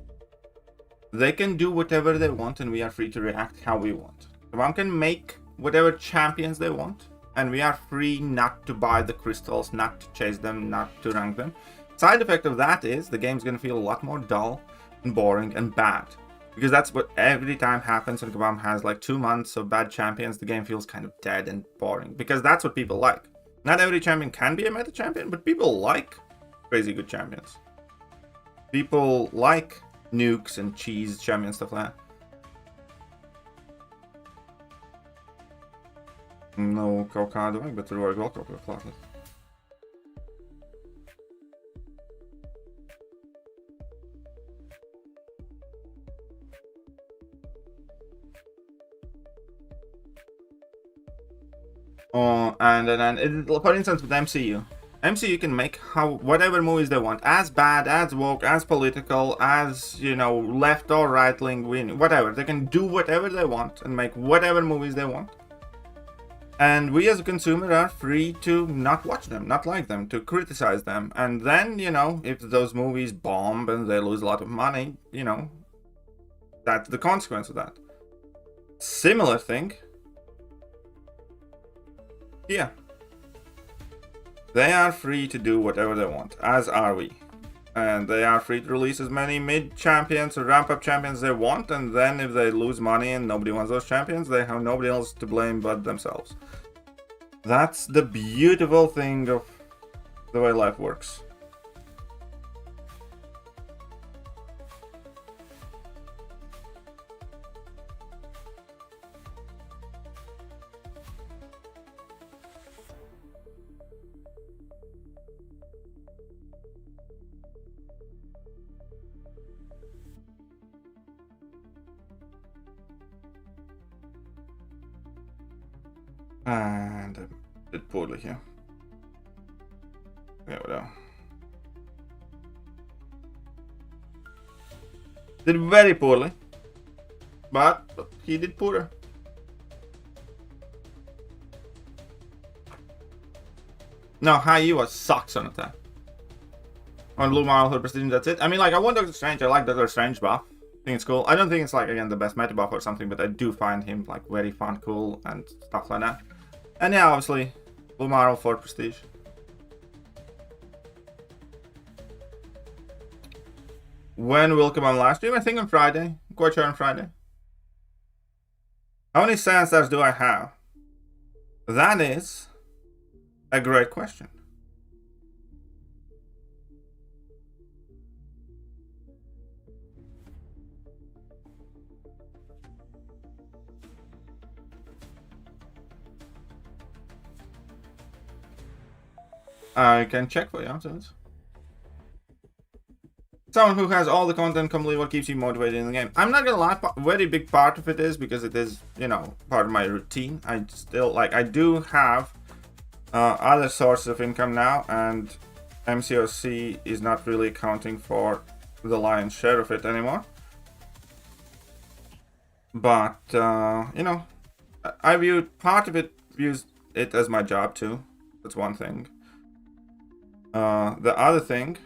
They can do whatever they want, and we are free to react how we want. Kabam can make whatever champions they want, and we are free not to buy the crystals, not to chase them, not to rank them. Side effect of that is the game's gonna feel a lot more dull and boring and bad, because that's what every time happens when Kabam has like 2 months of bad champions. The game feels kind of dead and boring, because that's what people like. Not every champion can be a meta champion, but people like crazy good champions. People like nukes and cheese champions, stuff like that. No kokado, but det var gott också klart. And then for instance with MCU can make whatever movies they want, as bad, as woke, as political, as, you know, left or right wing, whatever. They can do whatever they want and make whatever movies they want. And we as a consumer are free to not watch them, not like them, to criticize them. And then, you know, if those movies bomb and they lose a lot of money, you know, that's the consequence of that. Similar thing. Yeah. They are free to do whatever they want, as are we. And they are free to release as many mid-champions or ramp-up champions they want, and then if they lose money and nobody wants those champions, they have nobody else to blame but themselves. That's the beautiful thing of the way life works. And I did poorly here. There we go. Did very poorly. But he did poorer. No, High was sucks on attack. On Blue Marvel for Prestige, that's it. I mean, like, I want Doctor Strange. I like Doctor Strange buff. I think it's cool. I don't think it's, like, again, the best meta buff or something, but I do find him, like, very fun, cool, and stuff like that. And yeah, obviously, Blue Marvel for Prestige. When will come on live stream? I think on Friday. I'm quite sure on Friday. How many Saiyan stars do I have? That is a great question. I can check for you afterwards. Someone who has all the content completely, what keeps you motivated in the game? I'm not gonna lie, a very big part of it is because it is, you know, part of my routine. I still, like, I do have other sources of income now, and MCOC is not really accounting for the lion's share of it anymore. But, you know, I viewed part of it, views it as my job too. That's one thing. The other thing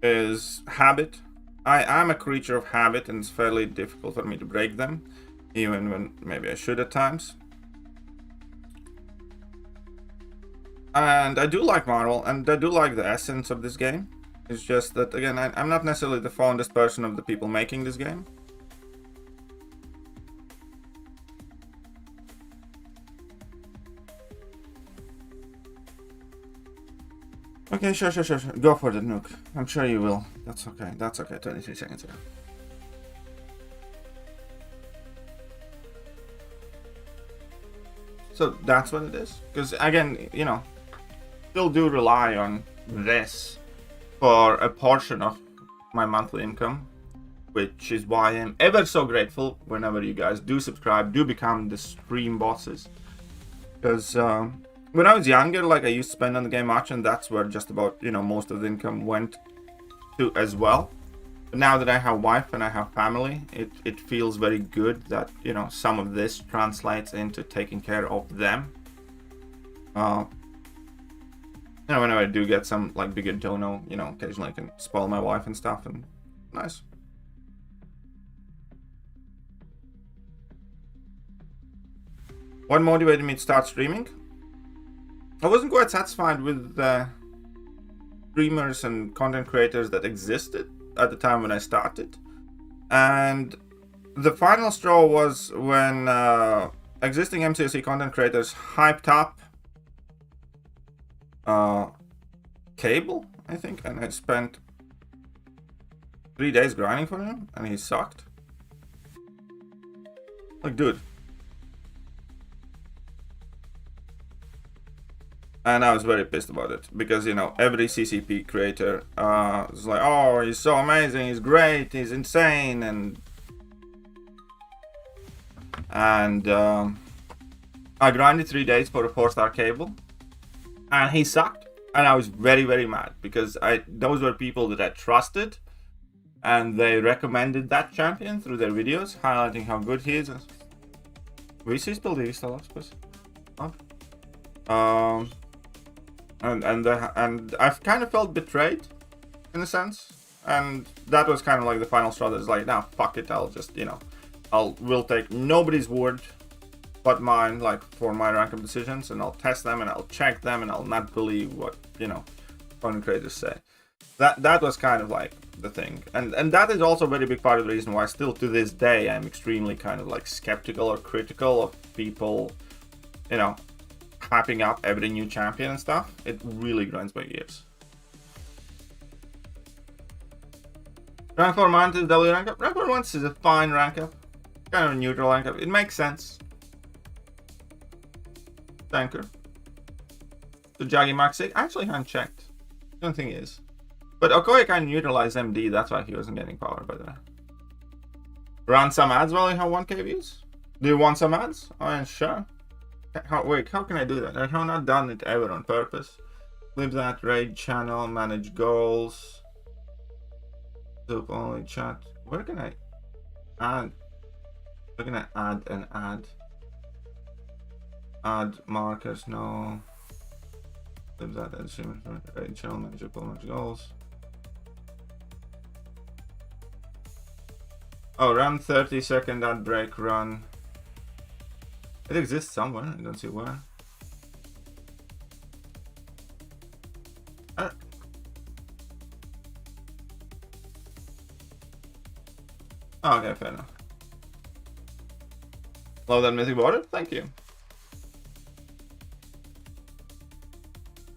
is habit. I am a creature of habit, and it's fairly difficult for me to break them, even when maybe I should at times. And I do like Marvel, and I do like the essence of this game. It's just that, again, I'm not necessarily the fondest person of the people making this game. Okay, sure. Go for the nuke. I'm sure you will. That's okay. 23 seconds ago. So that's what it is. Because, again, you know, still do rely on this for a portion of my monthly income, which is why I'm ever so grateful whenever you guys do subscribe, do become the stream bosses. Because, when I was younger, like, I used to spend on the game much, and that's where just about, you know, most of the income went to as well. But now that I have wife and I have family, it feels very good that, you know, some of this translates into taking care of them. You know, whenever I do get some, like, bigger dono, you know, occasionally I can spoil my wife and stuff, and nice. What motivated me to start streaming? I wasn't quite satisfied with the streamers and content creators that existed at the time when I started. And the final straw was when existing MCOC content creators hyped up Cable, I think, and I spent 3 days grinding for him, and he sucked. Like, dude. And I was very pissed about it, because, you know, every CCP creator was like, oh, he's so amazing, he's great, he's insane, and I grinded 3 days for a 4-star Cable, and he sucked, and I was very, very mad, because those were people that I trusted, and they recommended that champion through their videos, highlighting how good he is. VC still DLSPCYY. And I've kind of felt betrayed, in a sense, and that was kind of like the final straw. That's like, nah, fuck it, I'll just, you know, we'll take nobody's word but mine, like, for my rank up decisions, and I'll test them, and I'll check them, and I'll not believe what, you know, content creators say. That was kind of like the thing, and that is also a very big part of the reason why still to this day I'm extremely kind of like skeptical or critical of people, you know, hyping up every new champion and stuff. It really grinds my gears. Rank 4 Mantis W rank up. Rank 4 Mantis is a fine rank up. Kind of a neutral rank up. It makes sense. Tanker. The Jaggy Mark 6. I actually haven't checked. I don't think he is. But Okoye kind of neutralized MD. That's why he wasn't getting power, by the way. Run some ads while you have 1k views? Do you want some ads? Oh, yeah, sure. Wait, how can I do that? I have not done it ever on purpose. Leave that, raid channel, manage goals. Soup only chat. Where can I add? Where can I add an ad? Add markers, no. Leave that, raid channel, manage goals. Oh, run 30-second ad break run. It exists somewhere, I don't see where. Oh, okay, fair enough. Love that mythic border, thank you.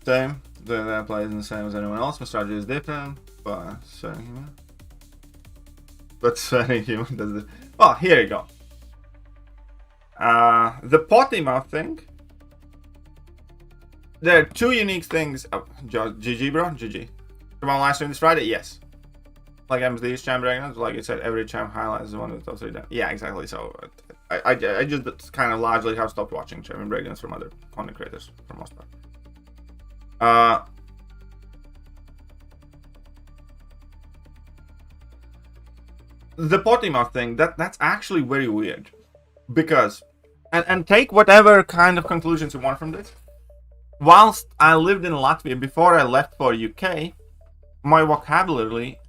Same, the plays the same as anyone else. My strategy is different, but certainly. but swearing human does it. Oh, here you go. The potty mouth thing. There are two unique things. Oh, GG, bro. GG. Come on, live stream this Friday? Yes. Like MSD's Champ Battlegrounds, like I said, every champ highlights is one of the top 3 done. Yeah, exactly. So I just kind of largely have stopped watching Champion Breakdowns from other content creators for the most part. The potty mouth thing, that's actually very weird. Because, and take whatever kind of conclusions you want from this. Whilst I lived in Latvia before I left for UK, my vocabulary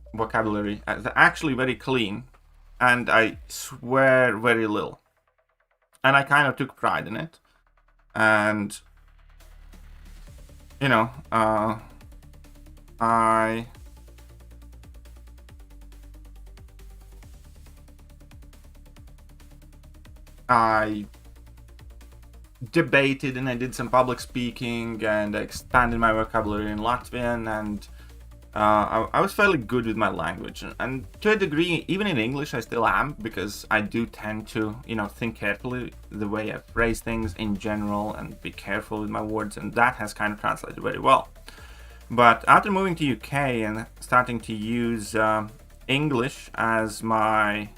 is actually very clean, and I swear very little. And I kind of took pride in it. And, you know, I debated and I did some public speaking and I expanded my vocabulary in Latvian, and I was fairly good with my language, and to a degree even in English I still am, because I do tend to, you know, think carefully the way I phrase things in general and be careful with my words, and that has kind of translated very well. But after moving to UK and starting to use English as my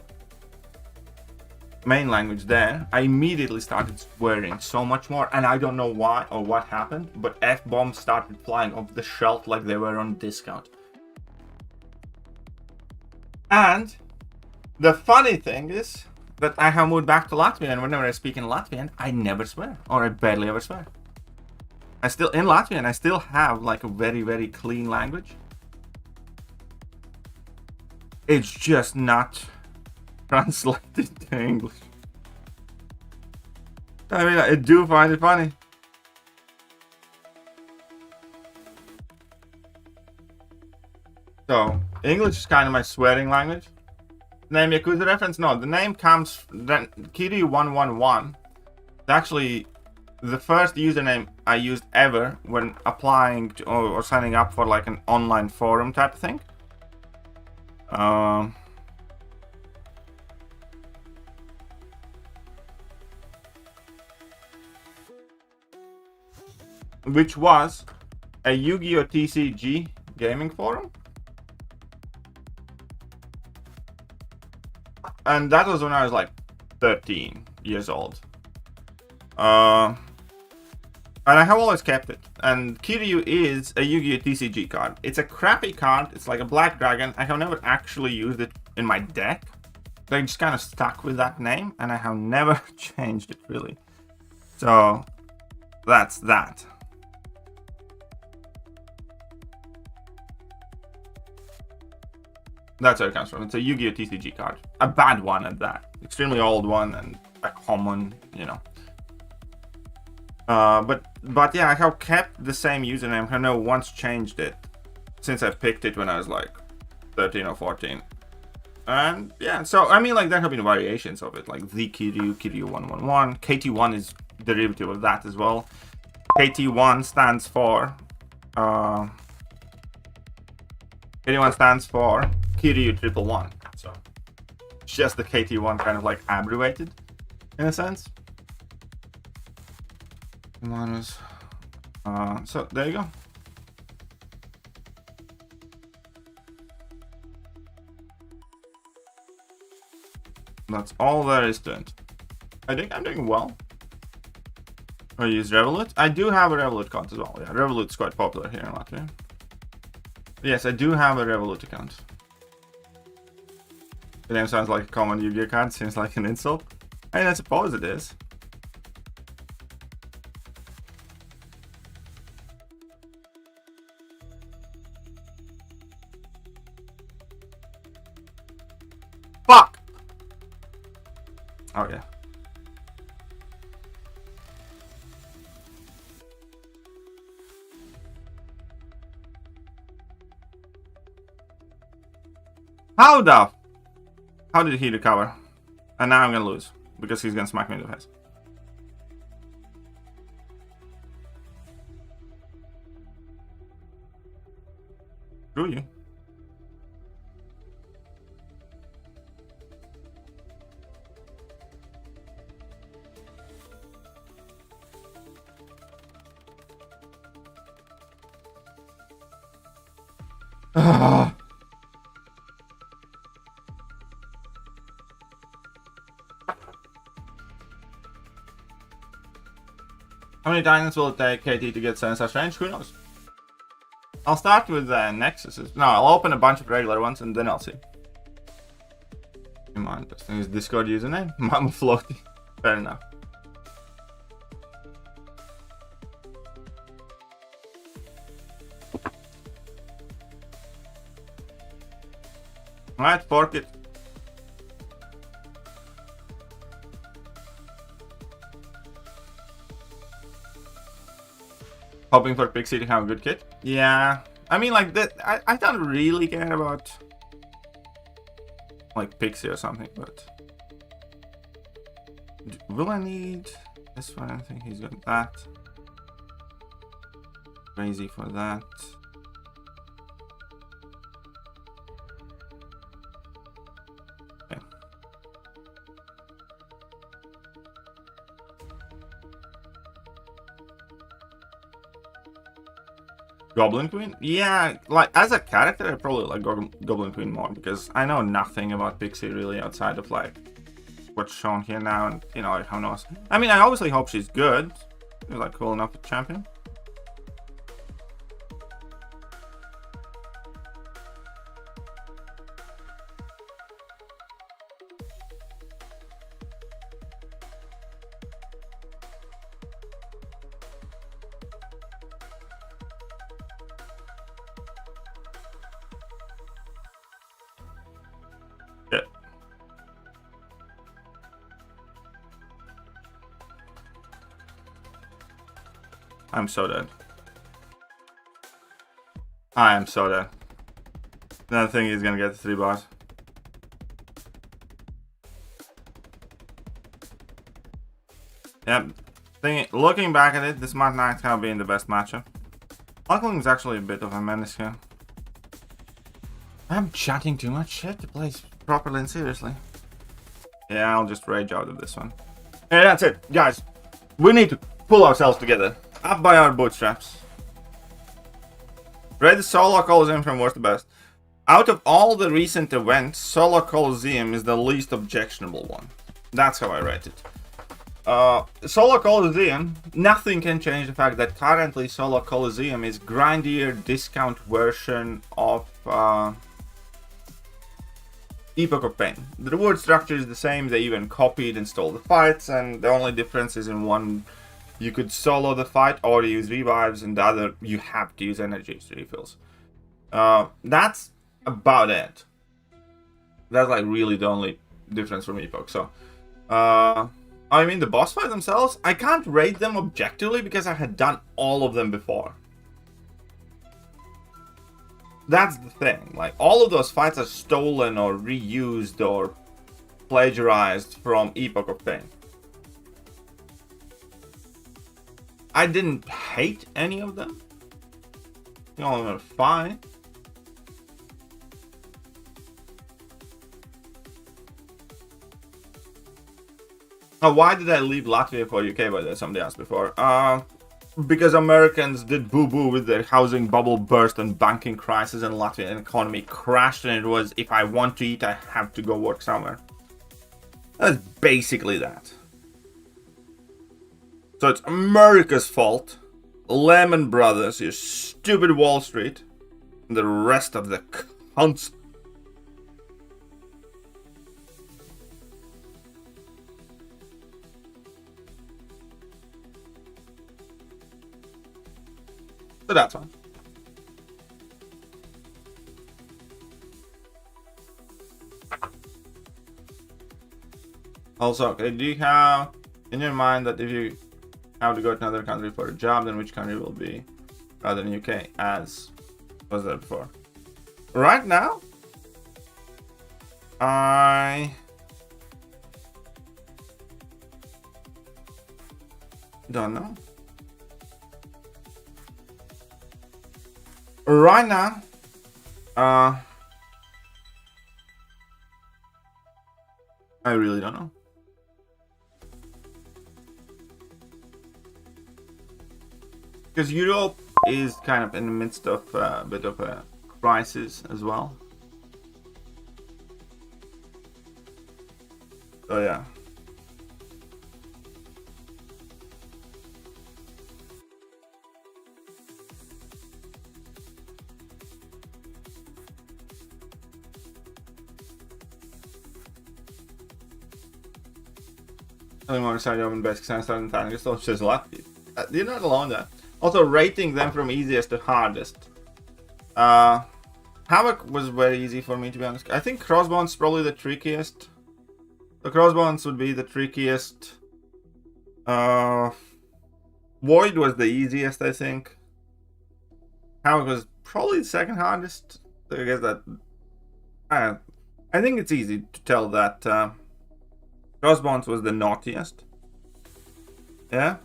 main language there, I immediately started swearing so much more, and I don't know why or what happened, but F-bombs started flying off the shelf like they were on discount. And the funny thing is that I have moved back to Latvia, and whenever I speak in Latvian, I never swear, or I barely ever swear. I still, in Latvian, I still have like a very, very clean language. It's just not translated to English. I mean, I do find it funny. So, English is kind of my swearing language. Name Yakuza reference? No, the name comes from Thekiryu111. It's actually the first username I used ever when applying to, or signing up for like an online forum type of thing. Which was a Yu-Gi-Oh! TCG gaming forum. And that was when I was like 13 years old. And I have always kept it. And Kiryu is a Yu-Gi-Oh! TCG card. It's a crappy card. It's like a black dragon. I have never actually used it in my deck. I just kind of stuck with that name, and I have never changed it really. So that's that. That's where it comes from. It's a Yu-Gi-Oh! TCG card. A bad one at that. Extremely old one and a common, you know. But yeah, I have kept the same username. I have never once changed it since I picked it when I was like 13 or 14. And yeah, so I mean, like, there have been variations of it, like Thekiryu, Kiryu111. KT1 is derivative of that as well. KT1 stands for KT1 stands for Kiryu111. So it's just the KT1 kind of like abbreviated in a sense. So there you go. That's all there is to it. I think I'm doing well. I use Revolut. I do have a Revolut account as well. Yeah, Revolut's quite popular here in Latvia. Yes, I do have a Revolut account. The name sounds like a common Yu-Gi-Oh! Card. Seems like an insult. I mean, I suppose it is. Fuck! Oh, yeah. How did he recover? And now I'm gonna lose because he's gonna smack me in the face. Screw you. How many diamonds will it take KT to get such range? Who knows? I'll start with Nexuses. No, I'll open a bunch of regular ones and then I'll see. Come on, this thing is Discord username. Mama Floaty. Fair enough. Alright, fork it. Hoping for Pixie to have a good kit. Yeah, I mean, like that. I don't really care about like Pixie or something, but will I need this one? I think he's got that. Crazy for that. Okay. Goblin Queen? Yeah, like as a character I probably like Goblin Queen more because I know nothing about Pixie really outside of like what's shown here now, and you know, who knows. I mean, I obviously hope she's good. She's like cool enough to champion. Yeah. I'm so dead. I am so dead. I think he's gonna get the 3 bars. Yep. Looking back at it, this might not kind of be in the best matchup. Luckling is actually a bit of a menace here. I'm chatting too much shit to play properly and seriously. Yeah, I'll just rage out of this one. And that's it, guys. We need to pull ourselves together. Up by our bootstraps. Rate the Solo Coliseum from worst to best. Out of all the recent events, Solo Coliseum is the least objectionable one. That's how I rate it. Solo Coliseum, nothing can change the fact that currently Solo Coliseum is grindier discount version of Epoch of Pain. The reward structure is the same, they even copied and stole the fights, and the only difference is in one you could solo the fight or use revives, and the other you have to use energy refills. That's about it. That's like really the only difference from Epoch. So I mean, the boss fights themselves, I can't rate them objectively because I had done all of them before. That's the thing. Like, all of those fights are stolen or reused or plagiarized from Epoch of Pain. I didn't hate any of them. All of them are fine. Oh, why did I leave Latvia for UK, by the way? Somebody asked before. Because Americans did boo-boo with their housing bubble burst and banking crisis, and Latvian economy crashed, and it was, if I want to eat, I have to go work somewhere. That's basically that. So it's America's fault, Lehman Brothers, your stupid Wall Street, and the rest of the cunts. So that's one. Also, okay, do you have in your mind that if you have to go to another country for a job, then which country will be rather than UK, as was there before? Right now, I don't know. Right now, I really don't know. Because Europe is kind of in the midst of a bit of a prices as well. So yeah. Telling more side open basic science and time. Just says a lot. You're not alone there. Also rating them from easiest to hardest. Havoc was very easy for me, to be honest. I think Crossbones probably the trickiest. The Crossbones would be the trickiest. Void was the easiest, I think. Havoc was probably the second hardest. So I guess that. I think it's easy to tell that Crossbones was the naughtiest. Yeah.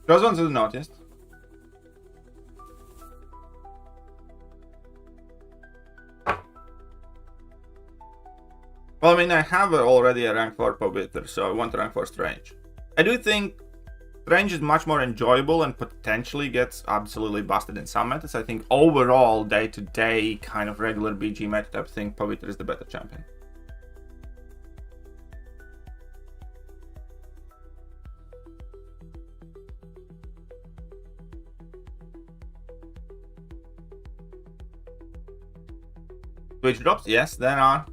Crossbones is the naughtiest. Well, I mean, I have already a rank 4 Paviter, so I want to rank 4 Strange. I do think Strange is much more enjoyable and potentially gets absolutely busted in some metas. I think overall, day-to-day, kind of regular BG meta, I think Paviter is the better champion. Twitch drops? Yes, there are.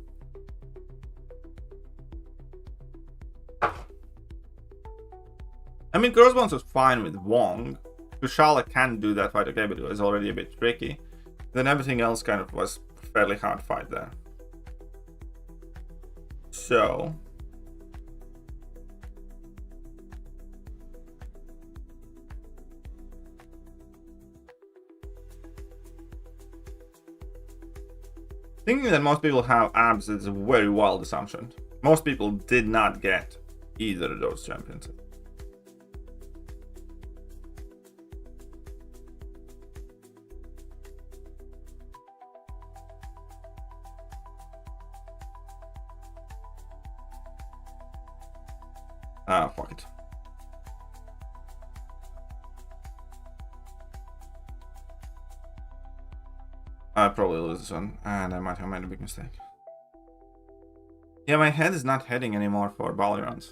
I mean, Crossbones was fine with Wong. Kushala can do that fight, okay, but it was already a bit tricky. Then everything else kind of was a fairly hard fight there. So... thinking that most people have abs is a very wild assumption. Most people did not get either of those champions. Ah, fuck it. I'll probably lose this one, and I might have made a big mistake. Yeah, my head is not heading anymore for Battlegrounds.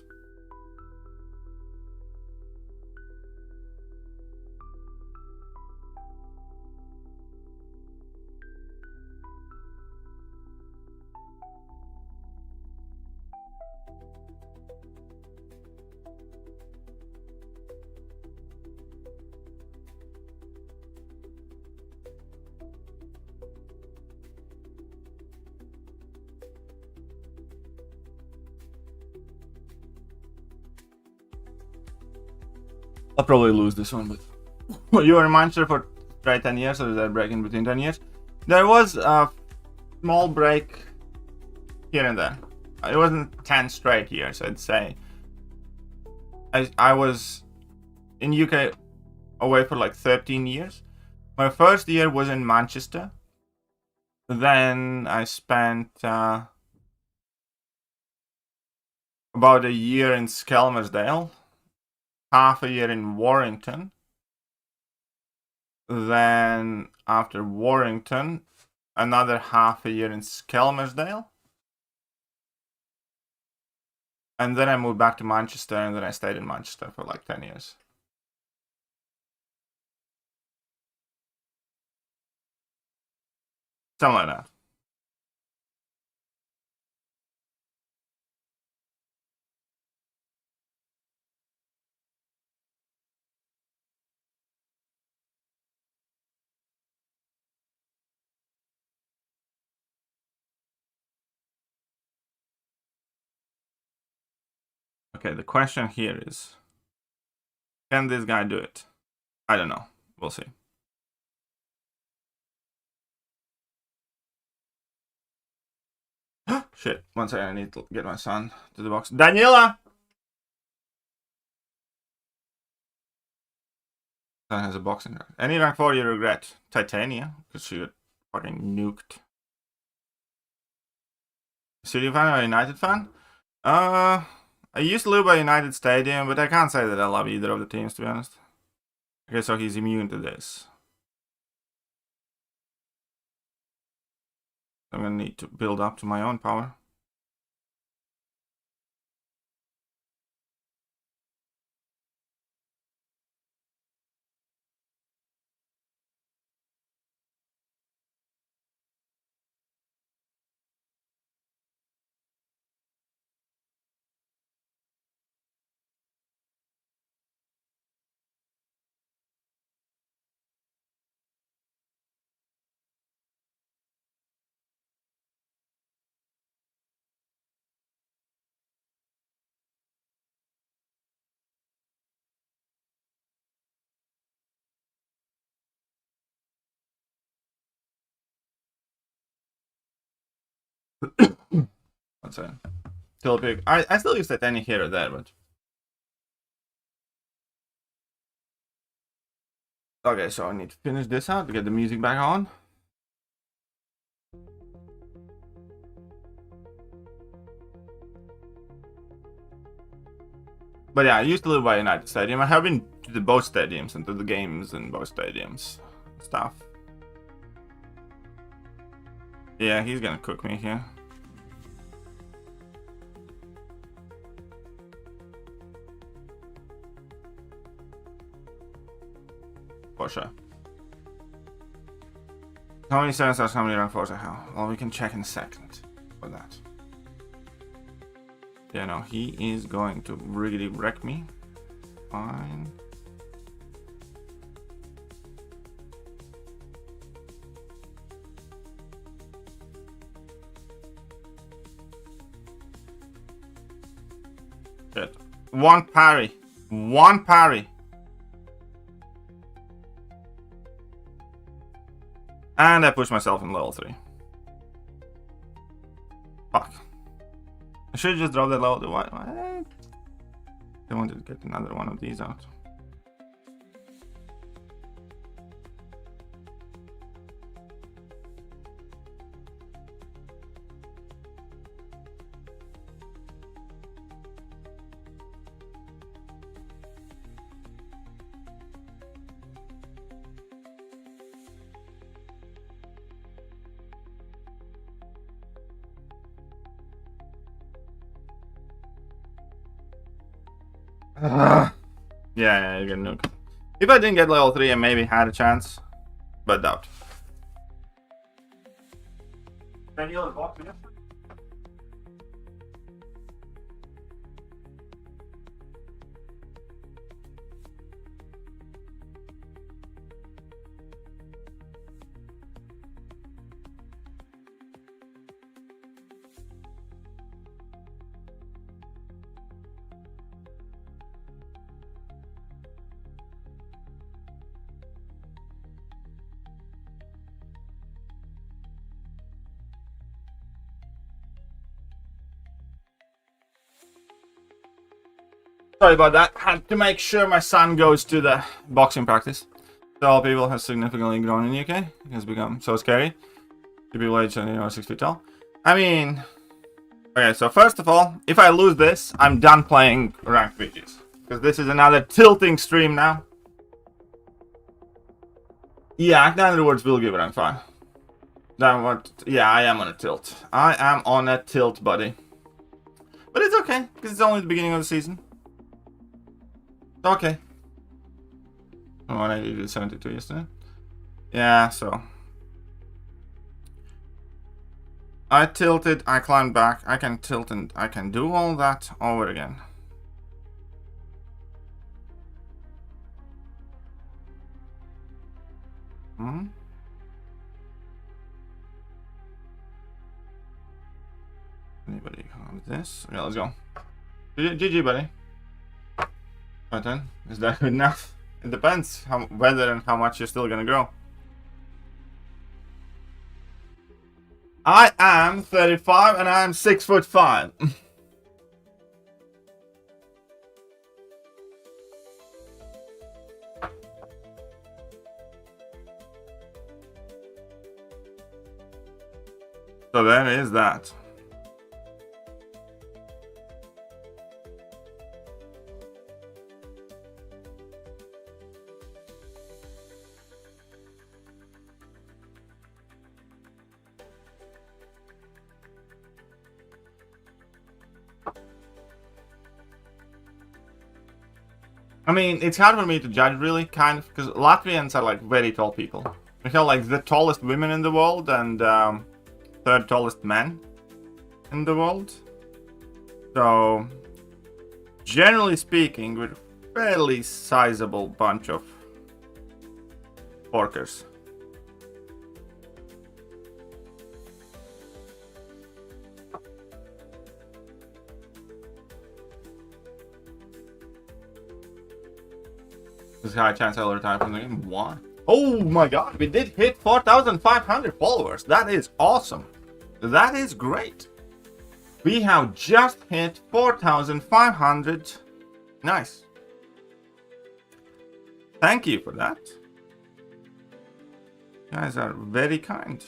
I'll probably lose this one, but... Well, you were a monster for straight 10 years, or is there a break in between 10 years? There was a small break here and there. It wasn't 10 straight years, I'd say. I was in UK away for like 13 years. My first year was in Manchester. Then I spent about a year in Skelmersdale. Half a year in Warrington. Then after Warrington, another half a year in Skelmersdale. And then I moved back to Manchester, and then I stayed in Manchester for like 10 years. Something like that. Okay, the question here is, can this guy do it? I don't know. We'll see. Shit. One second, I need to get my son to the box. Daniela! Son has a box in her. Any rank 4 you regret? Titania, because she got Fucking nuked. City fan or United fan? I used to live by United Stadium, but I can't say that I love either of the teams, to be honest. Okay, so he's immune to this. I'm gonna need to build up to my own power. What's that? Still big. I still use that any here or there, but okay, so I need to finish this out to get the music back on. But yeah, I used to live by United Stadium. I have been to the both stadiums and to the games in both stadiums. Stuff. Yeah, he's gonna cook me here. For sure. How many 7-stars, how many rank 4s I have? Well, we can check in a second for that. Yeah, no, he is going to really wreck me. Fine. Shit. One parry. One parry. And I push myself in level 3. Fuck. I should just drop that level. Why? I wanted to get another one of these out. Yeah, you get nuke. If I didn't get level 3, I maybe had a chance, but doubt. Can you walk me? Sorry about that. Had to make sure my son goes to the boxing practice. So all people have significantly grown in the UK. It has become so scary. To people aged 6 feet tall. I mean, okay, so first of all, if I lose this, I'm done playing ranked PGs. Because this is another tilting stream now. Yeah, Act Rewards will give rank 5. Then what? Yeah, I am on a tilt. I am on a tilt, buddy. But it's okay, because it's only the beginning of the season. Okay. Oh, I did 72 yesterday. Yeah, so. I tilted, I climbed back, I can tilt and I can do all that over again. Hmm? Anybody come with this? Okay, let's go. GG, buddy. Right then, is that good enough? It depends whether and how much you're still gonna grow. I am 35 and I am 6'5". So there is that. I mean, it's hard for me to judge, really, kind of, because Latvians are, like, very tall people. We have, like, the tallest women in the world and third tallest men in the world. So, generally speaking, we're a fairly sizable bunch of porkers. There's a high chance I'll retire from the game. Why? Oh my god, we did hit 4,500 followers. That is awesome. That is great. We have just hit 4,500. Nice. Thank you for that. You guys are very kind.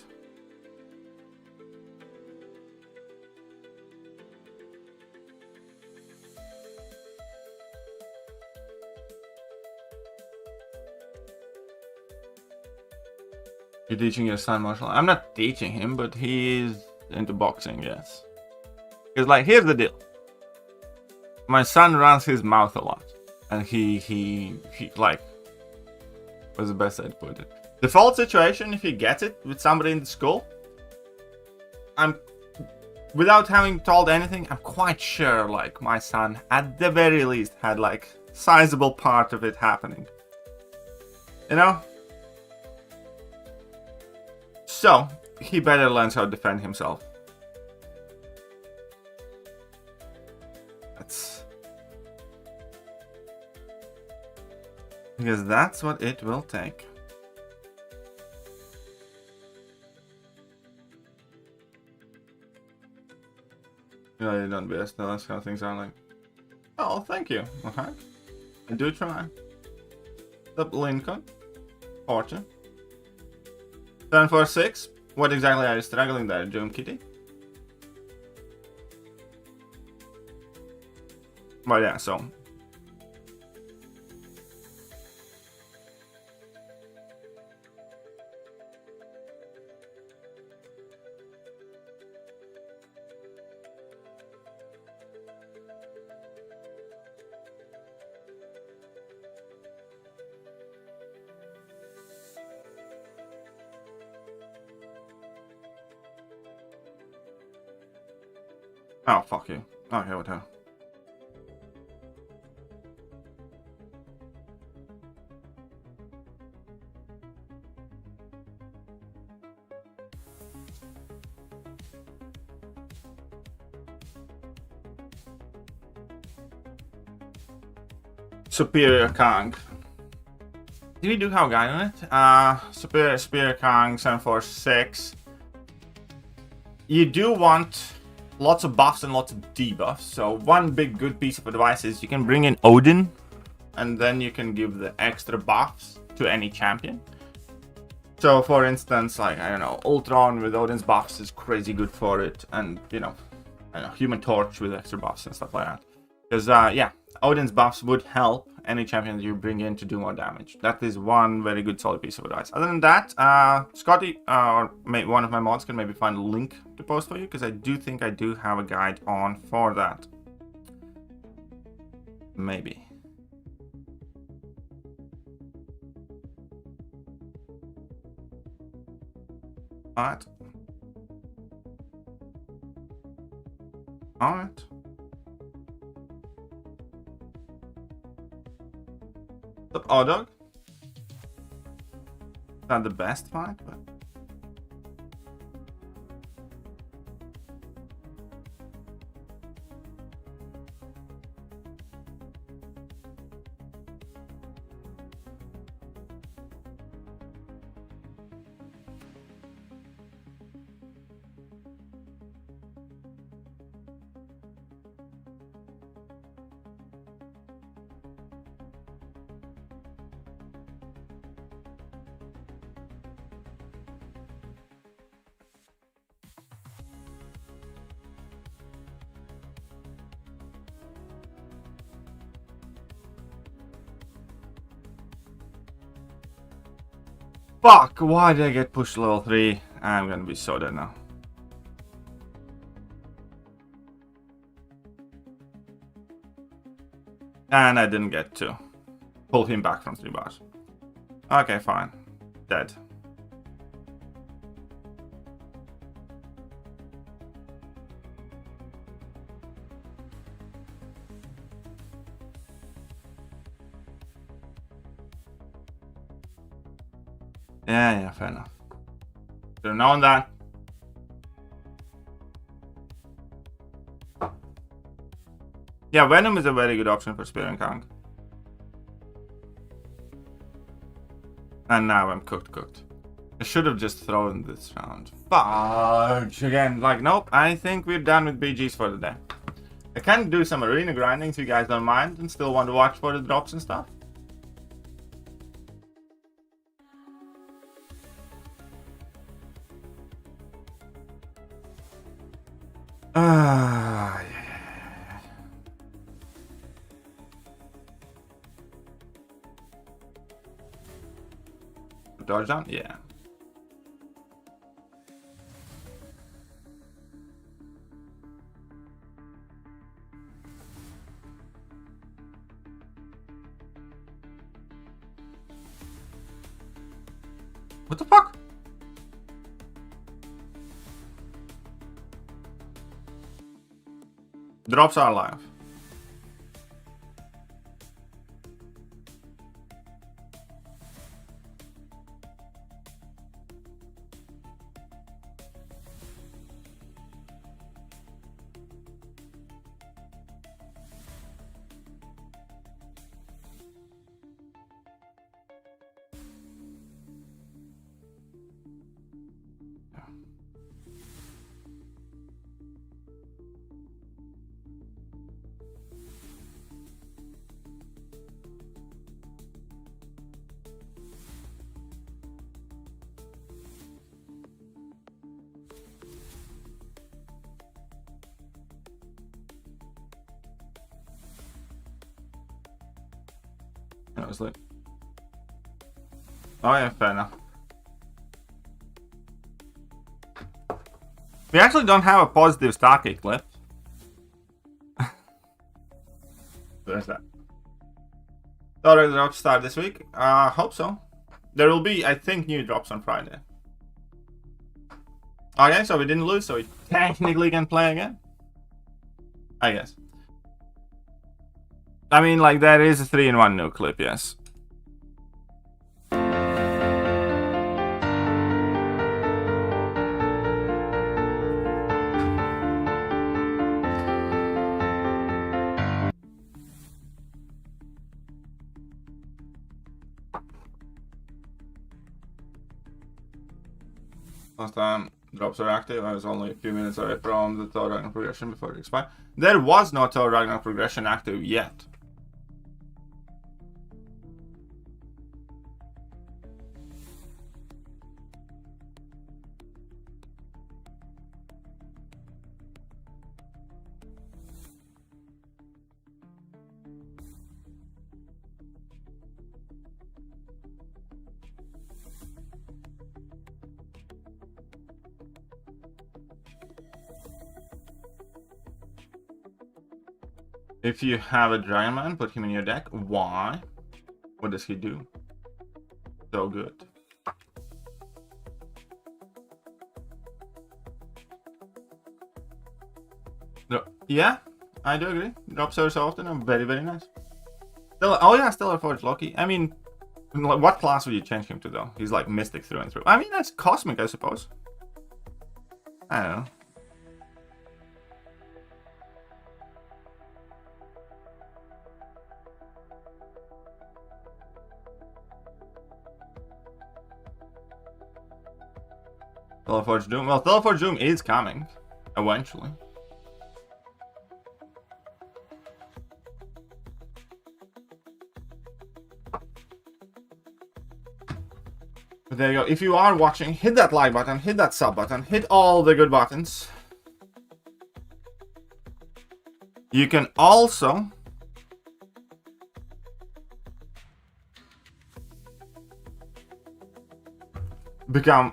You're teaching your son martial arts? I'm not teaching him, but he is into boxing, yes. Because, like, here's the deal. My son runs his mouth a lot. And he like, what's the best way to put it? Default situation, if he gets it with somebody in the school, without having told anything, I'm quite sure, like, my son, at the very least, had, like, sizable part of it happening. You know? So, he better learn how to defend himself. Because that's what it will take. No, you don't best. No, that's how things are like. Oh, thank you. Okay. I do try. The Lincoln. Fortune. 746. What exactly are you struggling there, Doom Kitty? But yeah, so. Oh, fuck you. Okay, whatever. Superior Kang. Do we do have a guide on it? Superior Kang 746. You do want lots of buffs and lots of debuffs. So one big good piece of advice is you can bring in Odin, and then you can give the extra buffs to any champion. So for instance, like, I don't know, Ultron with Odin's buffs is crazy good for it, and you know, I don't know, Human Torch with extra buffs and stuff like that. Because yeah, Odin's buffs would help any champion that you bring in to do more damage. That is one very good solid piece of advice. Other than that, Scotty, or one of my mods can maybe find a link to post for you, because I do think I do have a guide on for that. Maybe. Alright. Alright. Oh, dog. Not the best fight, but Fuck, why did I get pushed level 3? I'm gonna be so dead now. And I didn't get to pull him back from 3 bars. Okay, fine. Dead. Yeah, fair enough. Should have known that. Yeah, Venom is a very good option for Spear and Kang. And now I'm cooked. I should have just thrown this round. Fudge again. Like, nope, I think we're done with BGs for the day. I can do some arena grinding if you guys don't mind and still want to watch for the drops and stuff. Yeah. Dodge down? Yeah. What the fuck? Drops are live. That was like, oh yeah, fair enough. We actually don't have a positive Starkey clip. There's that. Thought the drops start this week. Hope so. There will be, I think, new drops on Friday. Okay, so we didn't lose, so we technically can play again. I guess. I mean, like, that is a 3-in-1 new clip, yes. Last time drops are active, I was only a few minutes away from the Thor Ragnarok progression before it expired. There was no Thor Ragnarok progression active yet. If you have a Dragon Man, put him in your deck. Why? What does he do? So good. No, yeah, I do agree. Drops are so often are very, very nice. Still, oh yeah, Stellar Forge Loki. I mean, what class would you change him to though? He's like Mystic through and through. I mean, that's Cosmic, I suppose. I don't know. Teleforge Doom. Well, Teleforge Doom is coming. Eventually. But there you go. If you are watching, hit that like button, hit that sub button, hit all the good buttons. You can also... become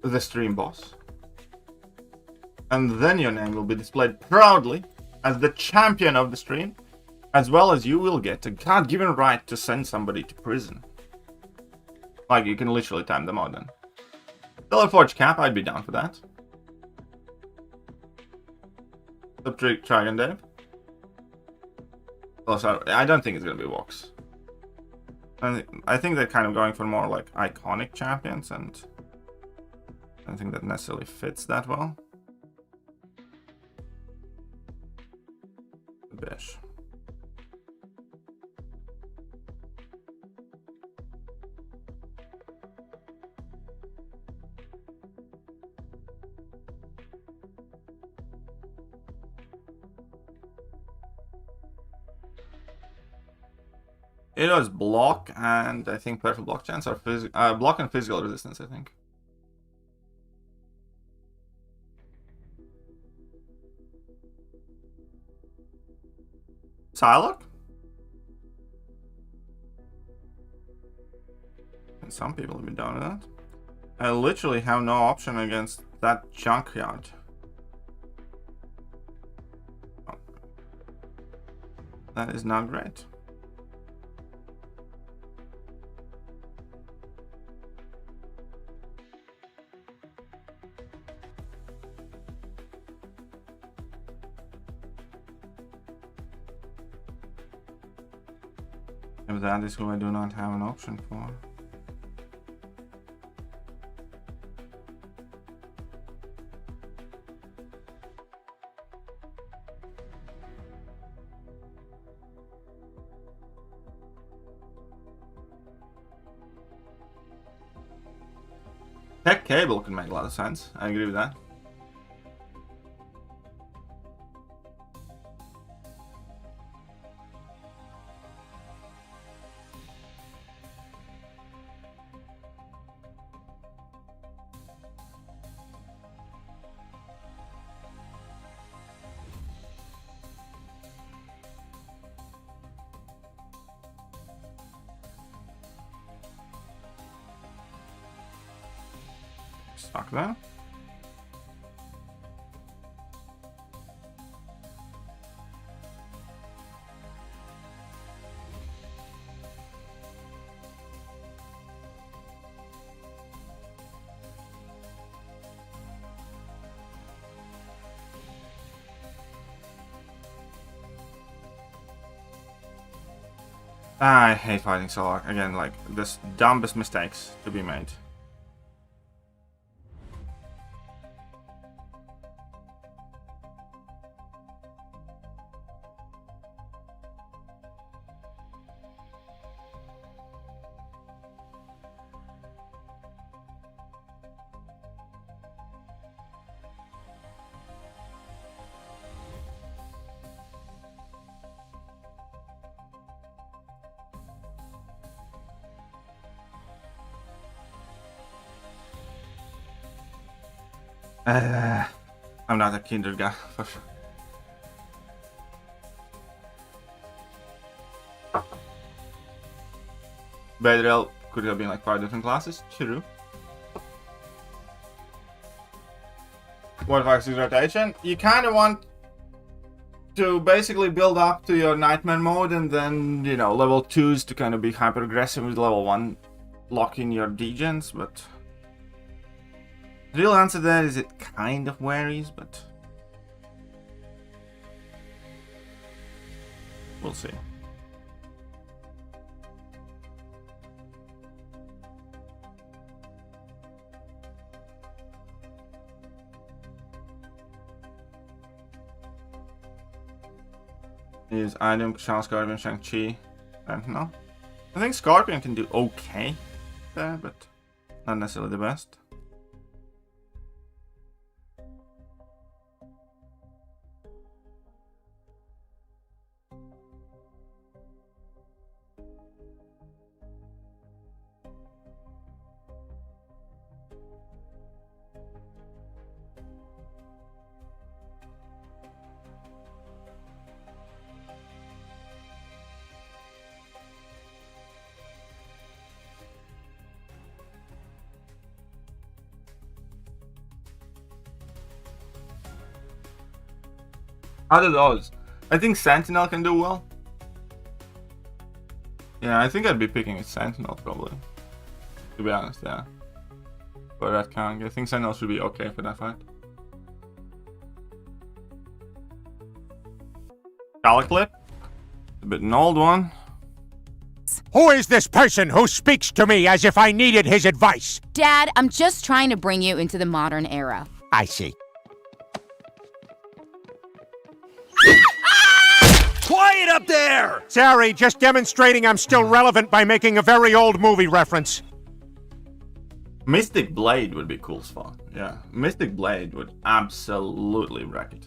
the stream boss. And then your name will be displayed proudly as the champion of the stream, as well as you will get a God-given right to send somebody to prison. Like, you can literally time them out then. Teleforge cap, I'd be down for that. Subtrick Dragon Dave. Oh, sorry, I don't think it's gonna be Vox. I think they're kind of going for more like iconic champions, and I don't think that necessarily fits that well. Bish. It was block and I think partial block chance or block and physical resistance, I think. Psylocke? And some people have been down with that. I literally have no option against that junkyard. Oh. That is not great. If that is who I do not have an option for. Tech cable can make a lot of sense. I agree with that. Stuck there. I hate fighting solo. Again, like, this dumbest mistakes to be made. I'm not a kinder guy, for sure. Bedrel could have been like 5 different classes, true. What Fox is rotation? You kind of want to basically build up to your Nightmare mode and then, you know, level 2s to kind of be hyper aggressive with level 1 lock in your degens, but the real answer there is it kind of varies, but we'll see. Is idont, Chels, Scorpion, Shang-Chi? I don't know. I think Scorpion can do okay there, but not necessarily the best. Out of those, I think Sentinel can do well. Yeah, I think I'd be picking a Sentinel probably. To be honest, yeah. For that count, I think Sentinel should be okay for that fight. Caliclip, a bit an old one. Who is this person who speaks to me as if I needed his advice? Dad, I'm just trying to bring you into the modern era. I see. Quiet up there! Sorry, just demonstrating I'm still relevant by making a very old movie reference. Mystic Blade would be cool as fuck. Yeah, Mystic Blade would absolutely wreck it.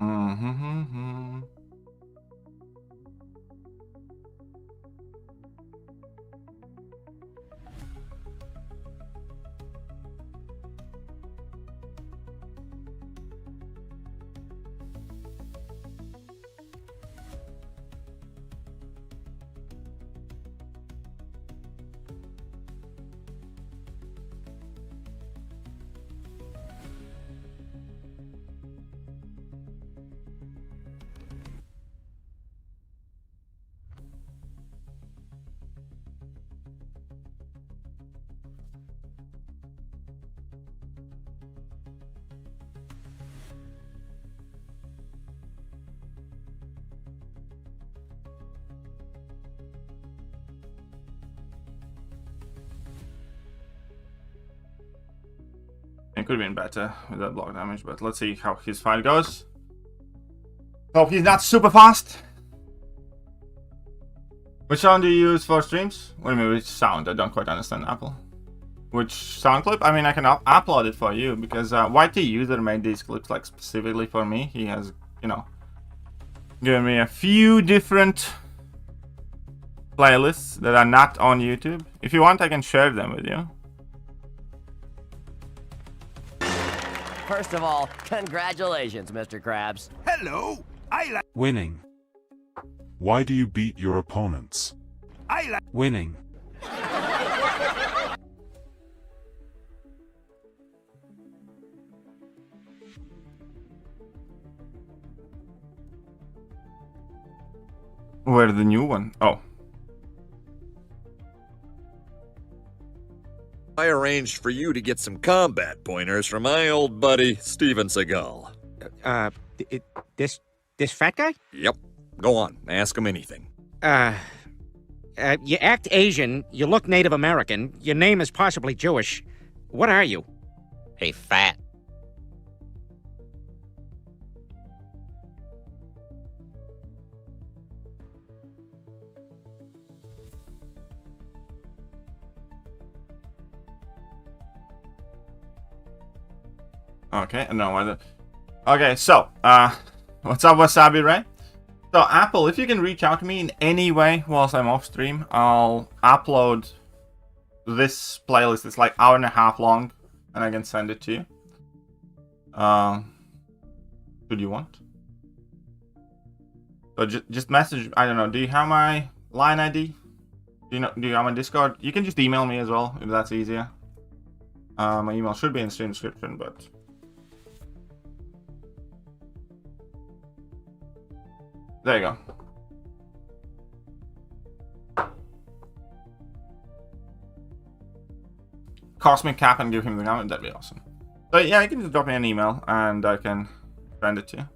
Mm-hmm. It could have been better with that block damage, but let's see how his fight goes. Hope he's not super fast. Which sound do you use for streams? What do you mean, which sound? I don't quite understand, Apple. Which sound clip? I mean, I can upload it for you, because YT User made these clips like specifically for me. He has, you know, given me a few different playlists that are not on YouTube. If you want, I can share them with you. First of all, congratulations, Mr. Krabs. Hello! I like Winning. Why do you beat your opponents? Winning. Where's the new one? Oh. I arranged for you to get some combat pointers from my old buddy, Steven Seagal. This fat guy? Yep. Go on, ask him anything. You act Asian, you look Native American, your name is possibly Jewish. What are you? Hey, fat. Okay, no, okay, so, what's up, Wasabi Ray? So, Apple, if you can reach out to me in any way whilst I'm off stream, I'll upload this playlist. It's like 1.5 hours long, and I can send it to you. Who do you want? So, just message, I don't know, do you have my line ID? Do you have my Discord? You can just email me as well, if that's easier. My email should be in the stream description, but... There you go. Cosmic Cap and give him the comment, that'd be awesome. So yeah, you can just drop me an email and I can send it to you.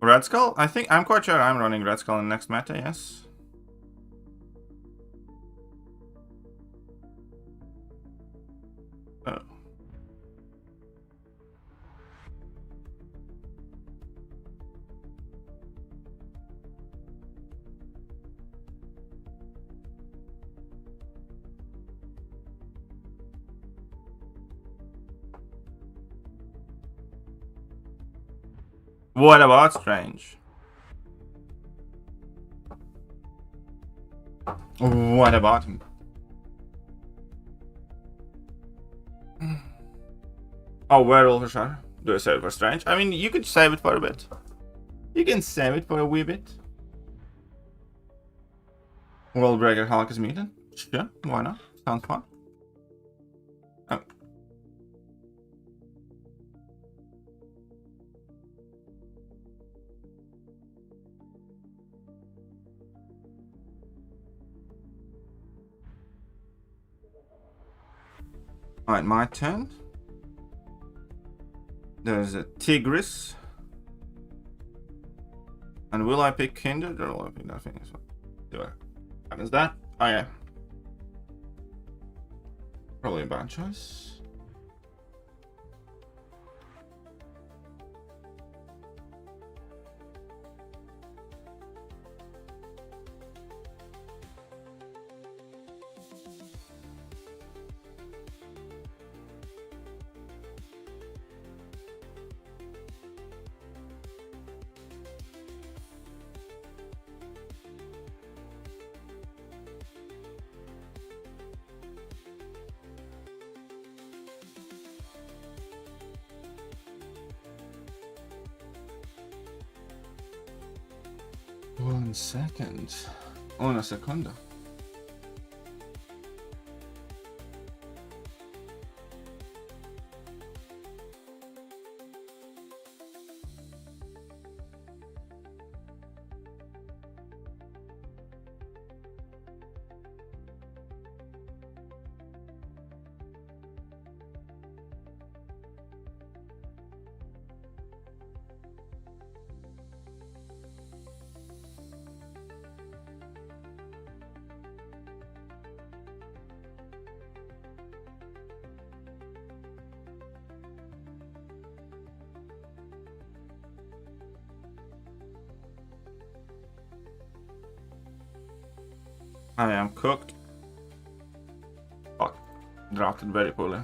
Red Skull? I'm quite sure I'm running Red Skull in the next meta, yes. Oh. What about strange? What about him? Oh, werewolf for sure. Do I save it for strange? I mean, you could save it for a bit. You can save it for a wee bit. Worldbreaker Hulk is mutant? Sure, why not? Sounds fun. Oh. Alright, my turn. There's a Tigris. And will I pick Kindred or will I pick nothing? Do I? Happens that? Oh yeah. Probably a bad choice. One second. Una seconda. I am cooked. Fuck. Drafted very poorly.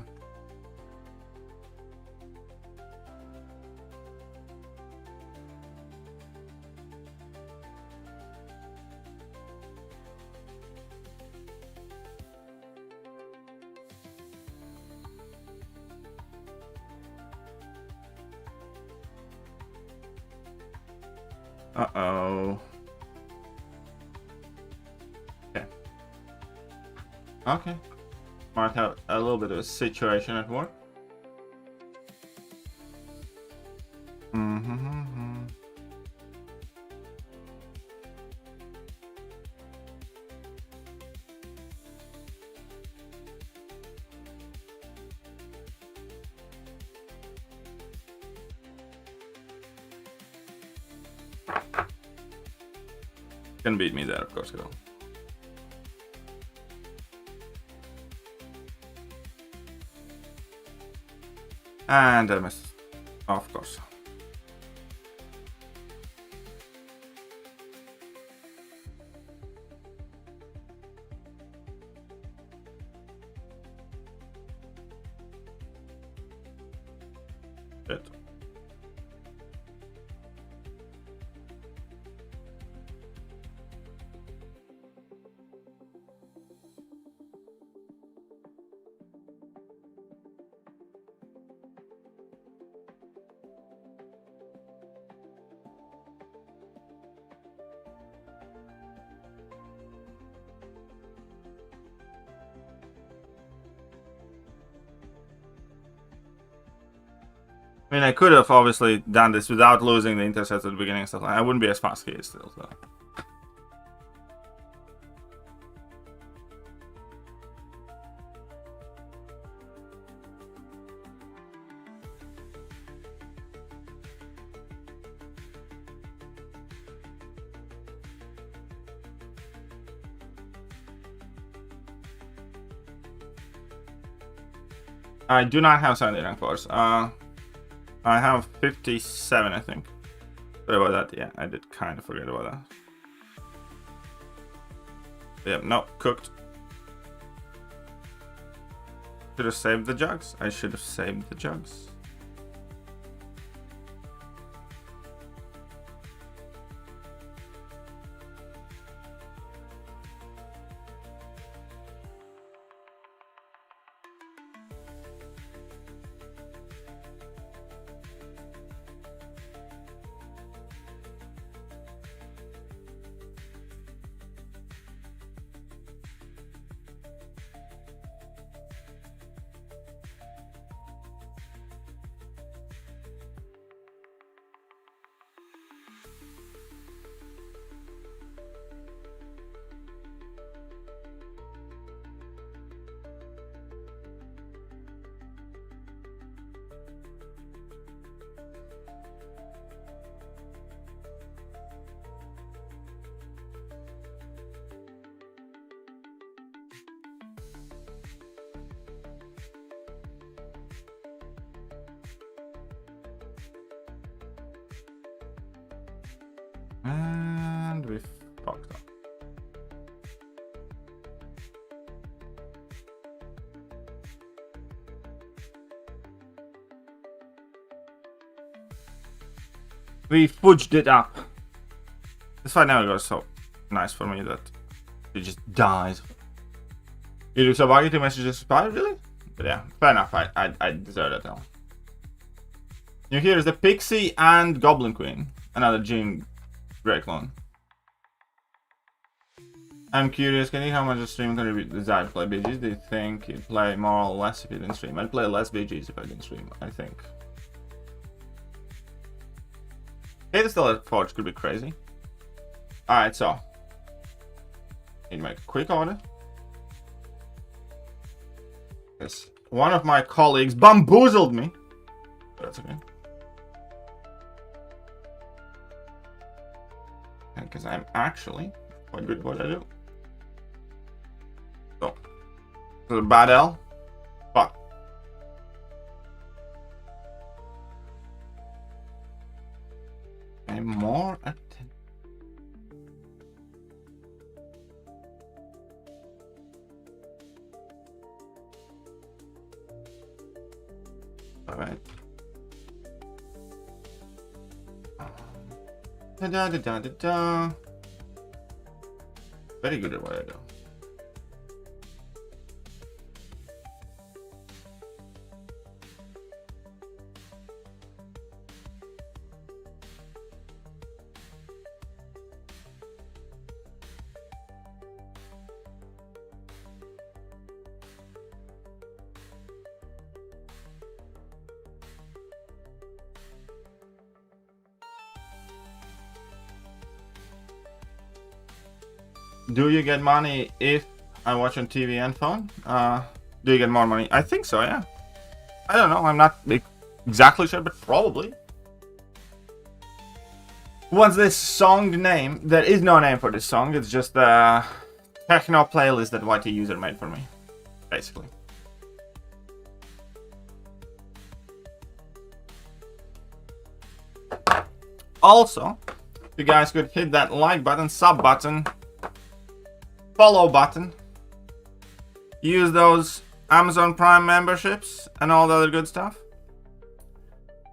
Uh-oh. Okay. Might have a little bit of a situation at work. Can beat me there, of course, girl. And I missed, of course. Shit. I mean, I could have obviously done this without losing the intercept at the beginning and stuff like that. I wouldn't be as fast here still, so. I do not have 70 rank 4s. I have 57, I think. Sorry about that. Yeah, I did kind of forget about that. Yeah, no, cooked. Should have saved the jugs. I should have saved the jugs. And we fucked up. We fudged it up. This fight never goes so nice for me that it just dies. You do Sabagi to messages spy, really? But yeah, fair enough. I deserve that now. New here is the Pixie and Goblin Queen. Another Jean Grey clone. I'm curious, can you how much a stream contribute to the desire to play BGs? Do you think you'd play more or less if you didn't stream? I'd play less BGs if I didn't stream, I think. Hey, the Stellar Forge could be crazy. Alright, so. Need to make a quick order. Yes. One of my colleagues bamboozled me. But that's okay. And because I'm actually quite good at what I do. So. The bad L. Fuck. I'm more attention. Alright. Da da da da da da. Very good at what I do. Do you get money if I watch on TV and phone? Do you get more money? I think so, yeah. I don't know, I'm not exactly sure, but probably. What's this song name? There is no name for this song, it's just a techno playlist that YT user made for me, basically. Also, if you guys could hit that like button, sub button, follow button, use those Amazon Prime memberships and all the other good stuff,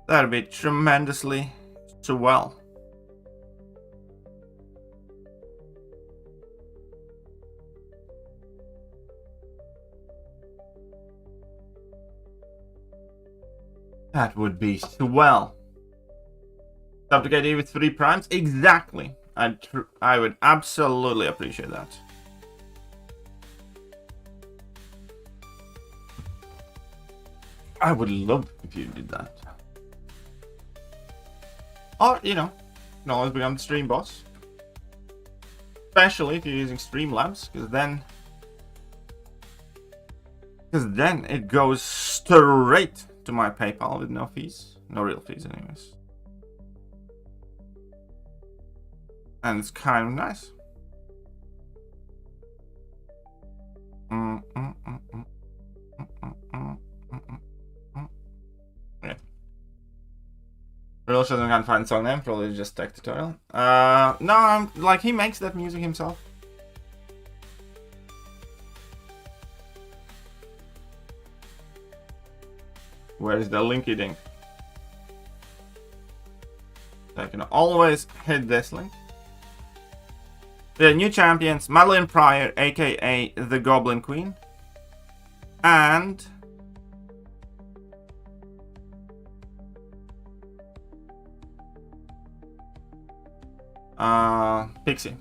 that'd be tremendously swell. That would be swell. Sub to KD with 3 primes? Exactly. I would absolutely appreciate that. I would love if you did that. Or, you know always become the stream boss. Especially if you're using Streamlabs, because then it goes straight to my PayPal with no fees. No real fees anyways. And it's kind of nice. Okay. Real Shazam can't find song name, probably just tech tutorial. No, I'm like he makes that music himself. Where's the linky dink? I can always hit this link. The new champions, Madeline Pryor, aka the Goblin Queen, and Pixie.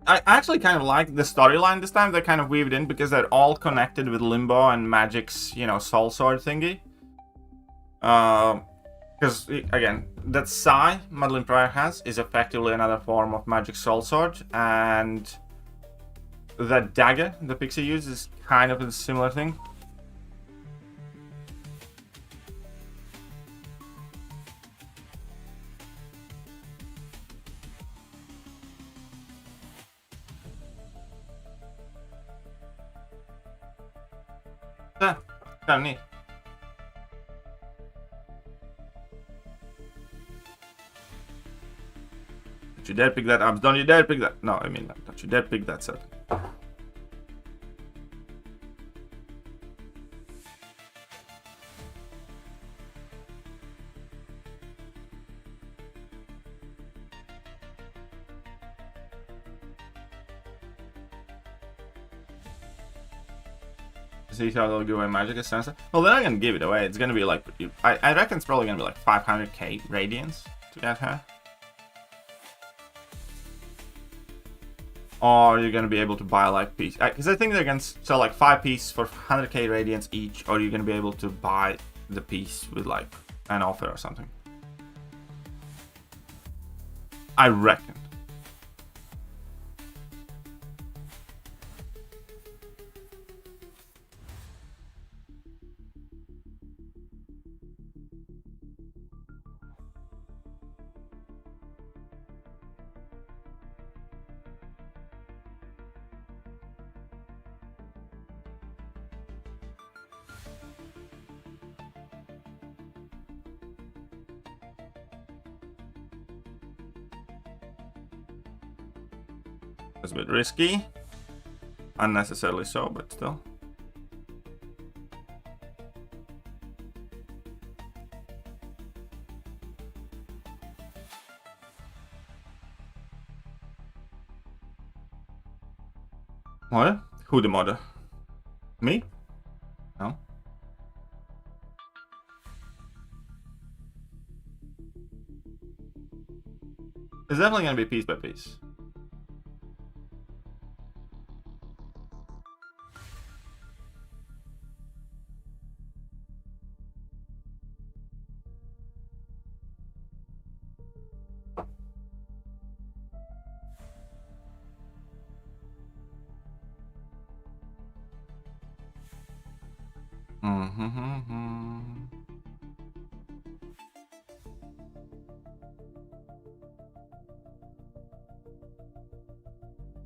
I actually kind of like the storyline this time. They kind of weaved in because they're all connected with Limbo and Magic's, soul sword thingy. Because, again, that Sai Madeline Pryor has is effectively another form of Magic Soul Sword, and that dagger the Pixie uses is kind of a similar thing. Yeah, kind of neat. Don't you dare pick that up. Don't you dare pick that. No, I mean, like, don't you dare pick that set. See how they'll give away magic essence. Well, they're not gonna give it away. It's gonna be like, I reckon it's probably gonna be like 500k radiance to get her. Or you're gonna be able to buy like piece, because I think they're gonna sell like 5 pieces for 100k radiance each, or you're gonna be able to buy the piece with like an offer or something. I reckon. It's a bit risky. Unnecessarily so, but still. What? Who the modder? Me? No. It's definitely gonna be piece by piece.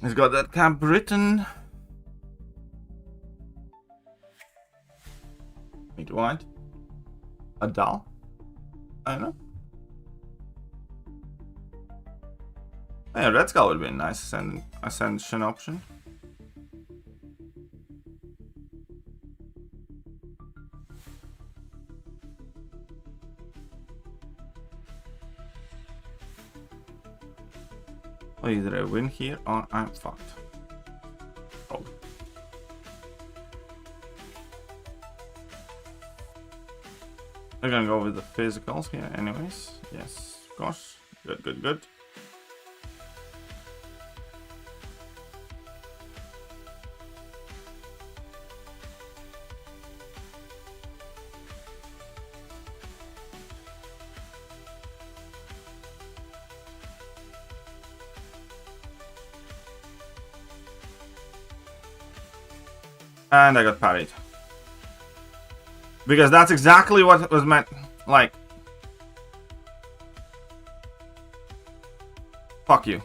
He's got that camp written. Wait, what? A doll? I don't know. Yeah, Red Skull would be a nice Ascension option. Well, either I win here or I'm fucked. Oh. I'm gonna go with the physicals here anyways. Yes, of course. Good, good, good. And I got parried. Because that's exactly what was meant. Like, fuck you.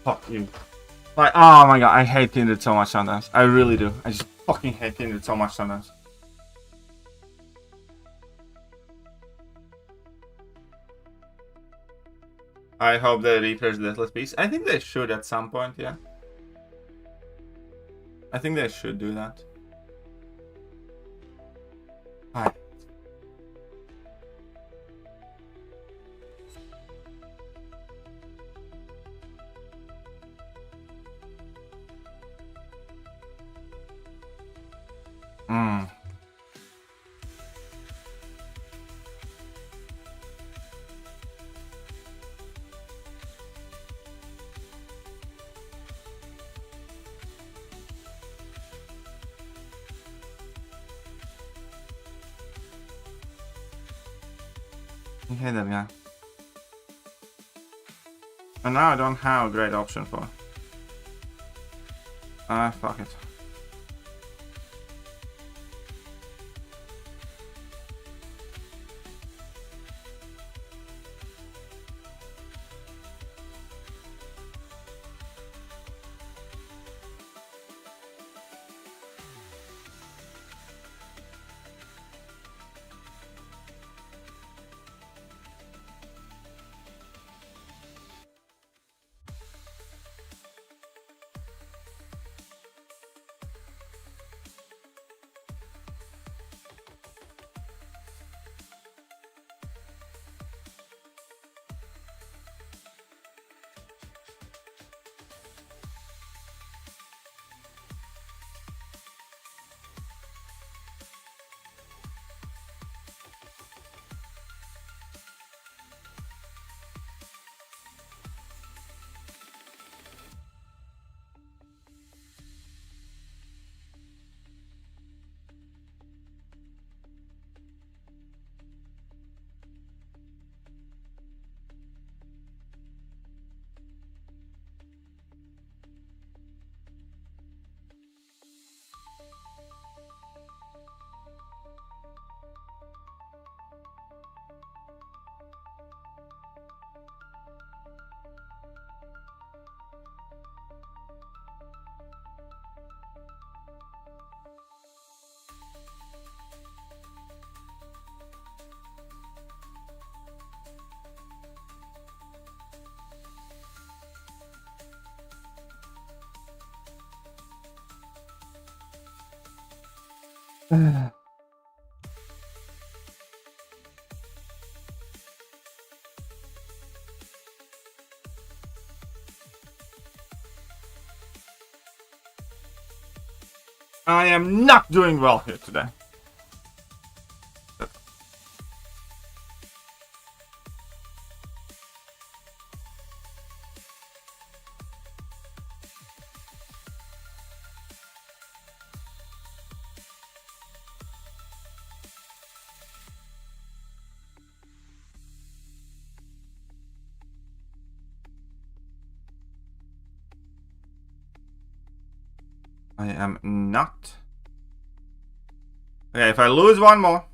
Fuck you. Like, oh my god, I hate Kindred so much sometimes. I really do. I just fucking hate Kindred so much sometimes. I hope they reapers the Deathless Piece. I think they should at some point, yeah. I think they should do that. Alright. I hate that guy. And now I don't have a great option for. Ah, fuck it. I am not doing well here today. I am not. Okay, if I lose one more,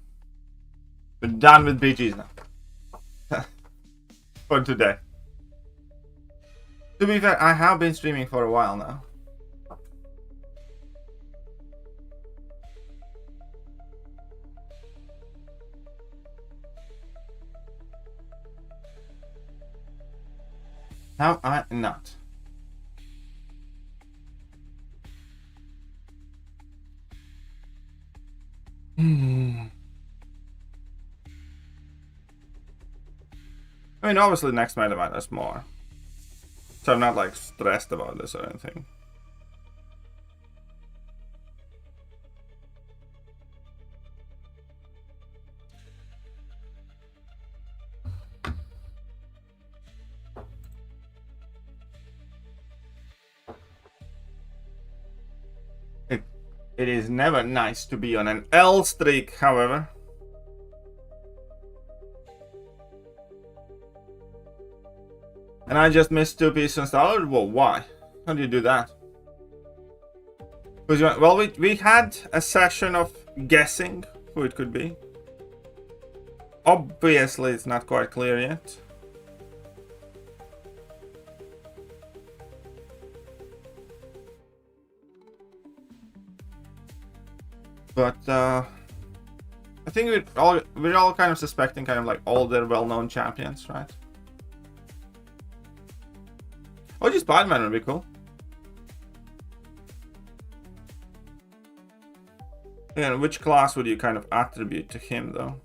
we're done with BGs now. For today. To be fair, I have been streaming for a while now. Have I not? I mean, obviously next meta matters more. So I'm not like stressed about this or anything. It is never nice to be on an L streak, however. And I just missed 2 pieces installed? Well, why? How do you do that? Well, we had a session of guessing who it could be. Obviously, it's not quite clear yet. But I think we're all kind of suspecting kind of like all their well-known champions, right? Oh, just Spider-Man would be cool. And which class would you kind of attribute to him, though?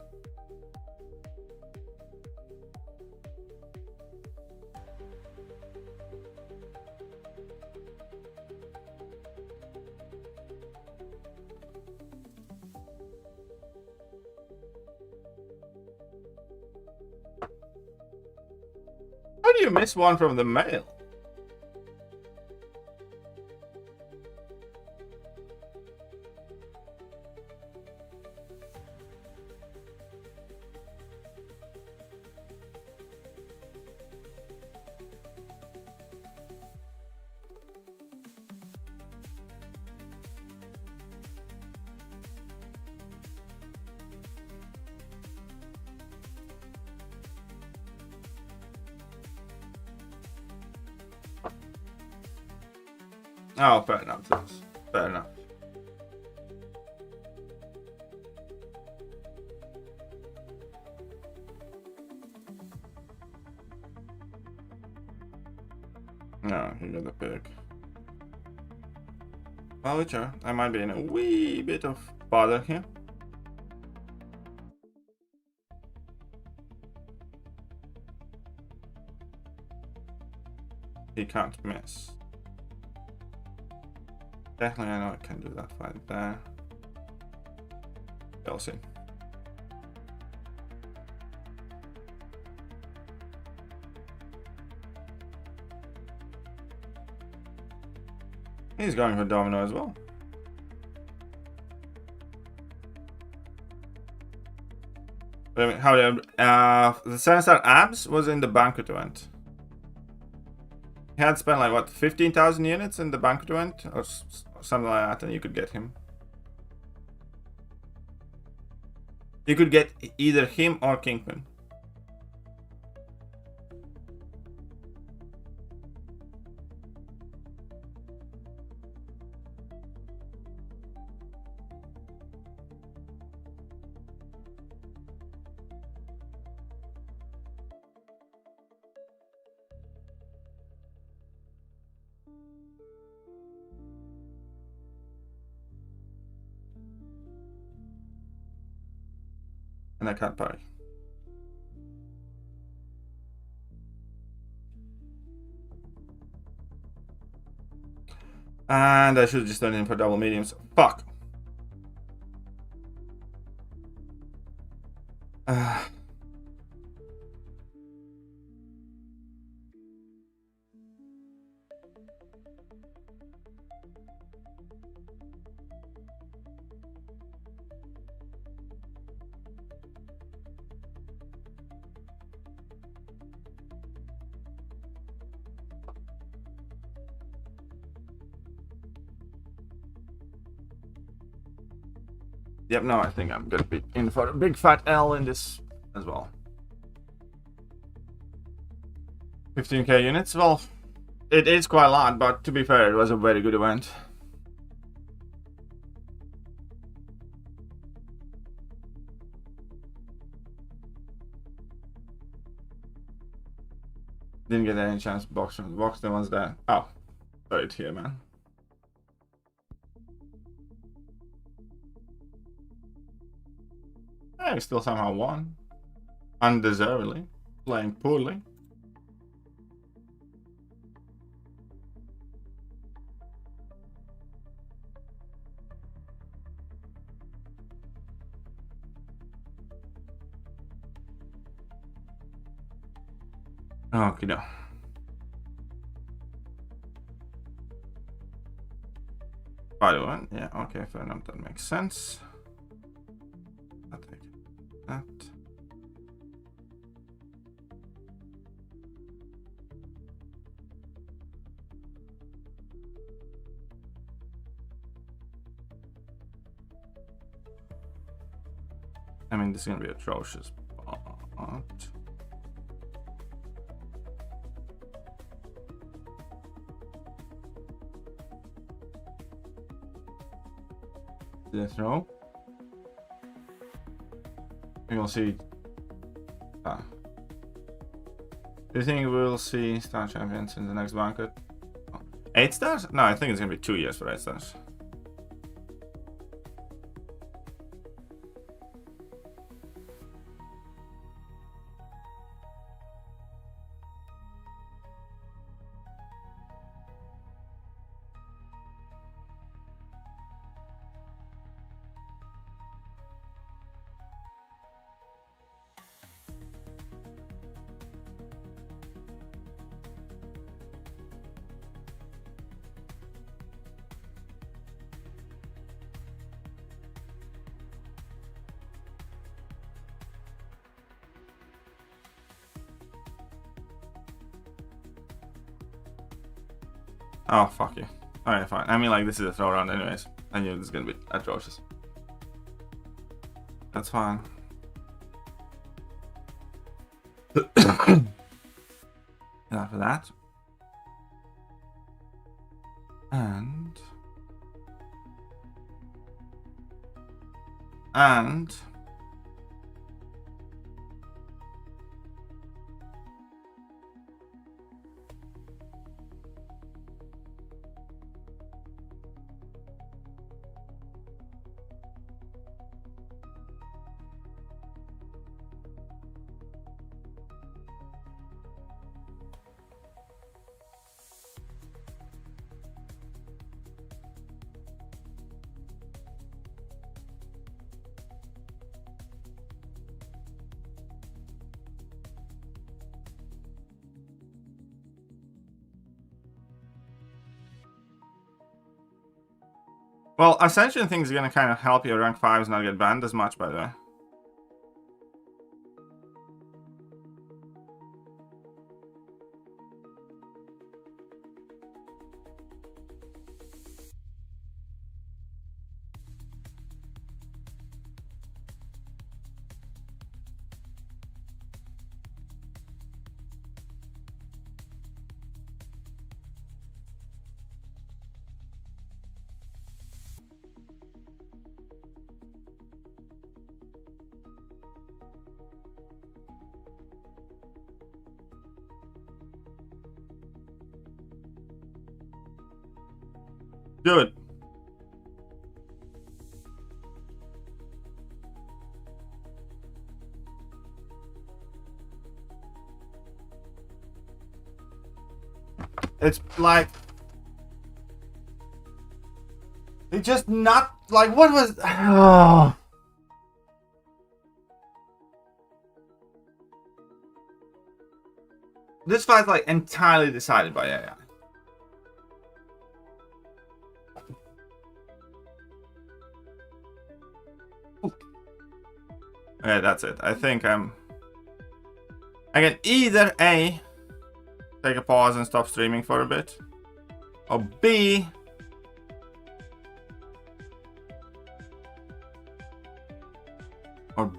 How do you miss one from the mail? Oh, fair enough. Fair enough. No, you got the pig. Well, Witcher, I might be in a wee bit of bother here. He can't miss. Definitely, I know I can do that fight there. We'll see. He's going for domino as well. Wait a minute, how did the 7-star abs was in the banquet event. He had spent like what 15,000 units in the banquet event or something like that, and you could get him. You could get either him or Kingpin. And I can't parry. And I should have just done it for double mediums. Fuck. Yep, no, I think I'm gonna be in for a big fat L in this as well. 15k units, well, it is quite a lot, but to be fair, it was a very good event. Didn't get any chance to box the ones there. Oh, right here, man. I still somehow won. Undeservedly. Playing poorly. Okay, no. By the way, yeah, okay, fair enough, that makes sense. I'll take that. I mean, this is gonna be atrocious, but death row. We'll see. Do you think we'll see Star Champions in the next banquet? Oh. 8 stars? No, I think it's gonna be 2 years for 8 stars. Oh, fuck you. Alright, fine. I mean, like, this is a throw round anyways. I knew this was gonna be atrocious. That's fine. Enough of that. And well, Ascension thing is gonna kind of help your rank 5s not get banned as much, by the way. Good. It's like it's just not like what was oh. This fight's like entirely decided by AI. Okay, that's it. I think I can either A, take a pause and stop streaming for a bit, or B, I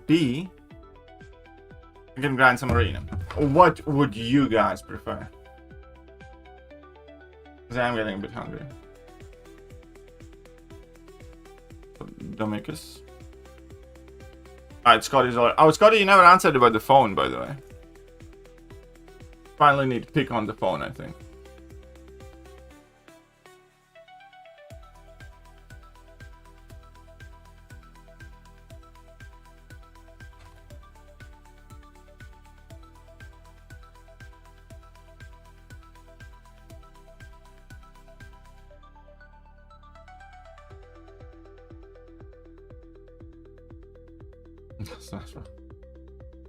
can grind some arena. What would you guys prefer? Because I'm getting a bit hungry. Domicus. Alright, Scotty's alright. Oh, Scotty, you never answered about the phone, by the way. Finally need to pick on the phone, I think.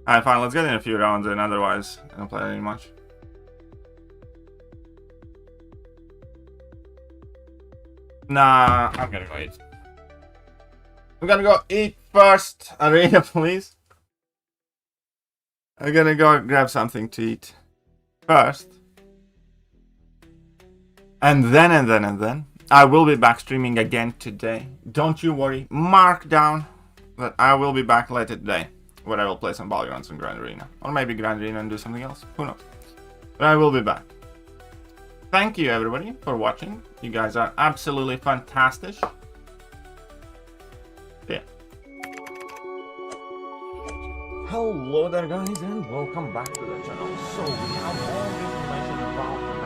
Alright, fine, let's get in a few rounds in, otherwise I don't play any much. Nah, I'm gonna go eat. I'm gonna go eat first. Arena, please. I'm gonna go grab something to eat first. And then I will be back streaming again today. Don't you worry. Mark down that I will be back later today, where I will play some Battlegrounds and Grand Arena. Or maybe Grand Arena and do something else. Who knows? But I will be back. Thank you, everybody, for watching. You guys are absolutely fantastic. Yeah. Hello there, guys, and welcome back to the channel. So we have all the information about